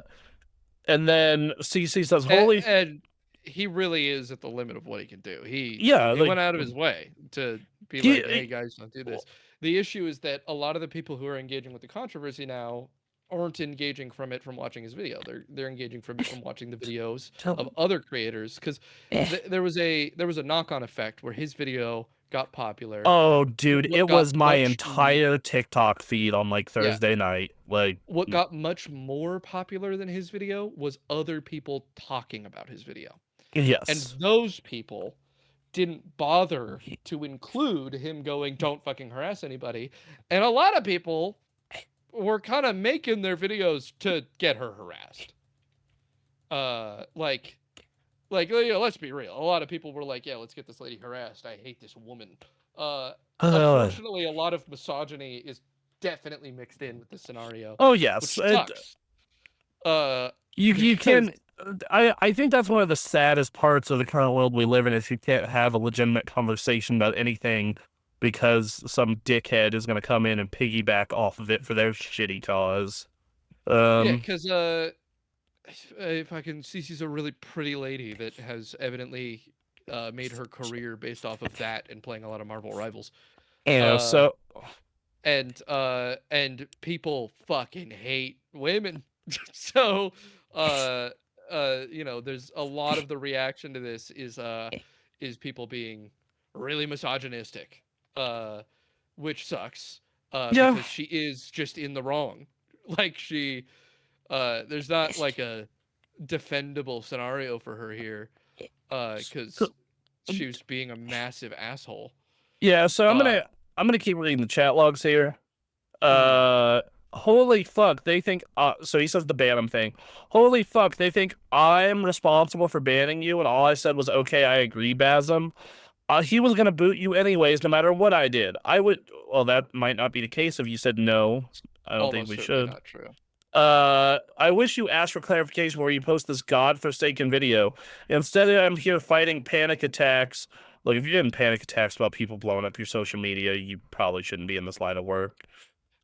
and then CC says, "Holy, And he really is at the limit of what he can do. He yeah, he like went out of his way to be like, "Hey he, guys, don't do this." The issue is that a lot of the people who are engaging with the controversy now aren't engaging from it from watching his video. They're engaging from it from watching the videos of other creators, because there was a knock-on effect where his video got popular. Oh, dude, What it got was my much entire TikTok feed on like Yeah, Thursday night. Like, what got much more popular than his video was other people talking about his video. And yes. those people didn't bother to include him going, "Don't fucking harass anybody." And a lot of people were kind of making their videos to get her harassed. Like, let's be real. A lot of people were like, "Yeah, let's get this lady harassed. I hate this woman." Uh, Uh, Unfortunately, a lot of misogyny is definitely mixed in with this scenario, oh yes, which sucks. you Because can. I think that's one of the saddest parts of the current world we live in is you can't have a legitimate conversation about anything because some dickhead is going to come in and piggyback off of it for their shitty cause. yeah, Um, because if I can see, she's a really pretty lady that has evidently made her career based off of that and playing a lot of Marvel Rivals. Uh, so and people fucking hate women. So there's a lot of the reaction to this is people being really misogynistic, uh which sucks, yeah. because she is just in the wrong. Like she there's not like a defendable scenario for her here, because So, she was being a massive asshole. yeah, so uh I'm gonna keep reading the chat logs here. mhm. Uh, holy fuck, they think. So he says the ban him thing. Holy fuck, they think I'm responsible for banning you, and all I said was okay, I agree, Basm. He was gonna boot you anyways, no matter what I did. I would. Well, that might not be the case if you said no. I don't think Almost we certainly should. not true. I wish you asked for clarification where you post this godforsaken video. Instead, I'm here fighting panic attacks. Look, if you're getting panic attacks about people blowing up your social media, you probably shouldn't be in this line of work.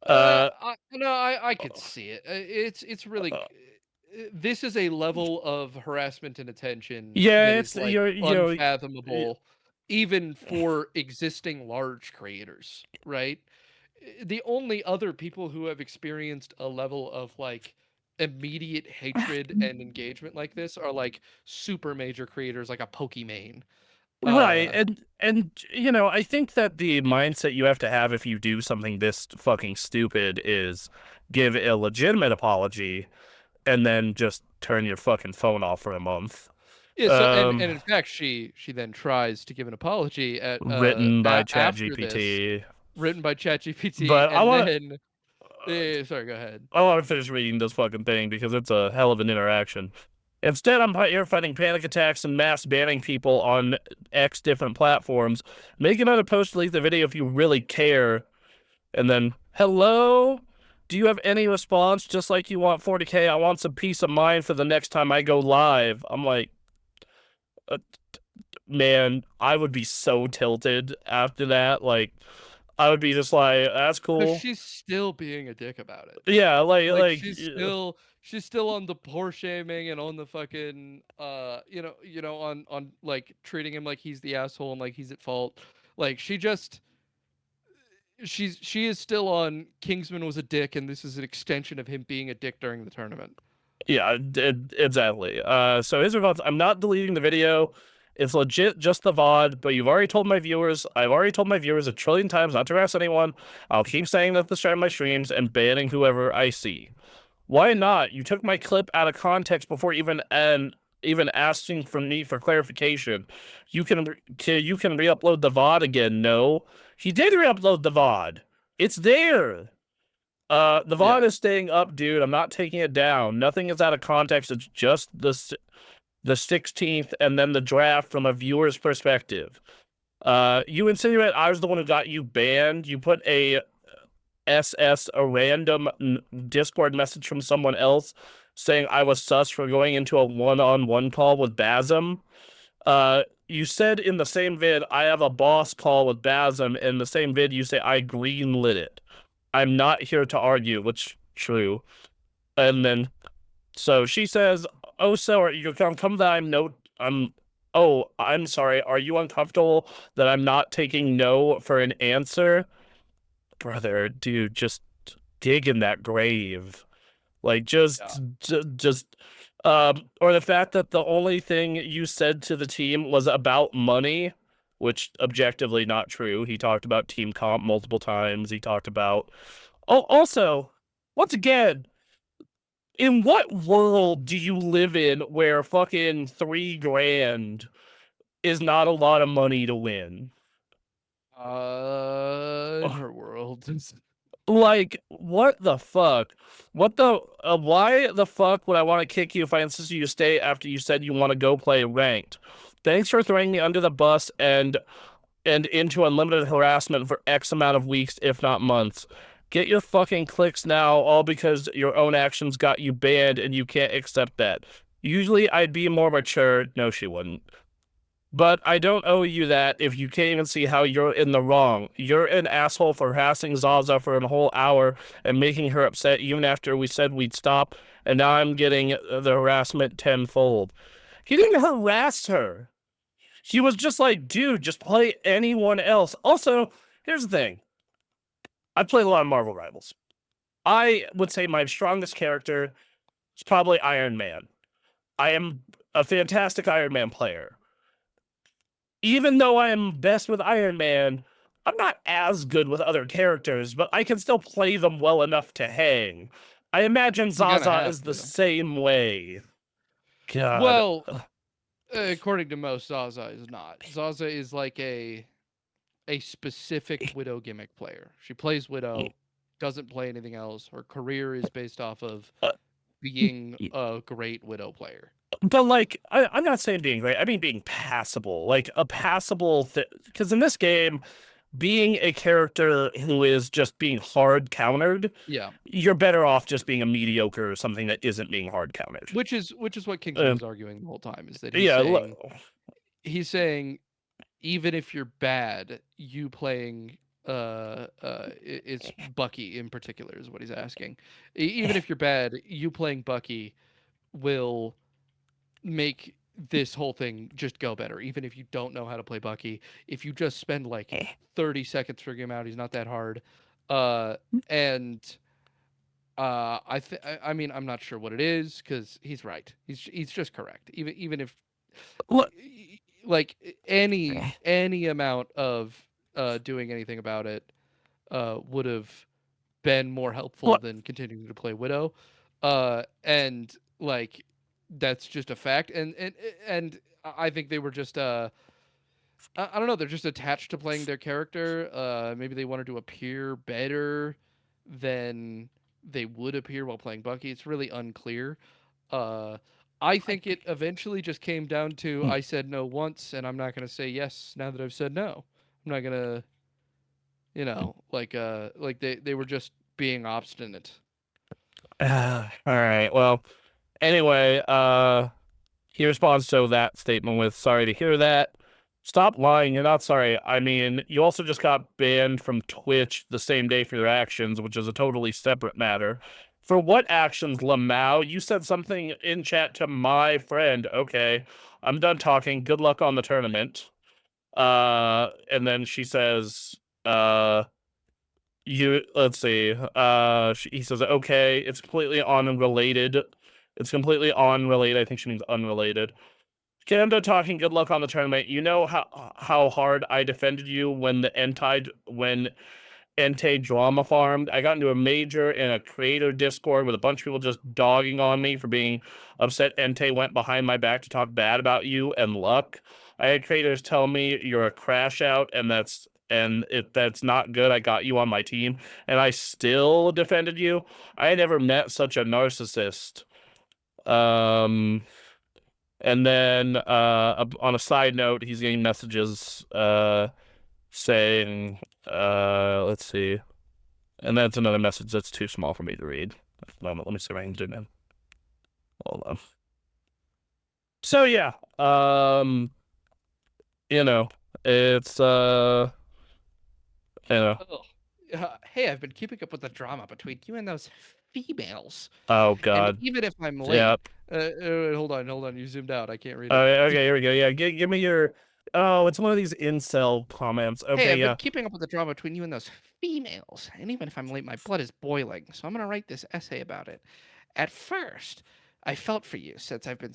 Uh, I could see it. It's really this is a level of harassment and attention yeah, that is it's like you're unfathomable, even for existing large creators, right? The only other people who have experienced a level of like immediate hatred and engagement like this are like super major creators like a Pokimane. right, Uh, and I think that the mindset you have to have if you do something this fucking stupid is give a legitimate apology and then just turn your fucking phone off for a month. Yeah, so Um, and in fact, she then tries to give an apology at written by after this, ChatGPT. written by ChatGPT, But and then sorry, go ahead. I want to finish reading this fucking thing because it's a hell of an interaction. Instead, I'm here fighting panic attacks and mass banning people on X different platforms. Make another post, delete the video if you really care. And then, hello? Do you have any response? Just like you want 40K, I want some peace of mind for the next time I go live. I'm like, uh, man, I would be so tilted after that. Like, I would be just like, that's Because cool. she's still being a dick about it. Yeah, Like she's still on the poor shaming and on the fucking on like treating him like he's the asshole and like he's at fault. Like she is still on Kingsman was a dick and this is an extension of him being a dick during the tournament. yeah, exactly. So his response, I'm not deleting the video. It's legit just the VOD, but you've already told my viewers, I've already told my viewers a trillion times not to harass anyone. I'll keep saying that to start my streams and banning whoever I see. Why not? You took my clip out of context before even asking from me for clarification. You can re-upload the VOD again. No, he did re-upload the VOD. It's there. The Yeah. VOD is staying up, dude. I'm not taking it down. Nothing is out of context. It's just the 16th and then the draft from a viewer's perspective. You insinuate I was the one who got you banned. You put a a random Discord message from someone else saying I was sus for going into a one-on-one call with Basm. You said in the same vid, I have a boss call with Basm. In the same vid, you say I greenlit it. I'm not here to argue, which true. And then, so she says, "Oh, so are you come that I'm no, I'm. Oh, I'm sorry. Are you uncomfortable that I'm not taking no for an answer, brother? Dude, just dig in that grave. Like, just, or the fact that the only thing you said to the team was about money, which objectively not true. He talked about team comp multiple times. He talked about, oh, also, once again, in what world do you live in where fucking $3,000 is not a lot of money to win? In her world. Like, what the fuck? What the, why the fuck would I want to kick you if I insisted you stay after you said you want to go play ranked? Thanks for throwing me under the bus and and into unlimited harassment for X amount of weeks, if not months. Get your fucking clicks now, all because your own actions got you banned and you can't accept that. Usually I'd be more mature. No, she wouldn't. But I don't owe you that if you can't even see how you're in the wrong. You're an asshole for harassing Zaza for a whole hour and making her upset even after we said we'd stop, and now I'm getting the harassment tenfold. He didn't harass her. He was just like, dude, just play anyone else. Also, here's the thing. I play a lot of Marvel Rivals. I would say my strongest character is probably Iron Man. I am a fantastic Iron Man player. Even though I am best with Iron Man, I'm not as good with other characters, but I can still play them well enough to hang. I imagine You kind of Zaza have is the to. same way. God. Well, according to most, Zaza is not. Zaza is like a specific Widow gimmick player. She plays Widow, doesn't play anything else. Her career is based off of Uh, being a great Widow player. But like, I'm not saying being great. I mean being passable, like a passable. Because in this game, being a character who is just being hard countered, Yeah, you're better off just being a mediocre or something that isn't being hard countered. which is what Kingsman Uh, is arguing the whole time is that yeah, he's saying even if you're bad, you playing it's Bucky in particular is what he's asking. Even if you're bad, you playing Bucky will make this whole thing just go better. Even if you don't know how to play Bucky, if you just spend like 30 seconds figuring him out, he's not that hard. And I mean, I'm not sure what it is because he's right. He's just correct. Even if look, like any amount of doing anything about it would have been more helpful look, than continuing to play Widow. And like that's just a fact. And I think they were just I don't know, they're just attached to playing their character. Maybe they wanted to appear better than they would appear while playing Bucky. It's really unclear. Uh, I think it eventually just came down to I said no once, and I'm not gonna say yes now that I've said no. I'm not gonna, like they were just being obstinate. all right. Well, anyway, he responds to that statement with, sorry to hear that. Stop lying. You're not sorry. I mean, you also just got banned from Twitch the same day for your actions, which is a totally separate matter. For what actions, Lamau? You said something in chat to my friend. Okay, I'm done talking. Good luck on the tournament. And then she says, let's see. He says, okay, it's completely unrelated. It's completely unrelated. I think she means unrelated. Kendo talking good luck on the tournament. You know how hard I defended you when Entei drama farmed. I got into a major in a creator Discord with a bunch of people just dogging on me for being upset Entei went behind my back to talk bad about you and luck. I had creators tell me you're a crash out if that's not good, I got you on my team and I still defended you. I never met such a narcissist. And then on a side note, he's getting messages saying, let's see. And that's another message that's too small for me to read. At the moment, let me see if I can zoom in. Hold on. So yeah, it's Ugh. Hey, I've been keeping up with the drama between you and those females. oh And god. even if I'm Yeah. late, hold on. You zoomed out. I can't read it. Okay, here we go. Yeah, give me your. Oh, it's one of these incel comments. Hey, Okay, I've been yeah. keeping up with the drama between you and those females. And even if I'm late, my blood is boiling. So I'm going to write this essay about it. At first, I felt for you since I've been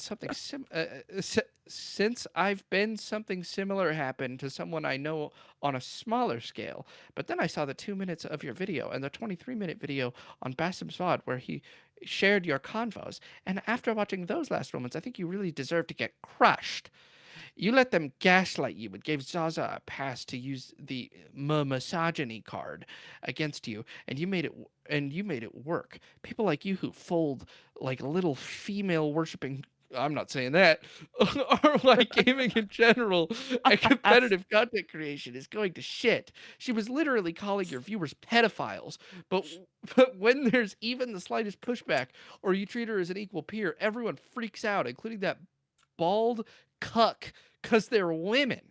since I've been something similar happen to someone I know on a smaller scale. But then I saw the 2 minutes of your video and the 23-minute video on Bassem's VOD where he shared your convos. And after watching those last moments, I think you really deserve to get crushed. You let them gaslight you and gave Zaza a pass to use the misogyny card against you, and you made it work. People like you who fold like little female worshipping I'm not saying that, or like gaming in general and competitive content creation is going to shit. She was literally calling your viewers pedophiles. But, but when there's even the slightest pushback or you treat her as an equal peer, everyone freaks out, including that bald cuck, because they're women.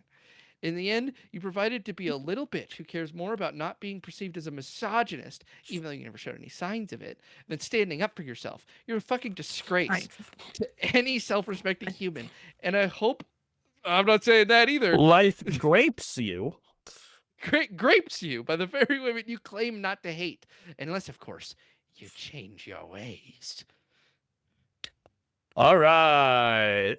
In the end, you provided to be a little bitch who cares more about not being perceived as a misogynist, even though you never showed any signs of it, than standing up for yourself. You're a fucking disgrace to any self-respecting human. And I hope I'm not saying that either. Life grapes you. Grapes you by the very women you claim not to hate, unless, of course, you change your ways. All right.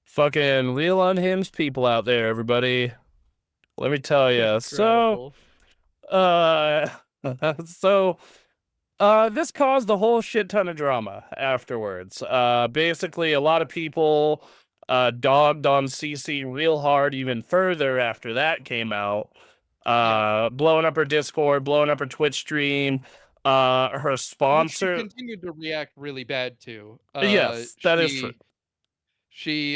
Fucking real unhinged people out there, everybody. Let me tell you. Incredible. Uh, so, this caused a whole shit ton of drama afterwards. Basically, a lot of people, dogged on CC real hard even further after that came out. Blowing up her Discord, blowing up her Twitch stream. Her Which she sponsor. continued to react really bad to. Yes, that is true. She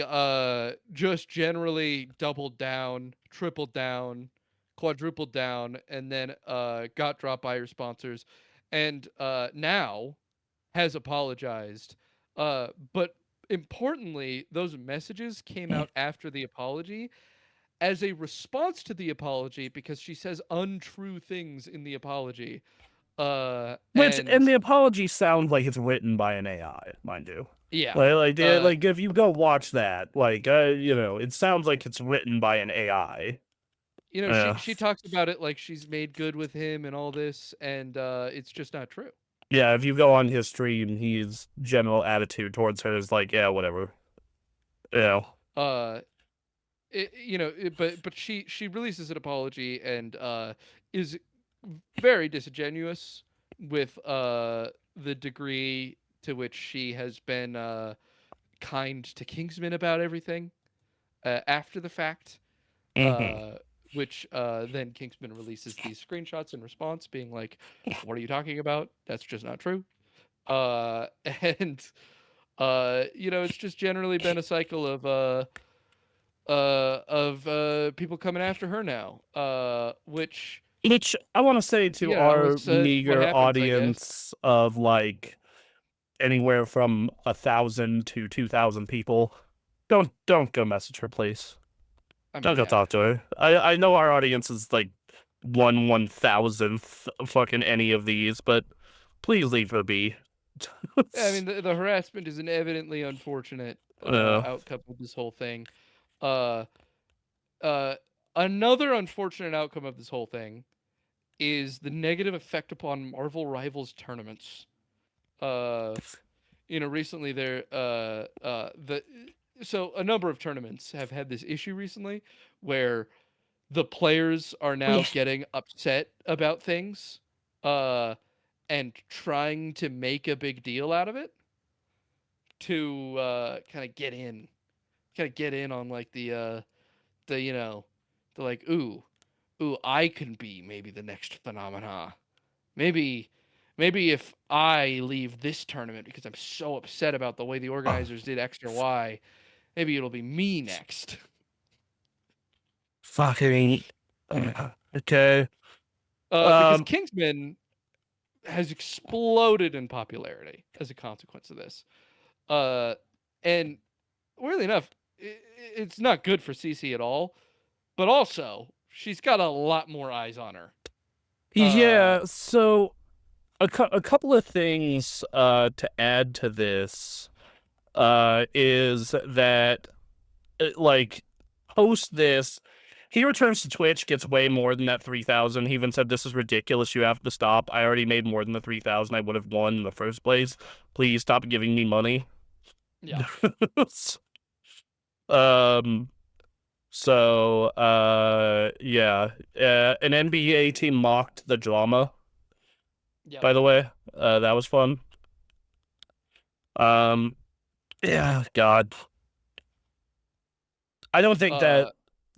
just generally doubled down, tripled down, quadrupled down, and then got dropped by her sponsors, and now has apologized. But importantly, those messages came out after the apology as a response to the apology because she says untrue things in the apology. And And the apology sounds like it's written by an AI, mind you. yeah, Like if you go watch that, it sounds like it's written by an AI. Yeah, she talks about it like she's made good with him and all this, and it's just not true. yeah. If you go on his stream, his general attitude towards her is like, yeah, whatever. Yeah. Uh, but she releases an apology and is very disingenuous with the degree to which she has been kind to Kingsman about everything after the fact. Mm-hmm. Uh, which then Kingsman releases these screenshots in response, being like, "What are you talking about? That's just not true." And it's just generally been a cycle of people coming after her now, which Which I want to say to our it's what meager happens, I guess. audience of like anywhere from 1,000 to 2,000 people, don't go message her, please. I mean, Don't go yeah. talk to her. I know our audience is like 1/1000th fucking any of these, but please leave her be. I mean, the harassment is an evidently unfortunate uh, outcome of this whole thing. Uh, uh, Another unfortunate outcome of this whole thing is the negative effect upon Marvel Rivals tournaments. Uh, Recently there, so a number of tournaments have had this issue recently where the players are now getting upset about things, uh, and trying to make a big deal out of it to kind of get in on like the the like ooh, I can be maybe the next phenomena. Maybe if I leave this tournament because I'm so upset about the way the organizers did X or Y, maybe it'll be me next. fucking okay. Because Um, Kingsman has exploded in popularity as a consequence of this. Uh, and weirdly enough, it's not good for CC at all. But also, she's got a lot more eyes on her. yeah. So a couple of things to add to this is that like post this. He returns to Twitch, gets way more than that 3,000. He even said, "This is ridiculous. You have to stop. I already made more than the 3,000 I would have won in the first place. Please stop giving me money." Yeah. um. So, yeah. An NBA team mocked the drama. Yep. By the way, that was fun. Um. Yeah. God. I don't think that.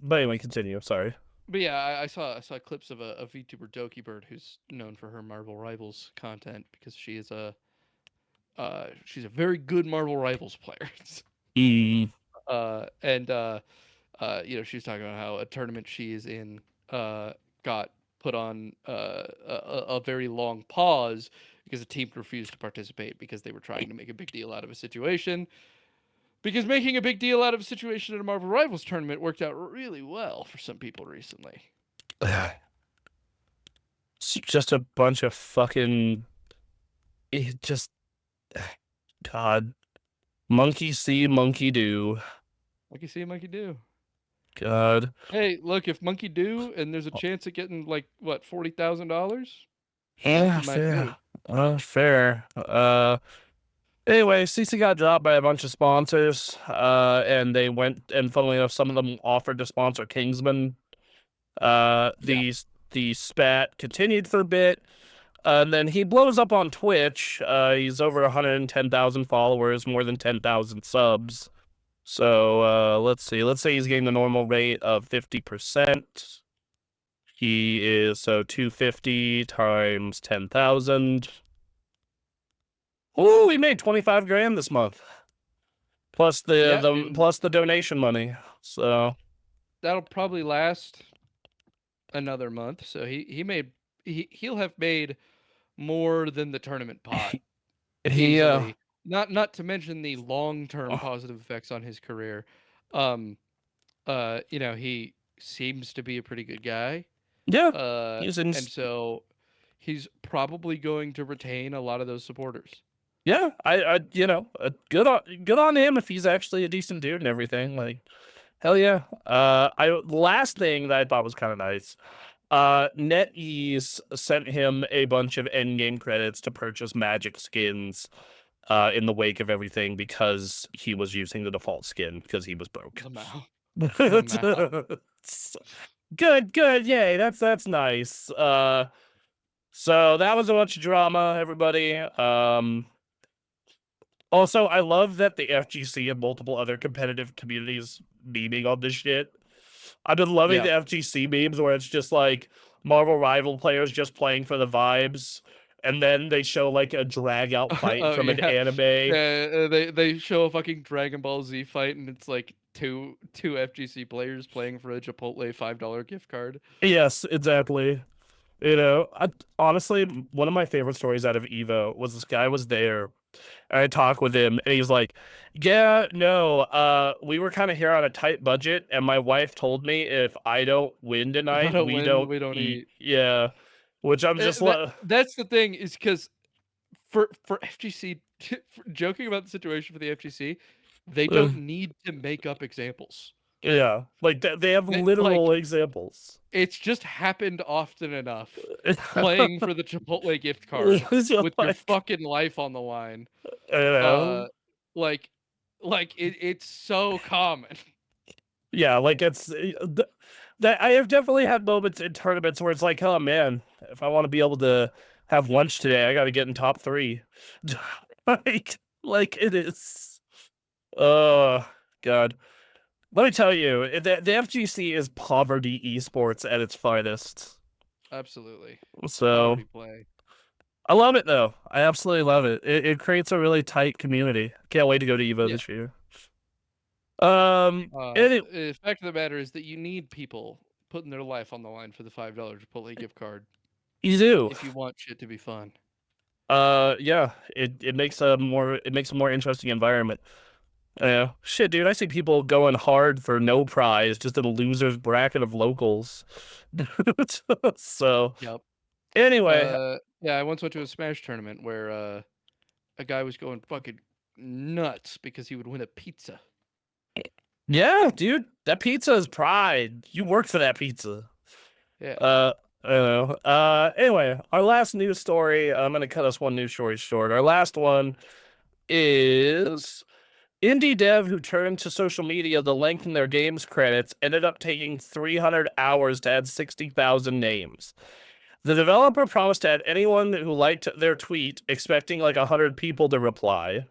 But anyway, continue. Sorry. But yeah, I saw clips of a VTuber Dokibird who's known for her Marvel Rivals content because she is a she's a very good Marvel Rivals player. Mm. And you know, she was talking about how a tournament she is in got put on a very long pause because the team refused to participate because they were trying to make a big deal out of a situation. Because making a big deal out of a situation at a Marvel Rivals tournament worked out really well for some people recently. It's just a bunch of fucking. It just. God. Monkey see, monkey do. Monkey see, monkey do. God. Hey, look, if monkey do, and there's a chance of getting like what $40,000, Yeah, monkey might do. fair. Fair. Anyway, CC got dropped by a bunch of sponsors, and they went, and funnily enough, some of them offered to sponsor Kingsman. Yeah. The spat continued for a bit, and then he blows up on Twitch. He's over 110,000 followers, more than 10,000 subs. So, let's see. Let's say he's getting the normal rate of 50%. He is, so 250 times 10,000. Oh, he made 25 grand this month. Plus Yeah, the donation money. So that'll probably last another month. So he'll have made more than the tournament pot he easily. Not to mention the long-term positive effects on his career. Um you know, he seems to be a pretty good guy. yeah, he's in. And so he's probably going to retain a lot of those supporters. Yeah, good on him if he's actually a decent dude and everything. Like, hell yeah. Last thing that I thought was kind of nice. NetEase sent him a bunch of endgame credits to purchase Magic skins. In the wake of everything because he was using the default skin because he was broke. Lamau. Lamau. Good, yay, that's nice. So that was a bunch of drama, everybody. Also, I love that the FGC and multiple other competitive communities memeing on this shit. I've been loving Yeah. the FGC memes where it's just like Marvel Rival players just playing for the vibes, and then they show like a drag out fight Oh from an yeah. anime. They show a fucking Dragon Ball Z fight and it's like two FGC players playing for a Chipotle $5 gift card. Yes, exactly. Honestly, one of my favorite stories out of Evo was this guy was there. And I talked with him, and he's like, "Yeah, no, we were kind of here on a tight budget, and my wife told me if I don't win If I tonight, don't we win, don't we don't eat." eat. Yeah, which I'm just like, That's the thing is because for FGC, joking about the situation for the FGC, they don't need to make up examples. yeah, like they have Like literal examples. it's just happened often enough. Playing for the Chipotle gift card with your Like, fucking life on the line. you know, Uh, like, it's so common. yeah, like that. I have definitely had moments in tournaments where it's like, oh man, if I want to be able to have lunch today, I got to get in top 3. like it is. Oh God. Let me tell you, the FGC is poverty esports at its finest. Absolutely. So Poverty play. I love it though. I absolutely love it. It creates a really tight community. Can't wait to go to Evo Yeah. this year. The fact of the matter is that you need people putting their life on the line for the $5 Chipotle gift card You do. if you want shit to be fun. Yeah. It makes a more interesting environment. Yeah, shit, dude. I see people going hard for no prize, just in a loser's bracket of locals. So Yep. anyway, Yeah, I once went to a Smash tournament where a guy was going fucking nuts because he would win a pizza. yeah, dude, that pizza is pride. You worked for that pizza. Yeah. I don't know. Anyway, our last news story. I'm gonna cut us one news story short. Our last one is indie dev who turned to social media to lengthen their game's credits ended up taking 300 hours to add 60,000 names. The developer promised to add anyone who liked their tweet, expecting like 100 people to reply.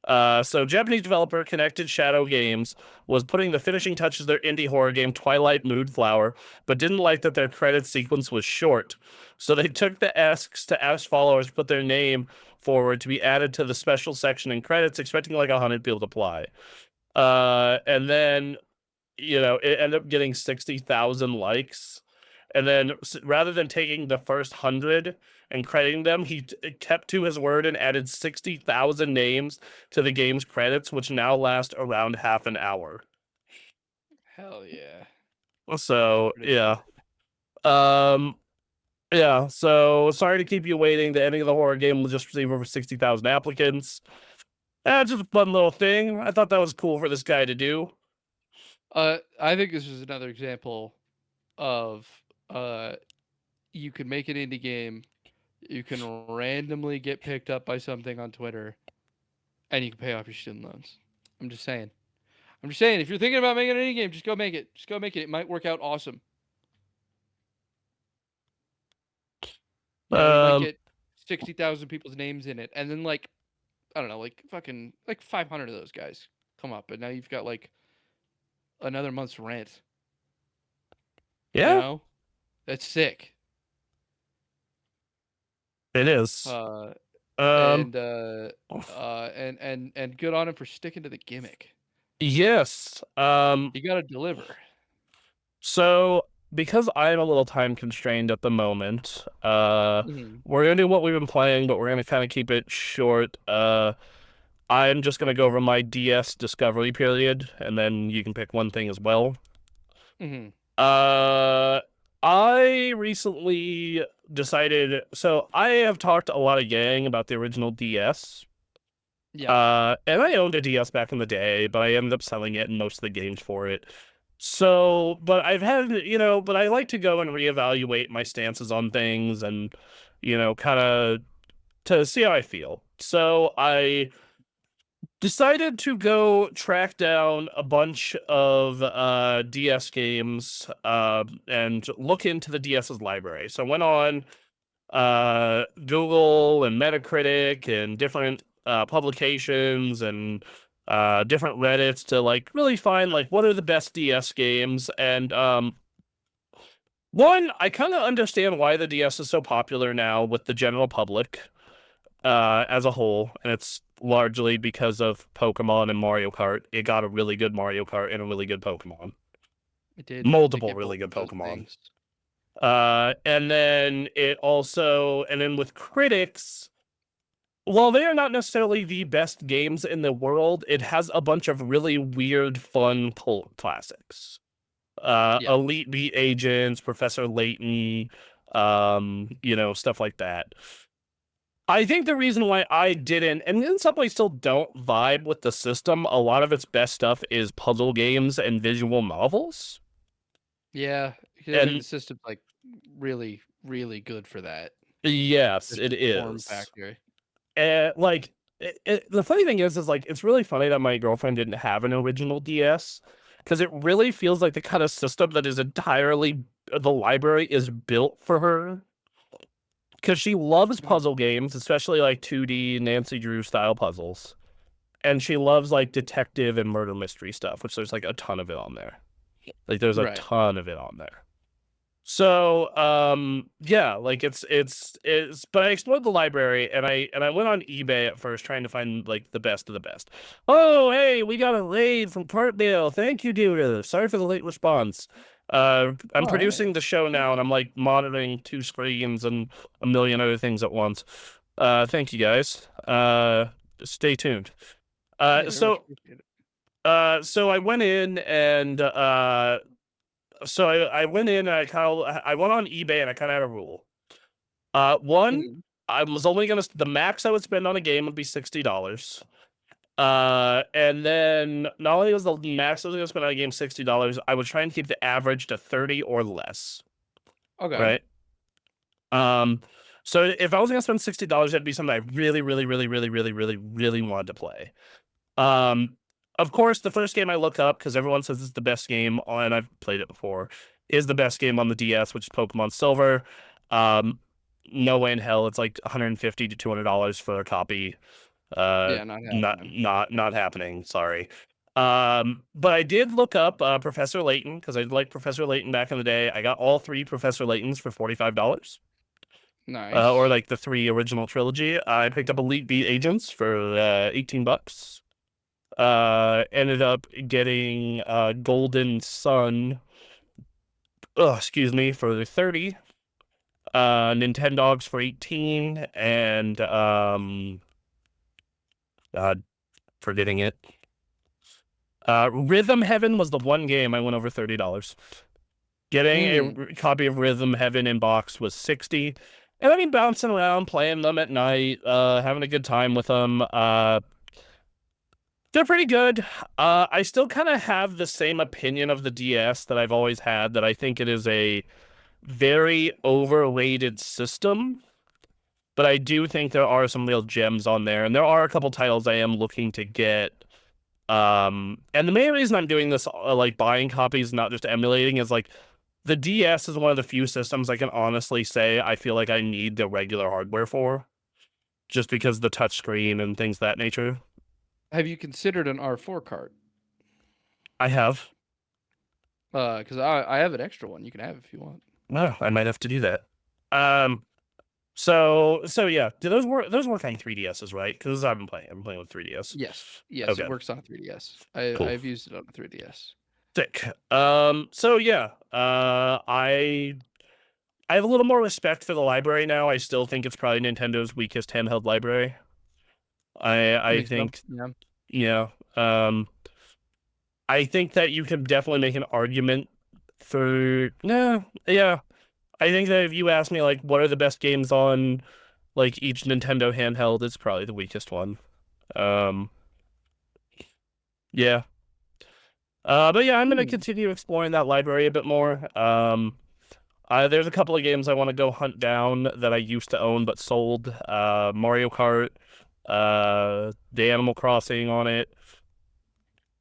So Japanese developer Connected Shadow Games was putting the finishing touches to their indie horror game Twilight Moonflower, but didn't like that their credit sequence was short. So they took the asks to ask followers to put their name forward to be added to the special section in credits, expecting like 100 people to apply. And then, it ended up getting 60,000 likes. And then rather than taking the first 100 and crediting them, he kept to his word and added 60,000 names to the game's credits, which now last around half an hour. Hell yeah. So, Pretty yeah. good. Yeah, so sorry to keep you waiting. The ending of the horror game will just receive over 60,000 applicants. Just a fun little thing. I thought that was cool for this guy to do. I think this is another example of you can make an indie game, you can randomly get picked up by something on Twitter, and you can pay off your student loans. I'm just saying. I'm just saying, if you're thinking about making an indie game, just go make it. Just go make it. It might work out awesome. You might Um, get 60,000 people's names in it, and then like, I don't know, like fucking like 500 of those guys come up, and now you've got like another month's rent. You yeah, know, that's sick. it is. Uh, Um, and and good on him for sticking to the gimmick. yes. You got to deliver. So because I'm a little time constrained at the moment, Mhm. we're gonna do what we've been playing, but we're gonna kind of keep it short. I'm just gonna go over my DS discovery period, and then you can pick one thing as well. Mhm. Uh, I recently decided, so I have talked a lot of gang about the original DS. Yeah. And I owned a DS back in the day, but I ended up selling it and most of the games for it. So, but I've had, but I like to go and reevaluate my stances on things and, kind of to see how I feel. So I decided to go track down a bunch of DS games and look into the DS's library. So I went on Google and Metacritic and different publications and different Reddits to like really find like what are the best DS games. And one, I kind of understand why the DS is so popular now with the general public as a whole, and it's largely because of Pokemon and Mario Kart. It got a really good Mario Kart and a really good Pokemon, It did multiple get really both good of those Pokemon. things. And then with critics, while they are not necessarily the best games in the world, it has a bunch of really weird, fun cult classics. Yeah. Elite Beat Agents, Professor Layton, stuff like that. I think the reason why I didn't, and in some ways still don't vibe with the system, a lot of its best stuff is puzzle games and visual novels. Yeah, because I think And the system's like really, really good for that. yes, Just it the form is. factor. Like the funny thing is like it's really funny that my girlfriend didn't have an original DS because it really feels like the kind of system that is entirely the library is built for her because she loves Mhm. puzzle games, especially like 2D Nancy Drew style puzzles, and she loves like detective and murder mystery stuff, which there's like a ton of it on there. Like there's a Right. ton of it on there. So, yeah, like it's but I explored the library and I went on eBay at first trying to find like the best of the best. Oh, hey, we got a raid from Parkdale. Thank you, dude. Sorry for the late response. I'm Oh, hey. producing the show now and I'm like monitoring two screens and a million other things at once. Thank you guys. Stay tuned. Yeah, very much appreciate it. So I went in and I went in and I went on eBay and I kind of had a rule. One, Mhm. I was only gonna the max I would spend on a game would be $60. And then not only was the max I was gonna spend on a game $60, I would try and keep the average to 30 or less. Okay. Right. Um, so if I was gonna spend $60, that'd be something I really, really, really, really, really, really, really wanted to play. Um, of course, the first game I look up because everyone says it's the best game, and I've played it before, is the best game on the DS, which is Pokemon Silver. Um, no way in hell, it's like $150 to $200 for a copy. Yeah, not Not happening. not happening. Sorry. But I did look up Professor Layton because I liked Professor Layton back in the day. I got all three Professor Laytons for $45. Or Nice. like the three original trilogy. I picked up Elite Beat Agents for $18. Ended up getting Golden Sun. Oh, excuse me, for 30. Nintendogs for 18, and God, forgetting it. Rhythm Heaven was the one game I went over $30. Getting Mm. a copy of Rhythm Heaven in box was 60. And I mean, bouncing around, playing them at night, having a good time with them. They're pretty good. I still kind of have the same opinion of the DS that I've always had, that I think it is a very overrated system. But I do think there are some real gems on there, and there are a couple titles I am looking to get. And the main reason I'm doing this, like buying copies, not just emulating, is like the DS is one of the few systems I can honestly say I feel like I need the regular hardware for, just because the touchscreen and things of that nature. Have you considered an R4 cart? I have. Because I have an extra one. You can have it if you want. Well, I might have to do that. Um, so yeah. Do those work? Those work on 3DSs, right? Because I've been playing. I'm playing with 3DS. Yes. Yes, it Okay, works on a 3DS. cool. I've used it on a 3DS. Sick. So yeah. I have a little more respect for the library now. I still think it's probably Nintendo's weakest handheld library. I I think so. think, Yeah. yeah. I think that you can definitely make an argument for, no, yeah. I think that if you ask me like what are the best games on like each Nintendo handheld, it's probably the weakest one. Um, yeah. But yeah, I'm gonna Hmm. continue exploring that library a bit more. There's a couple of games I want to go hunt down that I used to own but sold. Mario Kart, the Animal Crossing on it.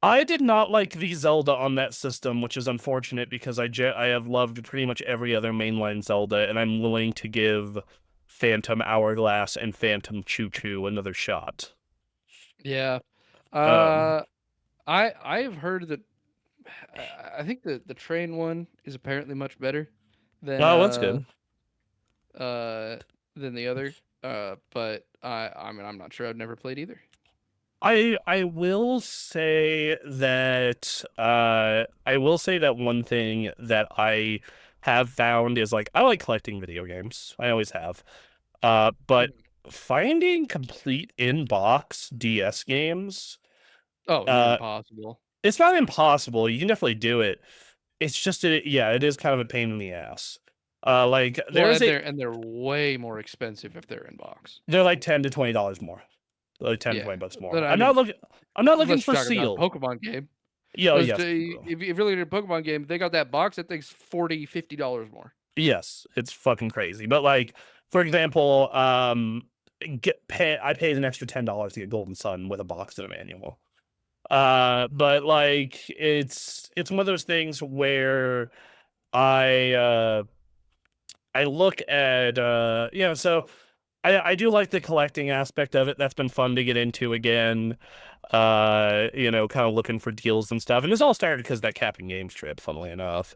I did not like the Zelda on that system, which is unfortunate because I have loved pretty much every other mainline Zelda, and I'm willing to give Phantom Hourglass and Phantom Choo Choo another shot. Yeah. Um, Uh, I've heard that I think the train one is apparently much better than oh, that's good. uh than the other. But I mean I'm not sure. I've never played either. I will say that one thing that I have found is like I like collecting video games. I always have. But Mhm. finding complete in-box DS games, Oh, near uh, impossible. it's not impossible. You can definitely do it. It's just yeah, it is kind of a pain in the ass. Like Well, there's a and they're way more expensive if they're in box. they're like $10 to $20 more. Like 10, Yeah, 20 bucks but more. I mean, I'm not looking unless for you're talking about a sealed. Pokemon game. Yeah, Those yes. if you're looking at a Pokemon game, they got that box. That thing's $40-$50 more. Yes, it's fucking crazy. But like, for example, I paid an extra $10 to get Golden Sun with a box and a manual. But like it's one of those things where I I look at so I do like the collecting aspect of it. That's been fun to get into again. Kind of looking for deals and stuff. And this all started because of that Capping Games trip, funnily enough.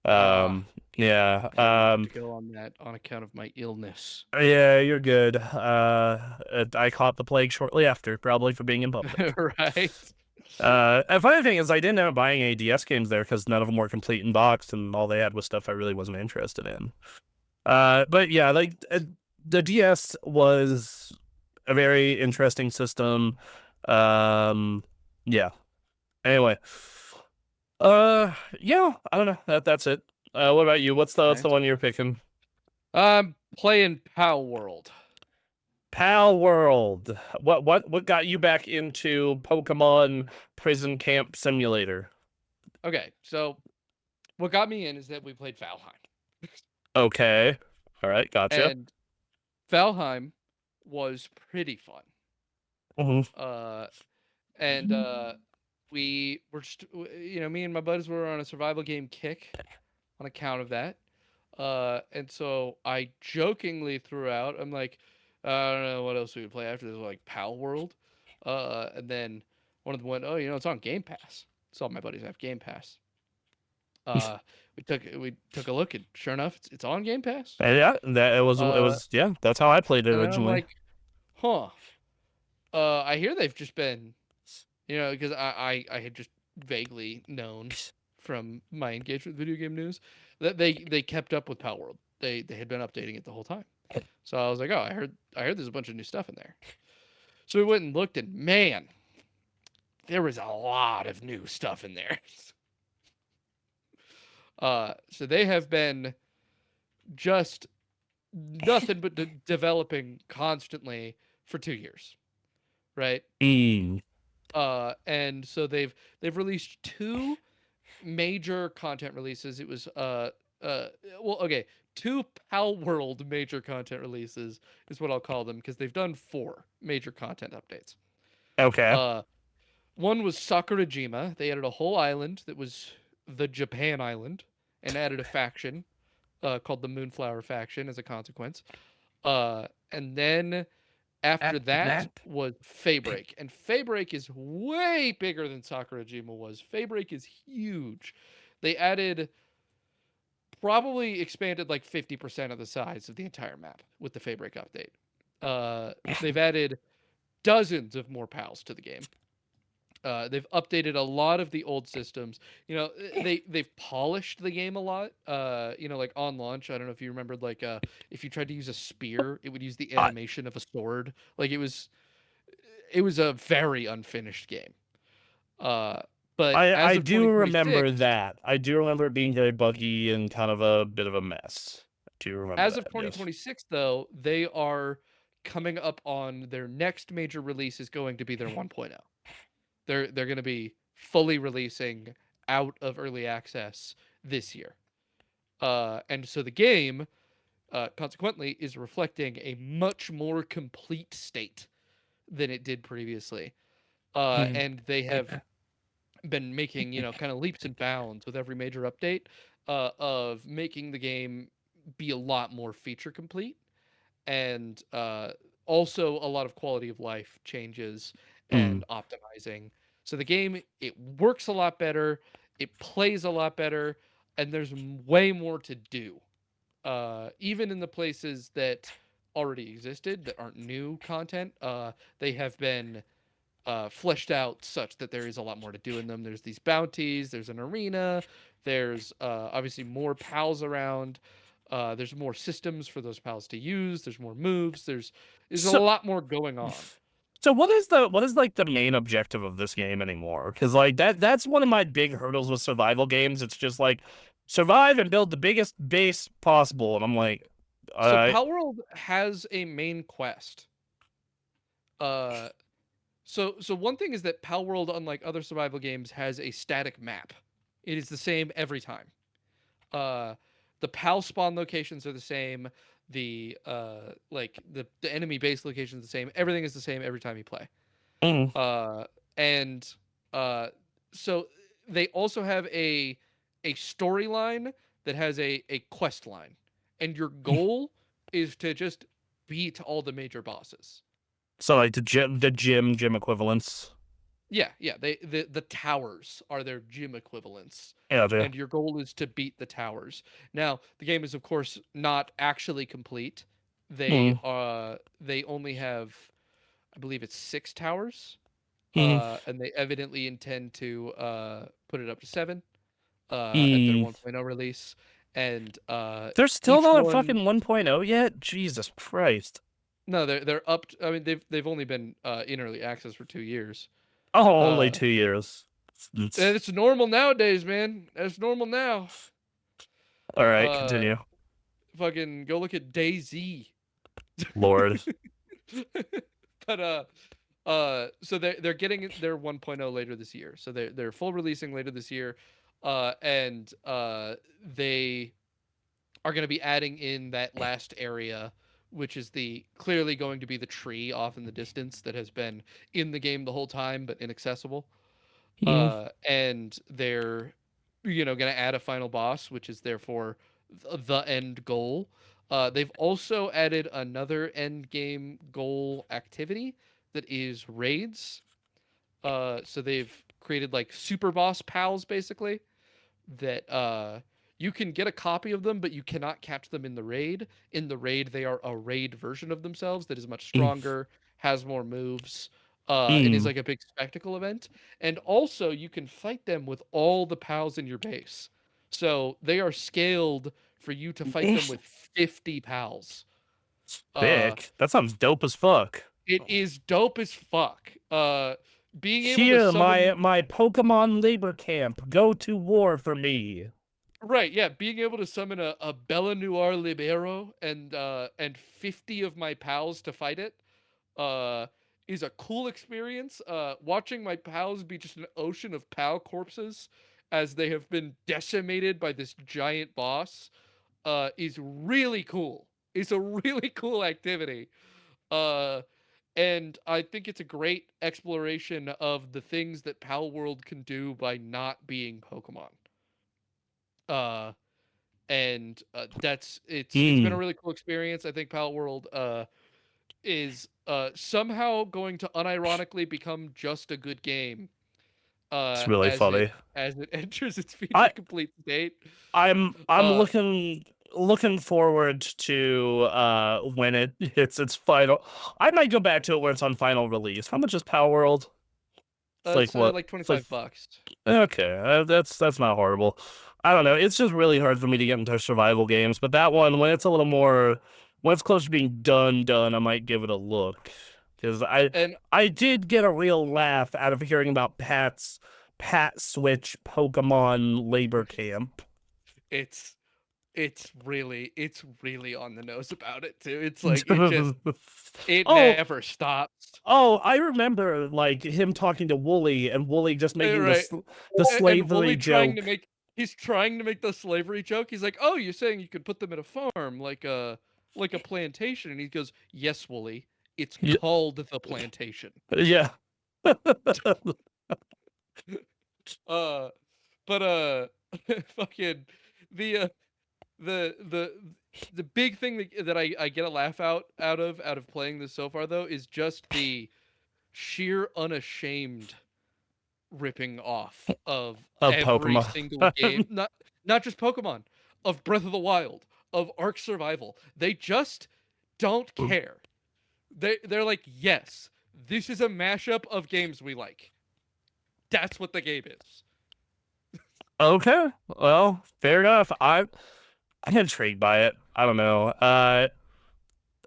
Ah, Yeah. I didn't get to go on that on account of my illness. Yeah, you're good. I caught the plague shortly after, probably for being in public. Right? And funny thing is, I didn't end up buying any DS games there because none of them were complete in box, and all they had was stuff I really wasn't interested in. But yeah, like the DS was a very interesting system. Um, yeah. Anyway, yeah, I don't know. That's it. What about you? What's the Nice. one you're picking? I'm playing Pal World. Pal World. What got you back into Pokemon Prison Camp Simulator? Okay, so what got me in is that we played Valheim, Okay. All right, gotcha. and Valheim was pretty fun. Hmm. Uh, and we were just, me and my buddies were on a survival game kick on account of that. And so I jokingly threw out, I'm like, I don't know what else we would play after this, like Pal World, and then one of them went, oh, it's on Game Pass. So all my buddies have Game Pass. Uh, we took a look, and sure enough, it's on Game Pass. And yeah, that Uh, yeah, that's how I played it and I'm originally. like, huh. I hear they've just been, because I had just vaguely known from my engagement with video game news that they kept up with Pal World. They had been updating it the whole time. So I was like, oh, I heard there's a bunch of new stuff in there. So we went and looked, and man, there was a lot of new stuff in there. So they have been just nothing but developing constantly for 2 years, right? Mm. And so they've released two major content releases. It was uh well, okay, two Pal World major content releases is what I'll call them, because they've done four major content updates. Okay. Uh One was Sakurajima. They added a whole island that was the Japan island and added a faction called the Moonflower faction as a consequence. And then after After that that, was Faybreak, and Faybreak is way bigger than Sakurajima was. Faybreak is huge. They added, probably expanded like 50% of the size of the entire map with the Faybreak update. They've added dozens of more pals to the game. They've updated a lot of the old systems. They've polished the game a lot. Like on launch, I don't know if you remembered, like if you tried to use a spear, it would use the I animation of a sword. Like it was a very unfinished game. Uh, but I as of do remember 2026, that. I do remember it being very buggy and kind of a bit of a mess. I do remember as of that. Yes. 2026 though, they are coming up on their next major release is going to be their 1.0. They're going to be fully releasing out of early access this year. And so the game, consequently, is reflecting a much more complete state than it did previously. Mm. And they have been making, kind of leaps and bounds with every major update, of making the game be a lot more feature complete, and also a lot of quality of life changes Mm. and optimizing. So the game, it works a lot better, it plays a lot better, and there's way more to do. Even in the places that already existed that aren't new content, they have been fleshed out such that there is a lot more to do in them. There's these bounties, there's an arena, there's obviously more pals around. There's more systems for those pals to use. There's more moves. There's a So lot more going on. so what is like the main objective of this game anymore? Because like that's one of my big hurdles with survival games. It's just like survive and build the biggest base possible, and I'm like, So uh, Palworld has a main quest. Uh, so one thing is that Palworld, unlike other survival games, has a static map. It is the same every time. Uh, the PAL spawn locations are the same. The enemy base location is the same. Everything is the same every time you play. mm. Uh, and uh, so they also have a storyline that has a quest line, and your goal is to just beat all the major bosses. So like the gym equivalents. Yeah. The towers are their gym equivalents, Yeah, and your goal is to beat the towers. Now, the game is of course not actually complete. mm. They only have, I believe it's 6 towers, Mm. and they evidently intend to put it up to 7 at their Mm. 1.0 release, and They're still each not at one. fucking 1.0 yet. Jesus Christ. No, they're up. I mean, they've only been in early access for 2 years. Oh, only Uh, 2 years. and it's normal nowadays, man. That's normal now. All right, Uh, continue. Fucking go look at DayZ. Lord. But so they're getting their 1.0 later this year. So they're full releasing later this year, and they are going to be adding in that last area, which is the clearly going to be the tree off in the distance that has been in the game the whole time but inaccessible. Mm. And they're going to add a final boss, which is therefore the end goal. They've also added another end game goal activity that is raids. So they've created like super boss pals basically that you can get a copy of them, but you cannot catch them in the raid. In the raid, they are a raid version of themselves that is much Mm, stronger, has more moves, and is mm. like a big spectacle event. And also, you can fight them with all the pals in your base. So they are scaled for you to fight them with 50 pals. Uh, Sick. That sounds dope as fuck. it is dope as fuck. Being able to Here, summon my Pokemon labor camp. Go to war for me. Right, yeah, being able to summon a Bella Noir Libero and 50 of my pals to fight it uh is a cool experience. Watching my pals be just an ocean of pal corpses as they have been decimated by this giant boss is really cool. It's a really cool activity. Uh and I think it's a great exploration of the things that Pal World can do by not being Pokemon. Uh and that's it's been a Mm. really cool experience. I think Pal World is somehow going to unironically become just a good game It's really as it funny. enters its feature I complete state. I'm Uh, looking forward to when it hits its final. I might go back to it when it's on final release. How much is Power World? It's like it's what? like It's like $25. okay, that's not horrible. I don't know. It's just really hard for me to get into survival games, but that one, when it's a little more, when it's close to being done, I might give it a look. Because And I did get a real laugh out of hearing about Pat Switch Pokemon Labor Camp. it's it's really on the nose about it too. It's like it Oh, never stops. oh, I remember like him talking to Wooly and Wooly just making Right. the And slavery Wooly trying to joke. make he's trying to make the slavery joke. He's like, "Oh, you're saying you could put them in a farm like a plantation?" And he goes, "Yes, Wooly. It's Yeah. called the plantation." Yeah. Uh, but fucking the the the the big thing that I get a laugh out of playing this so far though is just the sheer unashamed ripping off of Of every Pokemon. single game, not just Pokemon, of Breath of the Wild, of Ark Survival. They just don't care. They're like, yes, this is a mashup of games we like. That's what the game is. Okay, well, fair enough. I'm intrigued by it. I don't know. I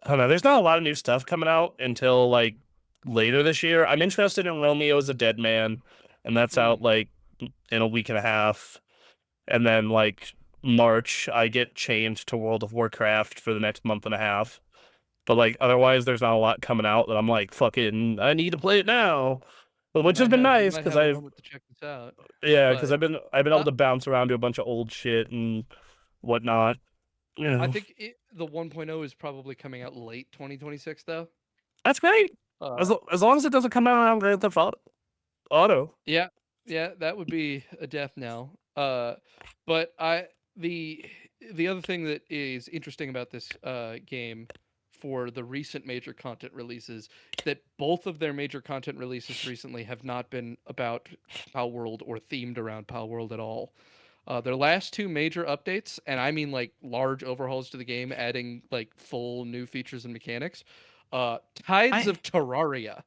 don't know. There's not a lot of new stuff coming out until like later this year. I'm interested in Romeo's a Dead Man, and that's out Hmm. like in a week and a half. And then like March, I get chained to World of Warcraft for the next month and a half. But like otherwise, there's not a lot coming out that I'm like fucking. I need to play it now, but which has been You nice might because have a I've moment to check this out. yeah because But I've been able uh, to bounce around to a bunch of old shit and whatnot. You I know, think the 1.0 is probably coming out late 2026 though. that's great. Uh, As long as it doesn't come out on Grand Theft Auto. yeah, yeah, that would be a death knell. But the the other thing that is interesting about this game for the recent major content releases is that both of their major content releases recently have not been about Pal World or themed around Pal World at all. Their last two major updates, and I mean like large overhauls to the game, adding like full new features and mechanics. Tides I of Terraria.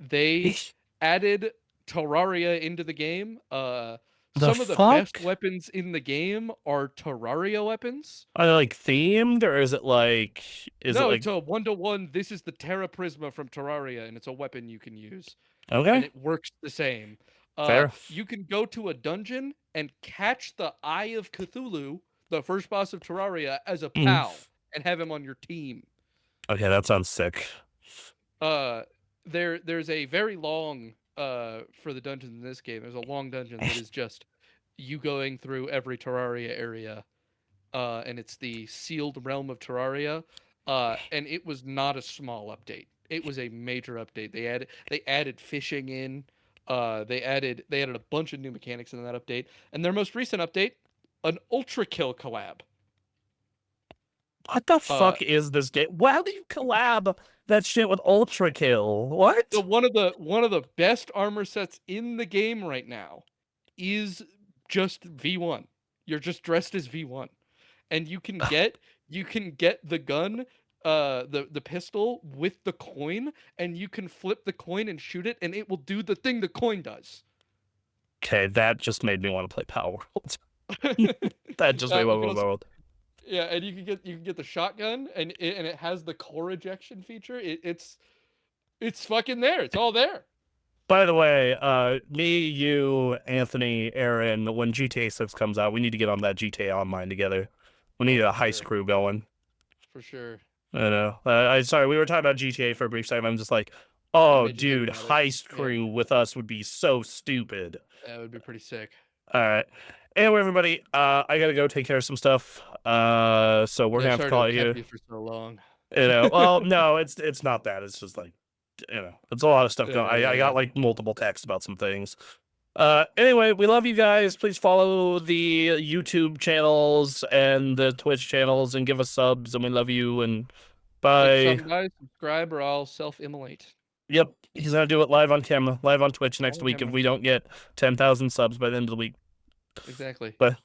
They added Terraria into the game. the Some of the best fuck weapons in the game are Terraria weapons. are they like themed or is it No, like it's a 1-to-1. This is the Terra Prisma from Terraria, and it's a weapon you can use, and okay it works the same. fair? You can go to a dungeon and catch the Eye of Cthulhu, the first boss of Terraria, as a Mm. pal, and have him on your team. Okay, that sounds sick. uh there's a very long for the dungeons in this game. There's a long dungeon that is just you going through every Terraria area, and it's the sealed realm of Terraria. And it was not a small update. It was a major update. They added fishing in. They added a bunch of new mechanics in that update. And their most recent update, an Ultra Kill collab. What the fuck is this game? Why do you collab that shit with Ultra Kill? What? one of the best armor sets in the game right now is just V1. You're just dressed as V1, and you can get the gun, the pistol with the coin, and you can flip the coin and shoot it, and it will do the thing the coin does. Okay, that just made me want to play Power World. That just made me want to play Power World. Yeah, and you can get the shotgun, and it has the core ejection feature. It's fucking there. It's all there. By the way, me, you, Anthony, Aaron, when GTA 6 comes out, we need to get on that GTA Online together. We need a heist crew going. For sure. I know. Sorry, we were talking about GTA for a brief second. I'm just like, oh, dude, heist crew with us would be so stupid. That would be pretty sick. All right. Anyway, everybody, I gotta go take care of some stuff. So we're gonna have to call it here. For so long. Well, no, it's not that. It's just like, it's a lot of stuff going. I got like multiple texts about some things. Anyway, we love you guys. Please follow the YouTube channels and the Twitch channels and give us subs, and we love you. And bye. Guys, subscribe or I'll self-immolate. Yep, he's gonna do it live on camera, live on Twitch next week if we don't get 10,000 subs by the end of the week. Exactly. But